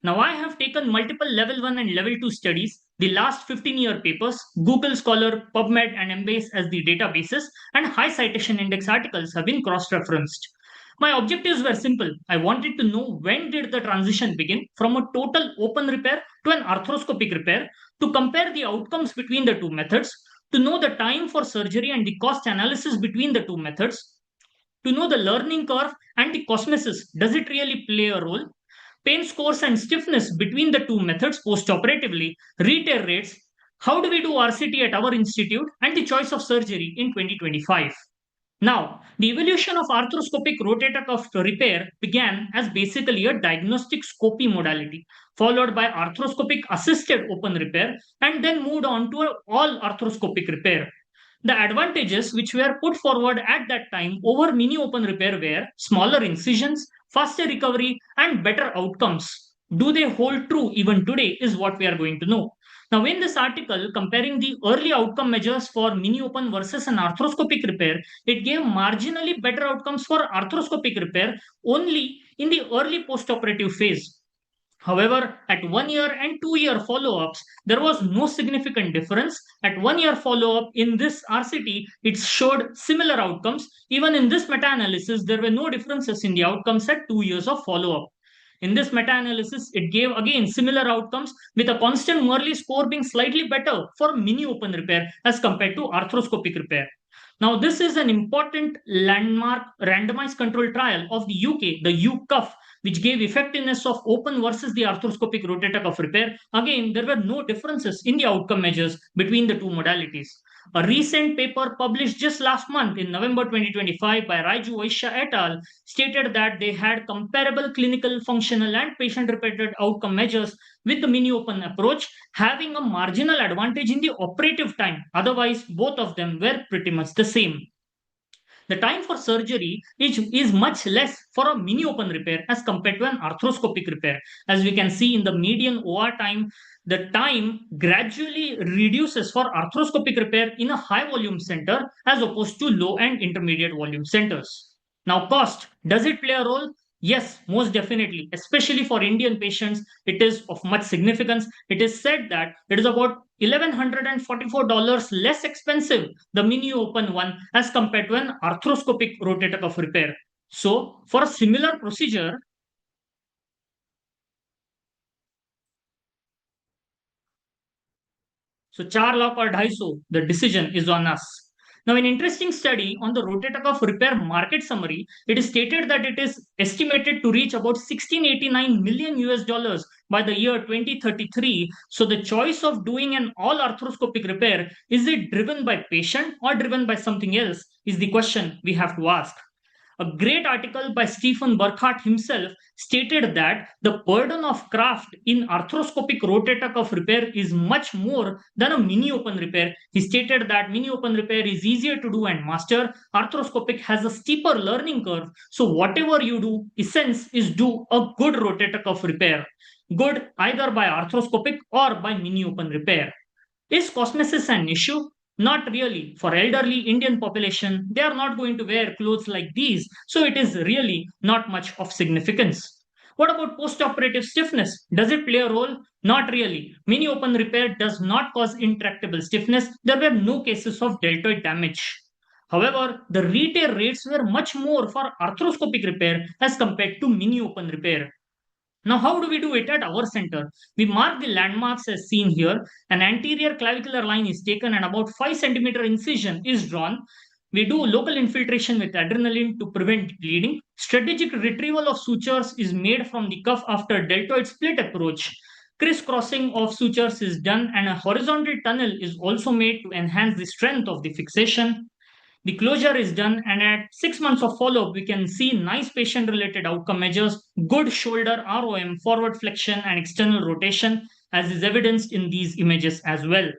Now, I have taken multiple level 1 and level 2 studies, the last 15-year papers, Google Scholar, PubMed, and Embase as the databases, and high citation index articles have been cross-referenced. My objectives were simple. I wanted to know when did the transition begin from a total open repair to an arthroscopic repair, to compare the outcomes between the two methods, to know the time for surgery and the cost analysis between the two methods, to know the learning curve and the cosmesis. Does it really play a role? Pain scores and stiffness between the two methods post-operatively, re-tear rates, how do we do RCT at our institute, and the choice of surgery in 2025. Now, the evolution of arthroscopic rotator cuff repair began as basically a diagnostic scopy modality, followed by arthroscopic assisted open repair, and then moved on to all arthroscopic repair. The advantages which were put forward at that time over mini open repair were smaller incisions, faster recovery, and better outcomes. Do they hold true even today is what we are going to know. Now, in this article, comparing the early outcome measures for mini open versus an arthroscopic repair, it gave marginally better outcomes for arthroscopic repair only in the early postoperative phase. However, at 1 year and 2 year follow ups, there was no significant difference. At 1 year follow up in this RCT, it showed similar outcomes. Even in this meta analysis, there were no differences in the outcomes at 2 years of follow up. In this meta analysis, it gave again similar outcomes with a constant Morley score being slightly better for mini open repair as compared to arthroscopic repair. Now, this is an important landmark randomized control trial of the UK, the UCUF, which gave effectiveness of open versus the arthroscopic rotator cuff repair. Again, there were no differences in the outcome measures between the two modalities. A recent paper published just last month in November 2025 by Raiju Vaishya et al. Stated that they had comparable clinical, functional, and patient-reported outcome measures with the mini open approach, having a marginal advantage in the operative time. Otherwise, both of them were pretty much the same. The time for surgery is much less for a mini open repair as compared to an arthroscopic repair. As we can see in the median OR time, the time gradually reduces for arthroscopic repair in a high volume center as opposed to low and intermediate volume centers. Now, cost, does it play a role? Yes, most definitely. Especially for Indian patients, it is of much significance. It is said that it is about $1,144 less expensive, the mini open one, as compared to an arthroscopic rotator cuff repair. So, for a similar procedure, so 4 lakh or 250, the decision is on us. Now, an interesting study on the rotator cuff repair market summary, it is stated that it is estimated to reach about 1689 million US dollars by the year 2033. So, the choice of doing an all arthroscopic repair, is it driven by patient or driven by something else, is the question we have to ask. A great article by Stephen Burkhardt himself stated that the burden of craft in arthroscopic rotator cuff repair is much more than a mini open repair. He stated that mini open repair is easier to do and master. Arthroscopic has a steeper learning curve. So whatever you do, essence is do a good rotator cuff repair. Good either by arthroscopic or by mini open repair. Is cosmesis an issue? Not really. For elderly Indian population, they are not going to wear clothes like these, so it is really not much of significance. What about post-operative stiffness? Does it play a role? Not really. Mini open repair does not cause intractable stiffness. There were no cases of deltoid damage. However, the retear rates were much more for arthroscopic repair as compared to mini open repair. Now, how do we do it at our center? We mark the landmarks as seen here. An anterior clavicular line is taken and about 5 centimeter incision is drawn. We do local infiltration with adrenaline to prevent bleeding. Strategic retrieval of sutures is made from the cuff after deltoid split approach. Crisscrossing of sutures is done and a horizontal tunnel is also made to enhance the strength of the fixation. The closure is done, and at 6 months of follow-up, we can see nice patient-related outcome measures, good shoulder ROM, forward flexion, and external rotation, as is evidenced in these images as well.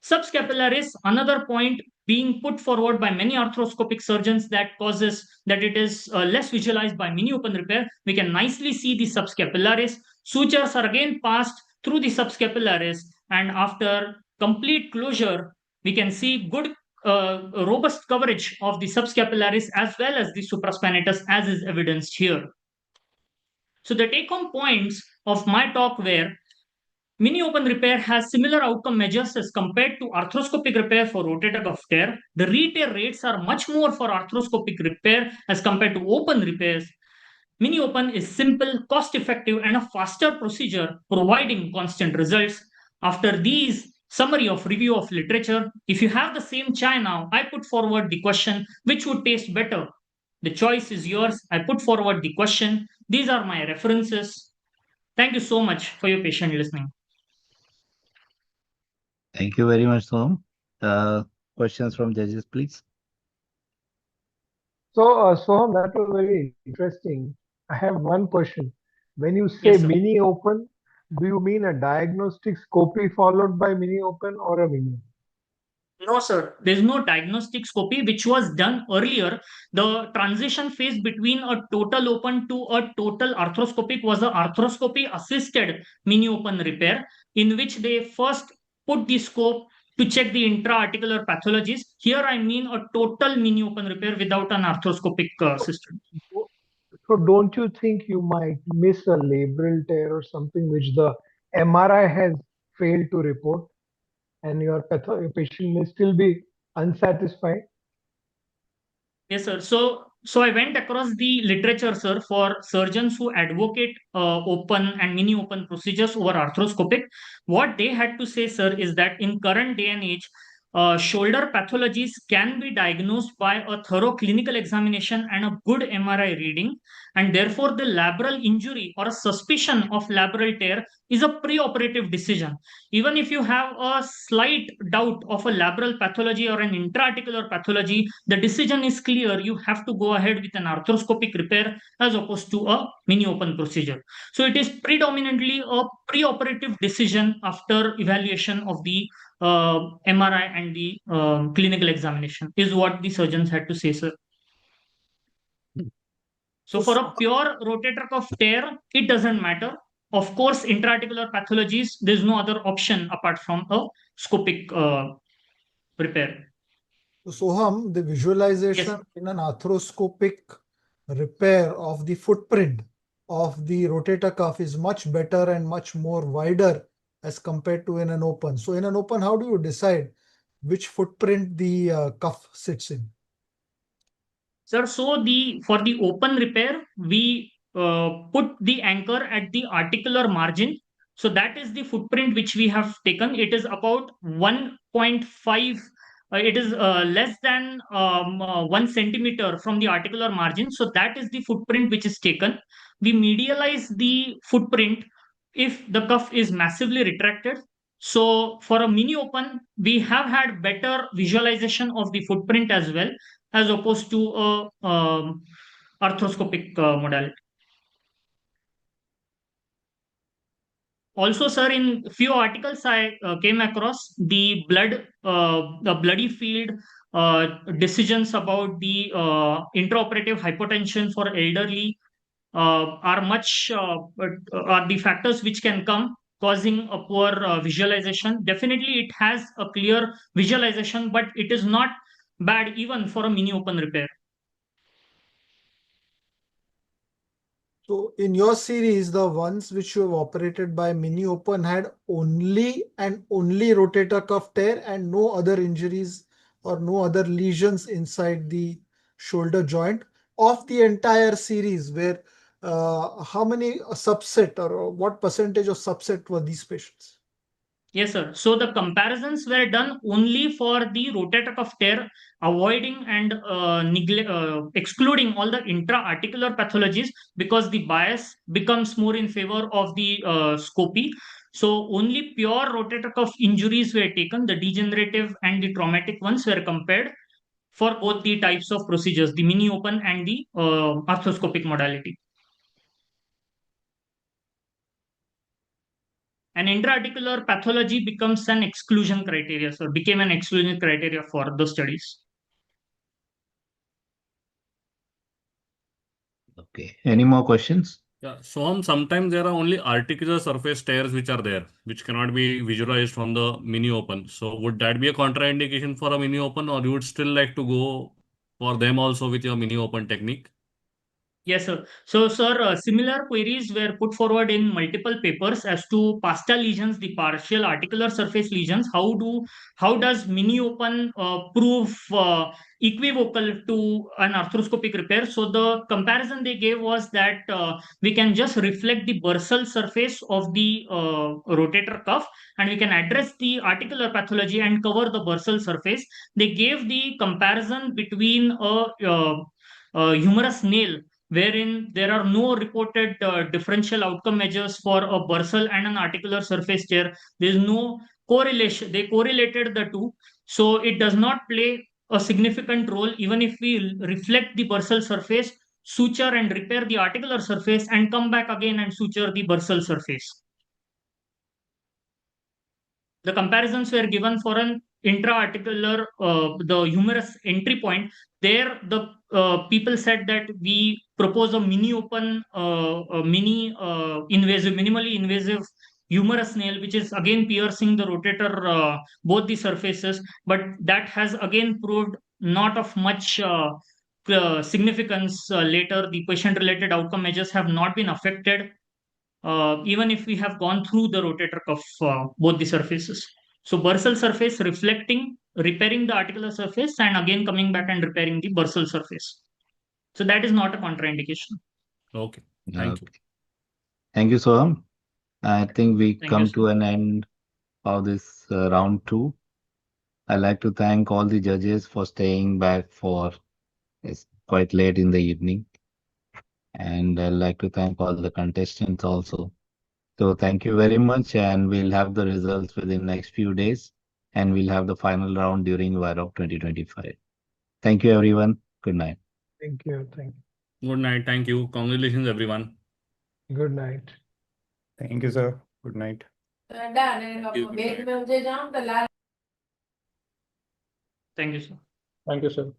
Subscapularis, another point being put forward by many arthroscopic surgeons that causes that it is less visualized by mini open repair. We can nicely see the subscapularis. Sutures are again passed through the subscapularis, and after complete closure, we can see good robust coverage of the subscapularis as well as the supraspinatus, as is evidenced here. So the take-home points of my talk were mini open repair has similar outcome measures as compared to arthroscopic repair for rotator cuff tear. The retear rates are much more for arthroscopic repair as compared to open repairs. Mini open is simple, cost effective, and a faster procedure, providing constant results. After these summary of review of literature, if you have the same chai now, I put forward the question, which would taste better? The choice is yours. I put forward the question. These are my references. Thank you so much for your patient listening. Thank you very much, Soham. Questions from judges, please. So, Soham, that was very interesting. I have one question. When you say Yes, sir. mini open, do you mean a diagnostic scopy followed by mini open or a mini? No, sir. There's no diagnostic scopy, which was done earlier. The transition phase between a total open to a total arthroscopic was a arthroscopy assisted mini open repair, in which they first put the scope to check the intra-articular pathologies. Here I mean a total mini open repair without an arthroscopic system. So, don't you think you might miss a labral tear or something which the MRI has failed to report, and your patient may still be unsatisfied? Yes, sir. So I went across the literature, sir, for surgeons who advocate open and mini open procedures over arthroscopic. What they had to say, sir, is that in current day and age, shoulder pathologies can be diagnosed by a thorough clinical examination and a good MRI reading, and therefore the labral injury or a suspicion of labral tear is a pre-operative decision. Even if you have a slight doubt of a labral pathology or an intra-articular pathology, the decision is clear. You have to go ahead with an arthroscopic repair as opposed to a mini open procedure. So it is predominantly a pre-operative decision after evaluation of the MRI and the clinical examination is what the surgeons had to say, sir. So for a pure rotator cuff tear, it doesn't matter. Of course, intra-articular pathologies, there's no other option apart from a scopic repair. So, Soham, the visualization Yes. in an arthroscopic repair of the footprint of the rotator cuff is much better and much more wider as compared to in an open. So, in an open, how do you decide which footprint the cuff sits in? Sir, so for the open repair, we put the anchor at the articular margin. So that is the footprint which we have taken. It is about 1.5. It is less than 1 centimeter from the articular margin. So that is the footprint which is taken. We medialize the footprint if the cuff is massively retracted. So for a mini open, we have had better visualization of the footprint as well, as opposed to a arthroscopic modality. Also, sir, in few articles I came across the bloody field decisions about the intraoperative hypotension for elderly are the factors which can come causing a poor visualization. Definitely, it has a clear visualization, but it is not bad even for a mini open repair. So in your series, the ones which you have operated by mini open had only rotator cuff tear and no other injuries or no other lesions inside the shoulder joint of the entire series, where how many subset or what percentage of subset were these patients? Yes, sir. So the comparisons were done only for the rotator cuff tear, avoiding and excluding all the intra-articular pathologies because the bias becomes more in favor of the scopy. So only pure rotator cuff injuries were taken. The degenerative and the traumatic ones were compared for both the types of procedures, the mini open and the arthroscopic modality. An intra-articular pathology becomes an exclusion criteria, so became an exclusion criteria for the studies. Okay. Any more questions? Yeah, so sometimes there are only articular surface tears which are there, which cannot be visualized from the mini open. So would that be a contraindication for a mini open, or you would still like to go for them also with your mini open technique? Yes, sir. So, sir, similar queries were put forward in multiple papers as to pasta lesions, the partial articular surface lesions. How does mini open prove equivocal to an arthroscopic repair? So, the comparison they gave was that we can just reflect the bursal surface of the rotator cuff, and we can address the articular pathology and cover the bursal surface. They gave the comparison between a humerus nail wherein there are no reported differential outcome measures for a bursal and an articular surface tear. There is no correlation. They correlated the two. So it does not play a significant role even if we reflect the bursal surface, suture and repair the articular surface, and come back again and suture the bursal surface. The comparisons were given for an intra-articular, the humerus entry point. There, the people said that we propose a mini open, minimally invasive humerus nail, which is again piercing the rotator, both the surfaces. But that has again proved not of much significance later. The patient-related outcome measures have not been affected even if we have gone through the rotator cuff, both the surfaces. So bursal surface reflecting, repairing the articular surface, and again coming back and repairing the bursal surface. So that is not a contraindication. Okay, thank you. Thank you, Soham. I think we Thank you, come sir. to an end of this round two. I'd like to thank all the judges for staying back for it's quite late in the evening. And I'd like to thank all the contestants also. So thank you very much, and we'll have the results within next few days, and we'll have the final round during VIROC 2025. Thank you, everyone. Good night. Thank you. Thank Good night. Thank you. Congratulations, everyone. you. Good night. Thank you, sir. Good night. Thank you. Thank you, sir.